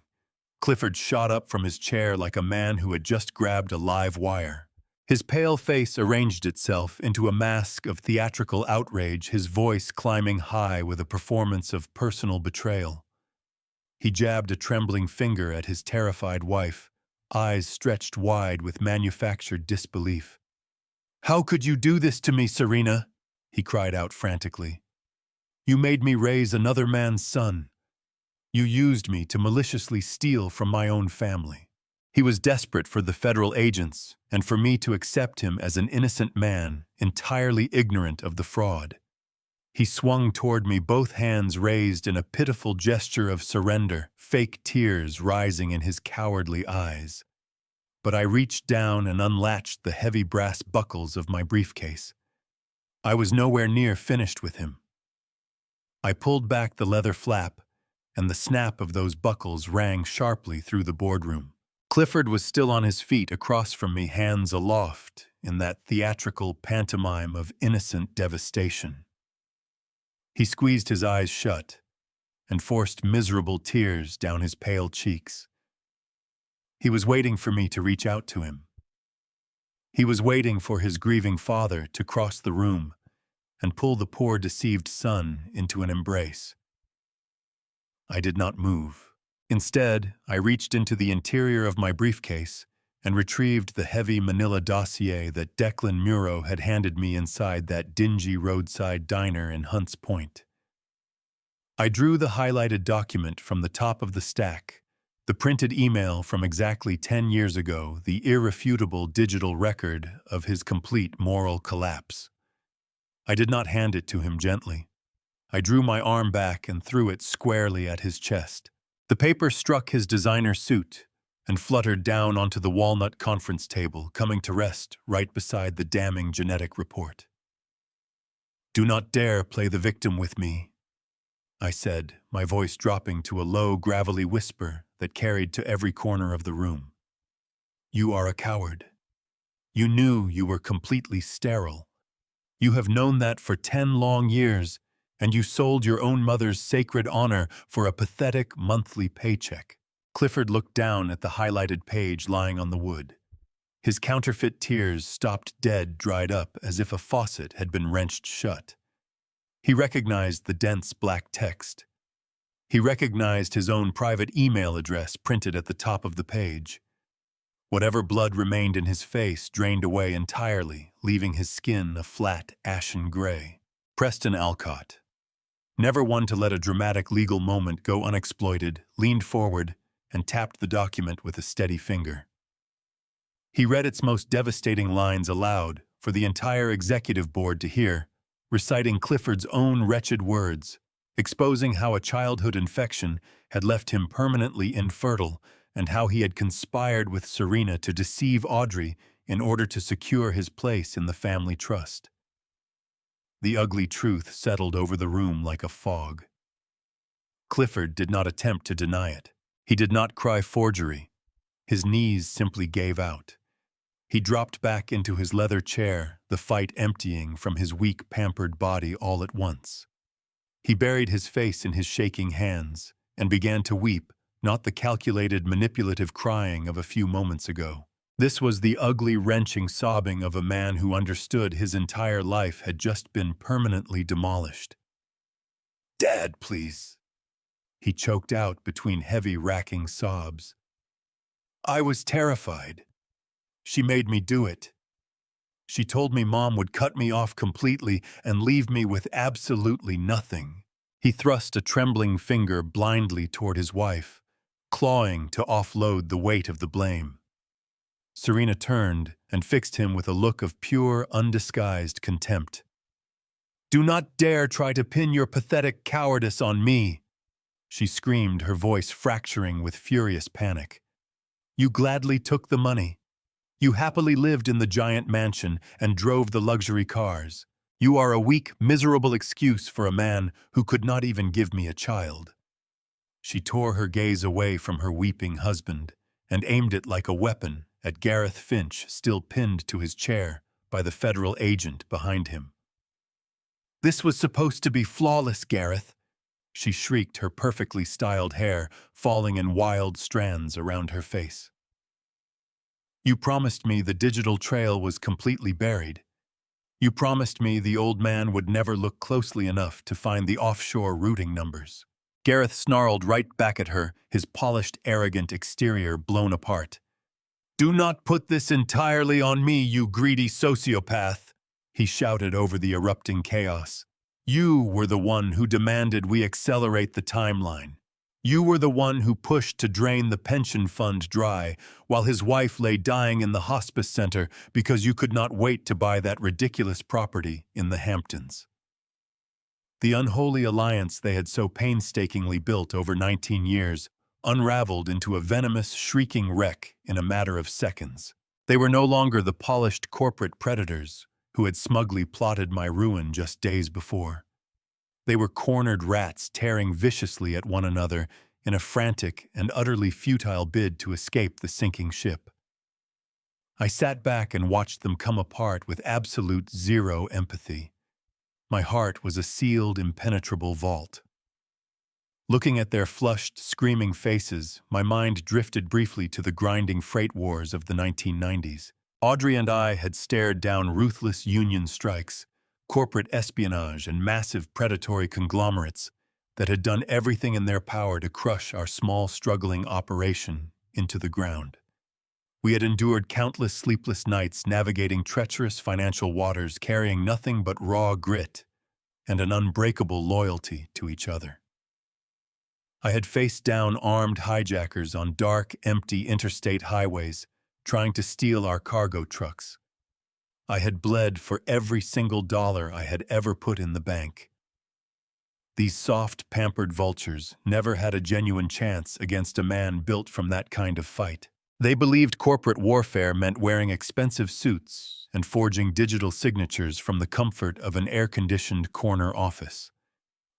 Clifford shot up from his chair like a man who had just grabbed a live wire. His pale face arranged itself into a mask of theatrical outrage, his voice climbing high with a performance of personal betrayal. He jabbed a trembling finger at his terrified wife, eyes stretched wide with manufactured disbelief. "How could you do this to me, Serena?" he cried out frantically. "You made me raise another man's son. You used me to maliciously steal from my own family." He was desperate for the federal agents and for me to accept him as an innocent man, entirely ignorant of the fraud. He swung toward me, both hands raised in a pitiful gesture of surrender, fake tears rising in his cowardly eyes. But I reached down and unlatched the heavy brass buckles of my briefcase. I was nowhere near finished with him. I pulled back the leather flap, and the snap of those buckles rang sharply through the boardroom. Clifford was still on his feet across from me, hands aloft, in that theatrical pantomime of innocent devastation. He squeezed his eyes shut and forced miserable tears down his pale cheeks. He was waiting for me to reach out to him. He was waiting for his grieving father to cross the room and pull the poor deceived son into an embrace. I did not move. Instead, I reached into the interior of my briefcase and retrieved the heavy manila dossier that Declan Muro had handed me inside that dingy roadside diner in Hunts Point. I drew the highlighted document from the top of the stack, the printed email from exactly 10 years ago, the irrefutable digital record of his complete moral collapse. I did not hand it to him gently. I drew my arm back and threw it squarely at his chest. The paper struck his designer suit and fluttered down onto the walnut conference table, coming to rest right beside the damning genetic report. "Do not dare play the victim with me," I said, my voice dropping to a low, gravelly whisper that carried to every corner of the room. "You are a coward. You knew you were completely sterile. You have known that for 10 long years, and you sold your own mother's sacred honor for a pathetic monthly paycheck." Clifford looked down at the highlighted page lying on the wood. His counterfeit tears stopped dead, dried up, as if a faucet had been wrenched shut. He recognized the dense black text. He recognized his own private email address printed at the top of the page. Whatever blood remained in his face drained away entirely, leaving his skin a flat, ashen gray. Preston Alcott, never one to let a dramatic legal moment go unexploited, leaned forward and tapped the document with a steady finger. He read its most devastating lines aloud for the entire executive board to hear, reciting Clifford's own wretched words, exposing how a childhood infection had left him permanently infertile and how he had conspired with Serena to deceive Audrey in order to secure his place in the family trust. The ugly truth settled over the room like a fog. Clifford did not attempt to deny it. He did not cry forgery. His knees simply gave out. He dropped back into his leather chair, the fight emptying from his weak, pampered body all at once. He buried his face in his shaking hands, and began to weep, not the calculated, manipulative crying of a few moments ago. This was the ugly, wrenching sobbing of a man who understood his entire life had just been permanently demolished. "Dad, please," he choked out between heavy, racking sobs. "I was terrified. She made me do it. She told me Mom would cut me off completely and leave me with absolutely nothing." He thrust a trembling finger blindly toward his wife, clawing to offload the weight of the blame. Serena turned and fixed him with a look of pure, undisguised contempt. "Do not dare try to pin your pathetic cowardice on me," she screamed, her voice fracturing with furious panic. "You gladly took the money. You happily lived in the giant mansion and drove the luxury cars. You are a weak, miserable excuse for a man who could not even give me a child." She tore her gaze away from her weeping husband and aimed it like a weapon at Gareth Finch, still pinned to his chair by the federal agent behind him. "This was supposed to be flawless, Gareth," she shrieked, her perfectly styled hair falling in wild strands around her face. "You promised me the digital trail was completely buried. You promised me the old man would never look closely enough to find the offshore routing numbers." Gareth snarled right back at her, his polished, arrogant exterior blown apart. "Do not put this entirely on me, you greedy sociopath," he shouted over the erupting chaos. "You were the one who demanded we accelerate the timeline. You were the one who pushed to drain the pension fund dry, while his wife lay dying in the hospice center because you could not wait to buy that ridiculous property in the Hamptons." The unholy alliance they had so painstakingly built over 19 years unraveled into a venomous, shrieking wreck in a matter of seconds. They were no longer the polished corporate predators who had smugly plotted my ruin just days before. They were cornered rats tearing viciously at one another in a frantic and utterly futile bid to escape the sinking ship. I sat back and watched them come apart with absolute zero empathy. My heart was a sealed, impenetrable vault. Looking at their flushed, screaming faces, my mind drifted briefly to the grinding freight wars of the 1990s. Audrey and I had stared down ruthless union strikes, corporate espionage, and massive predatory conglomerates that had done everything in their power to crush our small, struggling operation into the ground. We had endured countless sleepless nights navigating treacherous financial waters, carrying nothing but raw grit and an unbreakable loyalty to each other. I had faced down armed hijackers on dark, empty interstate highways, trying to steal our cargo trucks. I had bled for every single dollar I had ever put in the bank. These soft, pampered vultures never had a genuine chance against a man built from that kind of fight. They believed corporate warfare meant wearing expensive suits and forging digital signatures from the comfort of an air-conditioned corner office.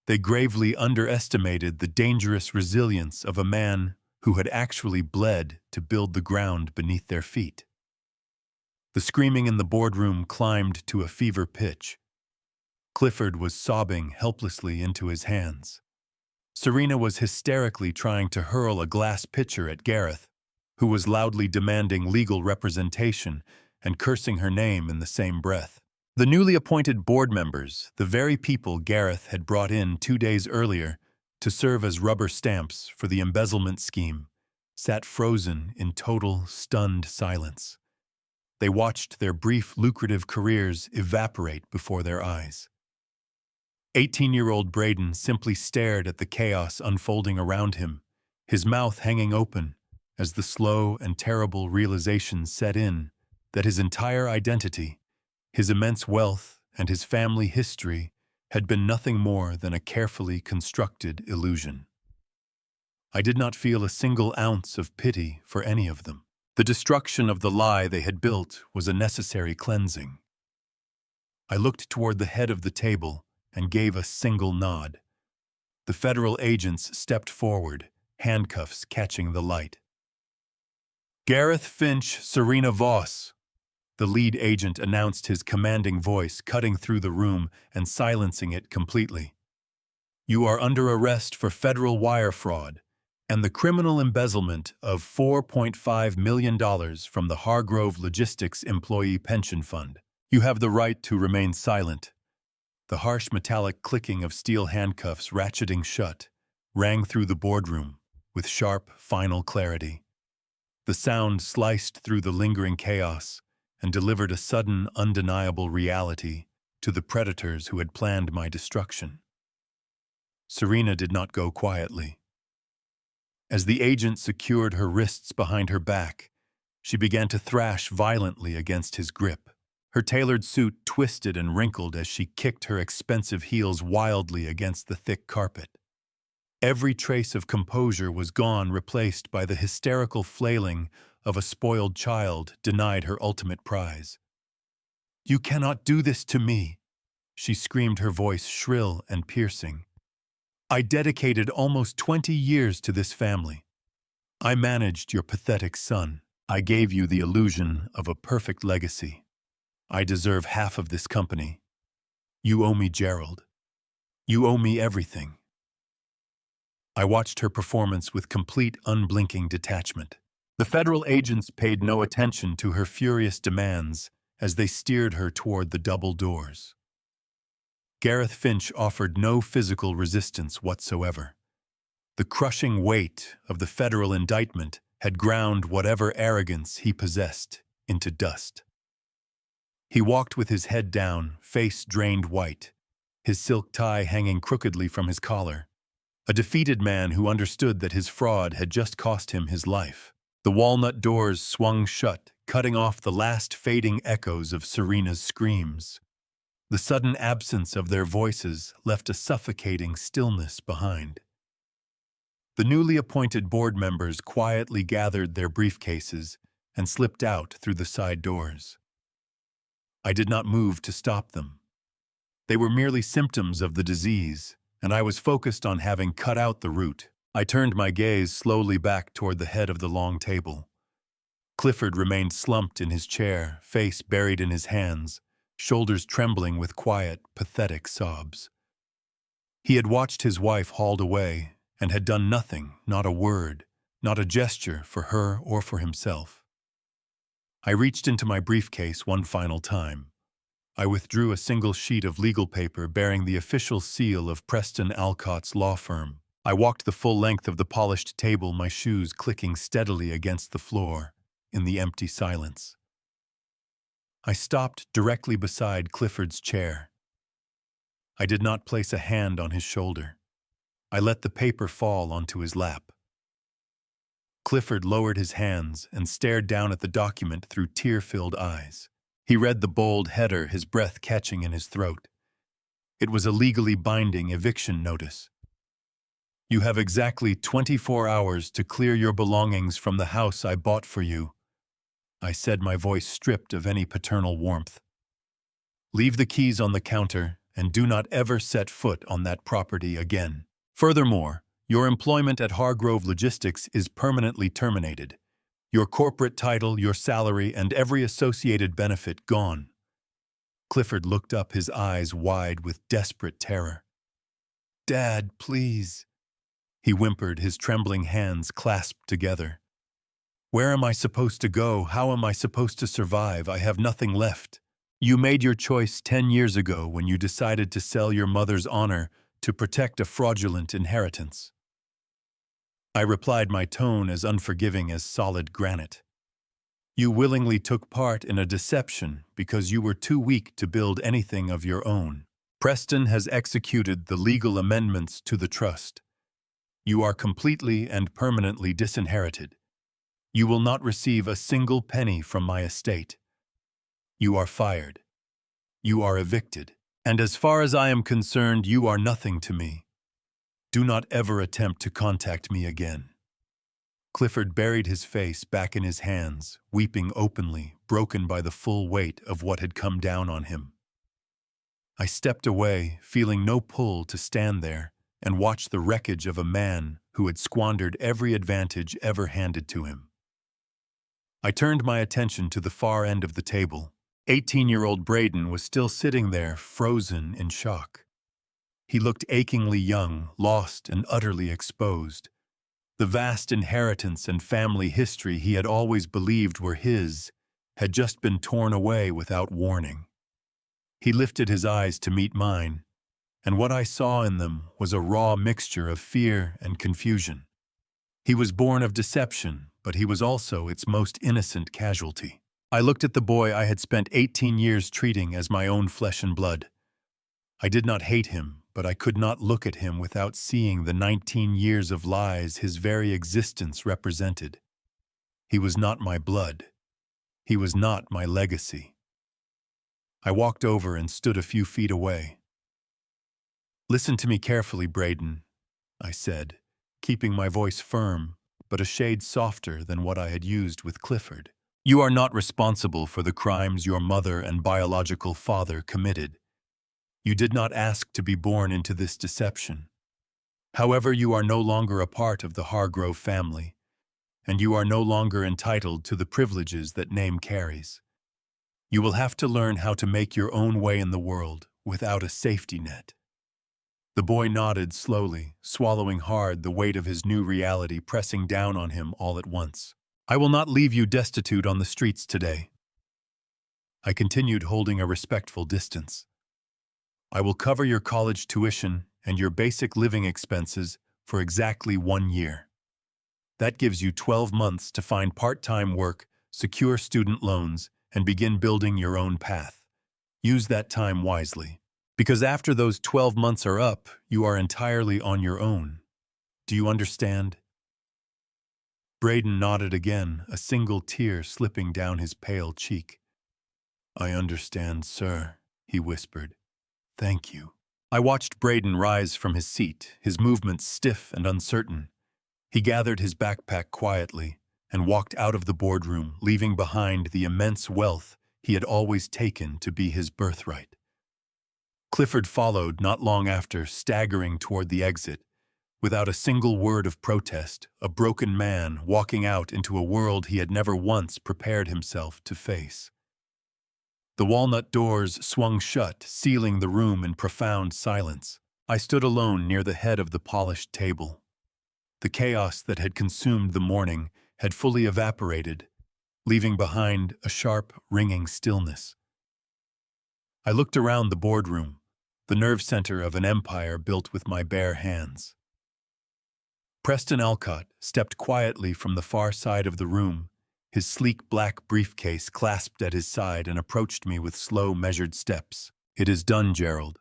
They gravely underestimated the dangerous resilience of a man who had actually bled to build the ground beneath their feet. The screaming in the boardroom climbed to a fever pitch. Clifford was sobbing helplessly into his hands. Serena was hysterically trying to hurl a glass pitcher at Gareth, who was loudly demanding legal representation and cursing her name in the same breath. The newly appointed board members, the very people Gareth had brought in 2 days earlier to serve as rubber stamps for the embezzlement scheme, sat frozen in total, stunned silence. They watched their brief, lucrative careers evaporate before their eyes. 18-year-old Braden simply stared at the chaos unfolding around him, his mouth hanging open as the slow and terrible realization set in that his entire identity, his immense wealth, and his family history had been nothing more than a carefully constructed illusion. I did not feel a single ounce of pity for any of them. The destruction of the lie they had built was a necessary cleansing. I looked toward the head of the table and gave a single nod. The federal agents stepped forward, handcuffs catching the light. "Gareth Finch, Serena Voss," the lead agent announced, his commanding voice cutting through the room and silencing it completely. You are under arrest for federal wire fraud and the criminal embezzlement of $4.5 million from the Hargrove Logistics Employee Pension Fund. You have the right to remain silent. The harsh metallic clicking of steel handcuffs ratcheting shut rang through the boardroom with sharp, final clarity. The sound sliced through the lingering chaos and delivered a sudden, undeniable reality to the predators who had planned my destruction. Serena did not go quietly. As the agent secured her wrists behind her back, she began to thrash violently against his grip. Her tailored suit twisted and wrinkled as she kicked her expensive heels wildly against the thick carpet. Every trace of composure was gone, replaced by the hysterical flailing of a spoiled child denied her ultimate prize. "You cannot do this to me," she screamed, her voice shrill and piercing. "I dedicated almost 20 years to this family. I managed your pathetic son. I gave you the illusion of a perfect legacy. I deserve half of this company. You owe me Gerald. You owe me everything." I watched her performance with complete, unblinking detachment. The federal agents paid no attention to her furious demands as they steered her toward the double doors. Gareth Finch offered no physical resistance whatsoever. The crushing weight of the federal indictment had ground whatever arrogance he possessed into dust. He walked with his head down, face drained white, his silk tie hanging crookedly from his collar, a defeated man who understood that his fraud had just cost him his life. The walnut doors swung shut, cutting off the last fading echoes of Serena's screams. The sudden absence of their voices left a suffocating stillness behind. The newly appointed board members quietly gathered their briefcases and slipped out through the side doors. I did not move to stop them. They were merely symptoms of the disease, and I was focused on having cut out the root. I turned my gaze slowly back toward the head of the long table. Clifford remained slumped in his chair, face buried in his hands, shoulders trembling with quiet, pathetic sobs. He had watched his wife hauled away and had done nothing, not a word, not a gesture for her or for himself. I reached into my briefcase one final time. I withdrew a single sheet of legal paper bearing the official seal of Preston Alcott's law firm. I walked the full length of the polished table, my shoes clicking steadily against the floor in the empty silence. I stopped directly beside Clifford's chair. I did not place a hand on his shoulder. I let the paper fall onto his lap. Clifford lowered his hands and stared down at the document through tear-filled eyes. He read the bold header, his breath catching in his throat. It was a legally binding eviction notice. "You have exactly 24 hours to clear your belongings from the house I bought for you," I said, my voice stripped of any paternal warmth. "Leave the keys on the counter and do not ever set foot on that property again. Furthermore, your employment at Hargrove Logistics is permanently terminated. Your corporate title, your salary, and every associated benefit gone." Clifford looked up, his eyes wide with desperate terror. "Dad, please," he whimpered, his trembling hands clasped together. "Where am I supposed to go? How am I supposed to survive? I have nothing left. You made your choice 10 years ago when you decided to sell your mother's honor to protect a fraudulent inheritance." I replied, my tone as unforgiving as solid granite. "You willingly took part in a deception because you were too weak to build anything of your own. Preston has executed the legal amendments to the trust. You are completely and permanently disinherited. You will not receive a single penny from my estate. You are fired. You are evicted. And as far as I am concerned, you are nothing to me. Do not ever attempt to contact me again." Clifford buried his face back in his hands, weeping openly, broken by the full weight of what had come down on him. I stepped away, feeling no pull to stand there and watch the wreckage of a man who had squandered every advantage ever handed to him. I turned my attention to the far end of the table. 18-year-old Braden was still sitting there, frozen in shock. He looked achingly young, lost and utterly exposed. The vast inheritance and family history he had always believed were his had just been torn away without warning. He lifted his eyes to meet mine, and what I saw in them was a raw mixture of fear and confusion. He was born of deception, but he was also its most innocent casualty. I looked at the boy I had spent 18 years treating as my own flesh and blood. I did not hate him, but I could not look at him without seeing the 19 years of lies his very existence represented. He was not my blood. He was not my legacy. I walked over and stood a few feet away. "Listen to me carefully, Braden," I said, keeping my voice firm, but a shade softer than what I had used with Clifford. "You are not responsible for the crimes your mother and biological father committed. You did not ask to be born into this deception. However, you are no longer a part of the Hargrove family, and you are no longer entitled to the privileges that name carries. You will have to learn how to make your own way in the world without a safety net." The boy nodded slowly, swallowing hard, the weight of his new reality pressing down on him all at once. "I will not leave you destitute on the streets today." I continued, holding a respectful distance. "I will cover your college tuition and your basic living expenses for exactly 1 year. That gives you 12 months to find part-time work, secure student loans, and begin building your own path. Use that time wisely. Because after those 12 months are up, you are entirely on your own. Do you understand?" Braden nodded again, a single tear slipping down his pale cheek. "I understand, sir," he whispered. "Thank you." I watched Braden rise from his seat, his movements stiff and uncertain. He gathered his backpack quietly and walked out of the boardroom, leaving behind the immense wealth he had always taken to be his birthright. Clifford followed not long after, staggering toward the exit, without a single word of protest, a broken man walking out into a world he had never once prepared himself to face. The walnut doors swung shut, sealing the room in profound silence. I stood alone near the head of the polished table. The chaos that had consumed the morning had fully evaporated, leaving behind a sharp, ringing stillness. I looked around the boardroom, the nerve center of an empire built with my bare hands. Preston Alcott stepped quietly from the far side of the room, his sleek black briefcase clasped at his side, and approached me with slow, measured steps. "It is done, Gerald,"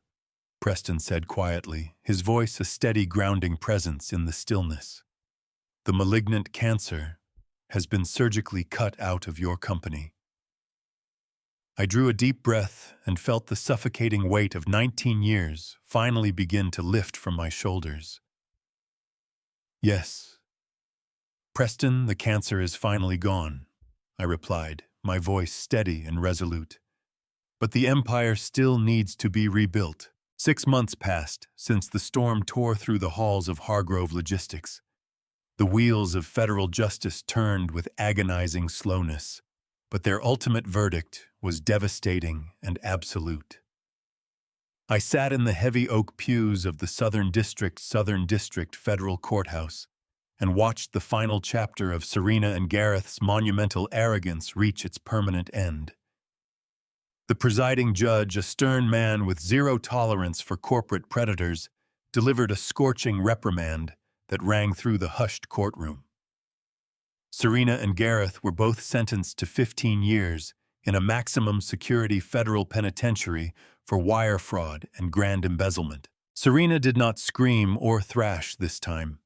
Preston said quietly, his voice a steady, grounding presence in the stillness. "The malignant cancer has been surgically cut out of your company." I drew a deep breath and felt the suffocating weight of 19 years finally begin to lift from my shoulders. "Yes, Preston, the cancer is finally gone," I replied, my voice steady and resolute. "But the empire still needs to be rebuilt." 6 months passed since the storm tore through the halls of Hargrove Logistics. The wheels of federal justice turned with agonizing slowness, but their ultimate verdict was devastating and absolute. I sat in the heavy oak pews of the Southern District Federal Courthouse and watched the final chapter of Serena and Gareth's monumental arrogance reach its permanent end. The presiding judge, a stern man with zero tolerance for corporate predators, delivered a scorching reprimand that rang through the hushed courtroom. Serena and Gareth were both sentenced to 15 years in a maximum security federal penitentiary for wire fraud and grand embezzlement. Serena did not scream or thrash this time.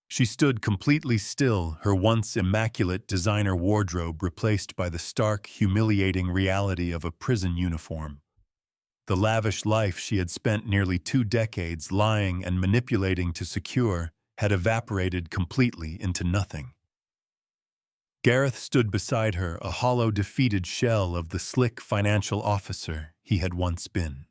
She stood completely still, her once immaculate designer wardrobe replaced by the stark, humiliating reality of a prison uniform. The lavish life she had spent nearly 2 decades lying and manipulating to secure had evaporated completely into nothing. Gareth stood beside her, a hollow, defeated shell of the slick financial officer he had once been.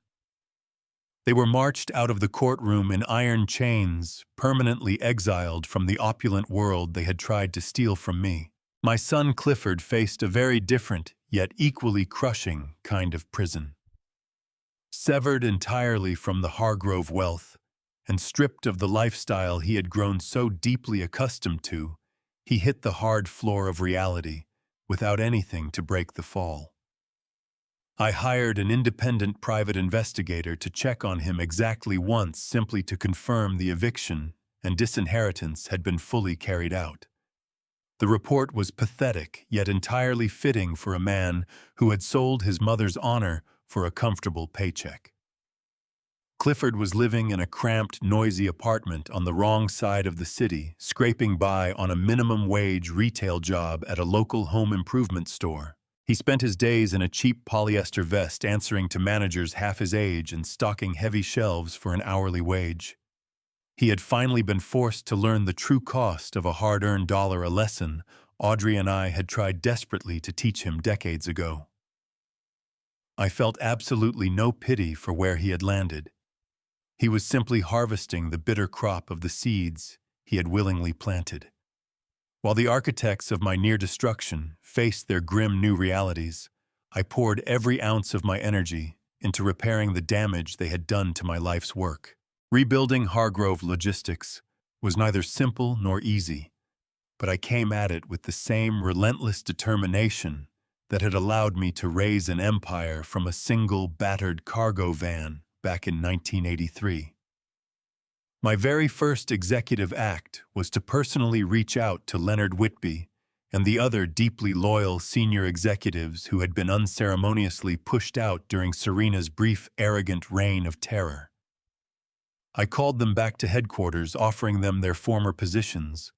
They were marched out of the courtroom in iron chains, permanently exiled from the opulent world they had tried to steal from me. My son Clifford faced a very different, yet equally crushing, kind of prison. Severed entirely from the Hargrove wealth, and stripped of the lifestyle he had grown so deeply accustomed to, he hit the hard floor of reality without anything to break the fall. I hired an independent private investigator to check on him exactly once simply to confirm the eviction and disinheritance had been fully carried out. The report was pathetic, yet entirely fitting for a man who had sold his mother's honor for a comfortable paycheck. Clifford was living in a cramped, noisy apartment on the wrong side of the city, scraping by on a minimum-wage retail job at a local home improvement store. He spent his days in a cheap polyester vest answering to managers half his age and stocking heavy shelves for an hourly wage. He had finally been forced to learn the true cost of a hard-earned dollar, a lesson Audrey and I had tried desperately to teach him decades ago. I felt absolutely no pity for where he had landed. He was simply harvesting the bitter crop of the seeds he had willingly planted. While the architects of my near destruction faced their grim new realities, I poured every ounce of my energy into repairing the damage they had done to my life's work. Rebuilding Hargrove Logistics was neither simple nor easy, but I came at it with the same relentless determination that had allowed me to raise an empire from a single battered cargo van back in 1983. My very first executive act was to personally reach out to Leonard Whitby and the other deeply loyal senior executives who had been unceremoniously pushed out during Serena's brief, arrogant reign of terror. I called them back to headquarters, offering them their former positions,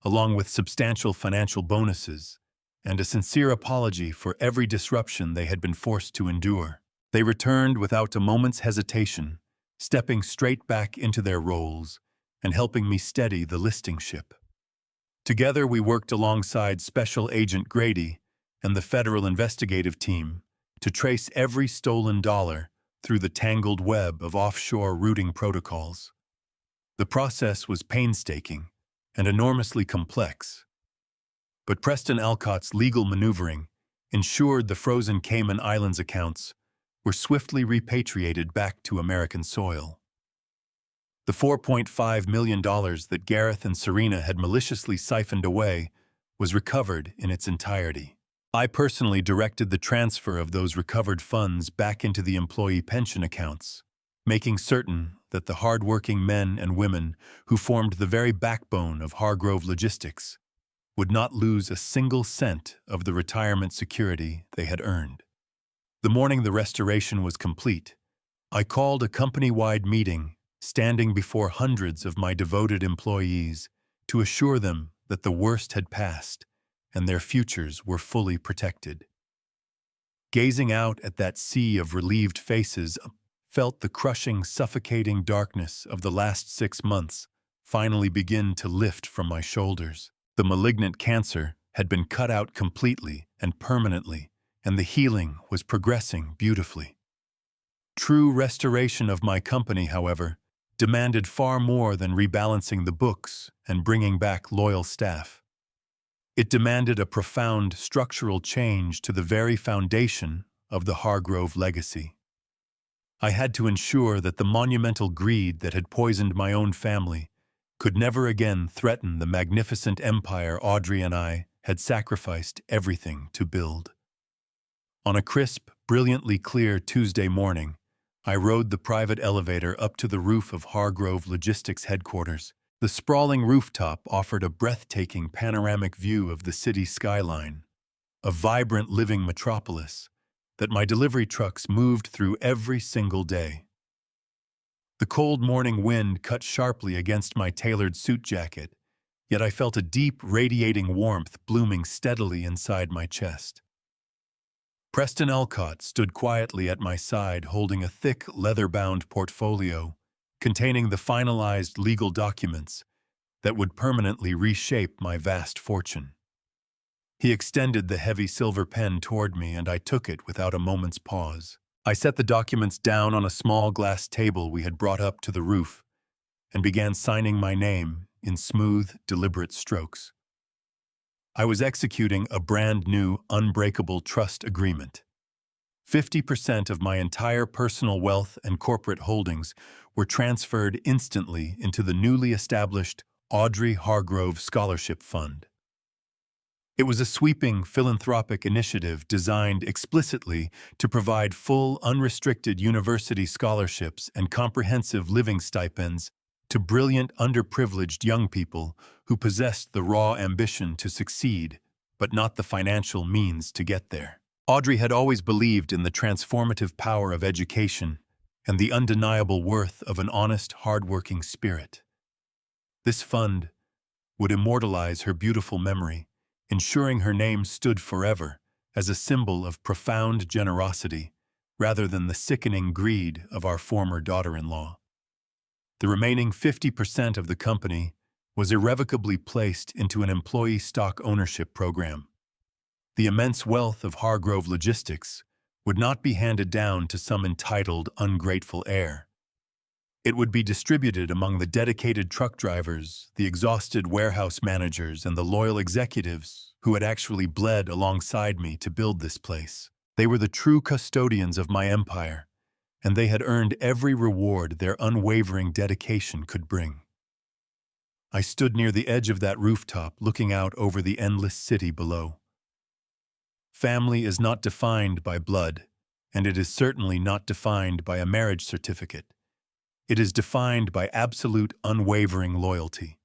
along with substantial financial bonuses, and a sincere apology for every disruption they had been forced to endure. They returned without a moment's hesitation, stepping straight back into their roles and helping me steady the listing ship. Together we worked alongside Special Agent Grady and the Federal Investigative Team to trace every stolen dollar through the tangled web of offshore routing protocols. The process was painstaking and enormously complex, but Preston Alcott's legal maneuvering ensured the frozen Cayman Islands accounts were swiftly repatriated back to American soil. The $4.5 million that Gareth and Serena had maliciously siphoned away was recovered in its entirety. I personally directed the transfer of those recovered funds back into the employee pension accounts, making certain that the hard-working men and women who formed the very backbone of Hargrove Logistics would not lose a single cent of the retirement security they had earned. The morning the restoration was complete, I called a company-wide meeting, standing before hundreds of my devoted employees to assure them that the worst had passed and their futures were fully protected. Gazing out at that sea of relieved faces, I felt the crushing, suffocating darkness of the last 6 months finally begin to lift from my shoulders. The malignant cancer had been cut out completely and permanently, and the healing was progressing beautifully. True restoration of my company, however, demanded far more than rebalancing the books and bringing back loyal staff. It demanded a profound structural change to the very foundation of the Hargrove legacy. I had to ensure that the monumental greed that had poisoned my own family could never again threaten the magnificent empire Audrey and I had sacrificed everything to build. On a crisp, brilliantly clear Tuesday morning, I rode the private elevator up to the roof of Hargrove Logistics headquarters. The sprawling rooftop offered a breathtaking panoramic view of the city skyline, a vibrant living metropolis that my delivery trucks moved through every single day. The cold morning wind cut sharply against my tailored suit jacket, yet I felt a deep, radiating warmth blooming steadily inside my chest. Preston Alcott stood quietly at my side holding a thick, leather-bound portfolio containing the finalized legal documents that would permanently reshape my vast fortune. He extended the heavy silver pen toward me, and I took it without a moment's pause. I set the documents down on a small glass table we had brought up to the roof and began signing my name in smooth, deliberate strokes. I was executing a brand new, unbreakable trust agreement. 50% of my entire personal wealth and corporate holdings were transferred instantly into the newly established Audrey Hargrove Scholarship Fund. It was a sweeping philanthropic initiative designed explicitly to provide full, unrestricted university scholarships and comprehensive living stipends to brilliant, underprivileged young people who possessed the raw ambition to succeed, but not the financial means to get there. Audrey had always believed in the transformative power of education and the undeniable worth of an honest, hardworking spirit. This fund would immortalize her beautiful memory, ensuring her name stood forever as a symbol of profound generosity rather than the sickening greed of our former daughter-in-law. The remaining 50% of the company was irrevocably placed into an employee stock ownership program. The immense wealth of Hargrove Logistics would not be handed down to some entitled, ungrateful heir. It would be distributed among the dedicated truck drivers, the exhausted warehouse managers, and the loyal executives who had actually bled alongside me to build this place. They were the true custodians of my empire, and they had earned every reward their unwavering dedication could bring. I stood near the edge of that rooftop, looking out over the endless city below. Family is not defined by blood, and it is certainly not defined by a marriage certificate. It is defined by absolute, unwavering loyalty.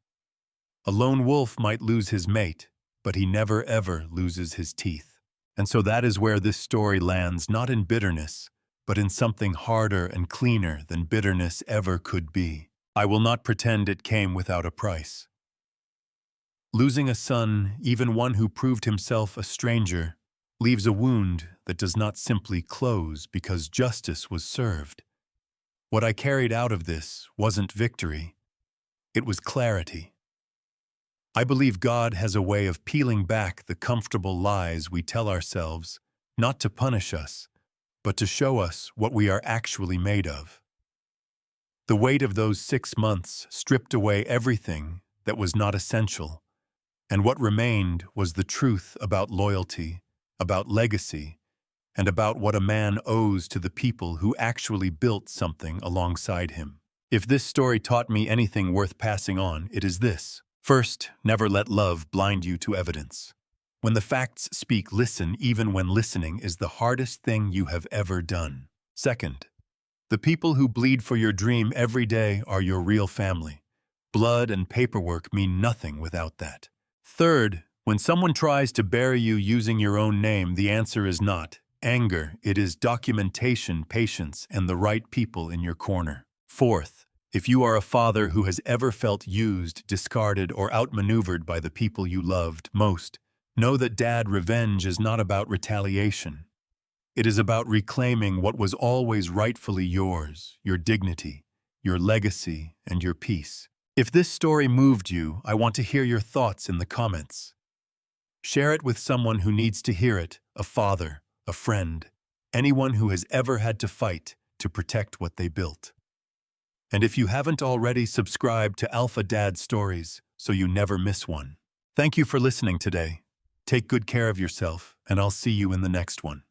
A lone wolf might lose his mate, but he never ever loses his teeth. And so that is where this story lands, not in bitterness, but in something harder and cleaner than bitterness ever could be. I will not pretend it came without a price. Losing a son, even one who proved himself a stranger, leaves a wound that does not simply close because justice was served. What I carried out of this wasn't victory, it was clarity. I believe God has a way of peeling back the comfortable lies we tell ourselves, not to punish us, but to show us what we are actually made of. The weight of those 6 months stripped away everything that was not essential, and what remained was the truth about loyalty, about legacy, and about what a man owes to the people who actually built something alongside him. If this story taught me anything worth passing on, it is this. First, never let love blind you to evidence. When the facts speak, listen, even when listening is the hardest thing you have ever done. Second, the people who bleed for your dream every day are your real family. Blood and paperwork mean nothing without that. Third, when someone tries to bury you using your own name, the answer is not anger, it is documentation, patience, and the right people in your corner. Fourth, if you are a father who has ever felt used, discarded, or outmaneuvered by the people you loved most, know that dad revenge is not about retaliation. It is about reclaiming what was always rightfully yours, your dignity, your legacy, and your peace. If this story moved you, I want to hear your thoughts in the comments. Share it with someone who needs to hear it, a father, a friend, anyone who has ever had to fight to protect what they built. And if you haven't already, subscribe to Alpha Dad Stories so you never miss one. Thank you for listening today. Take good care of yourself, and I'll see you in the next one.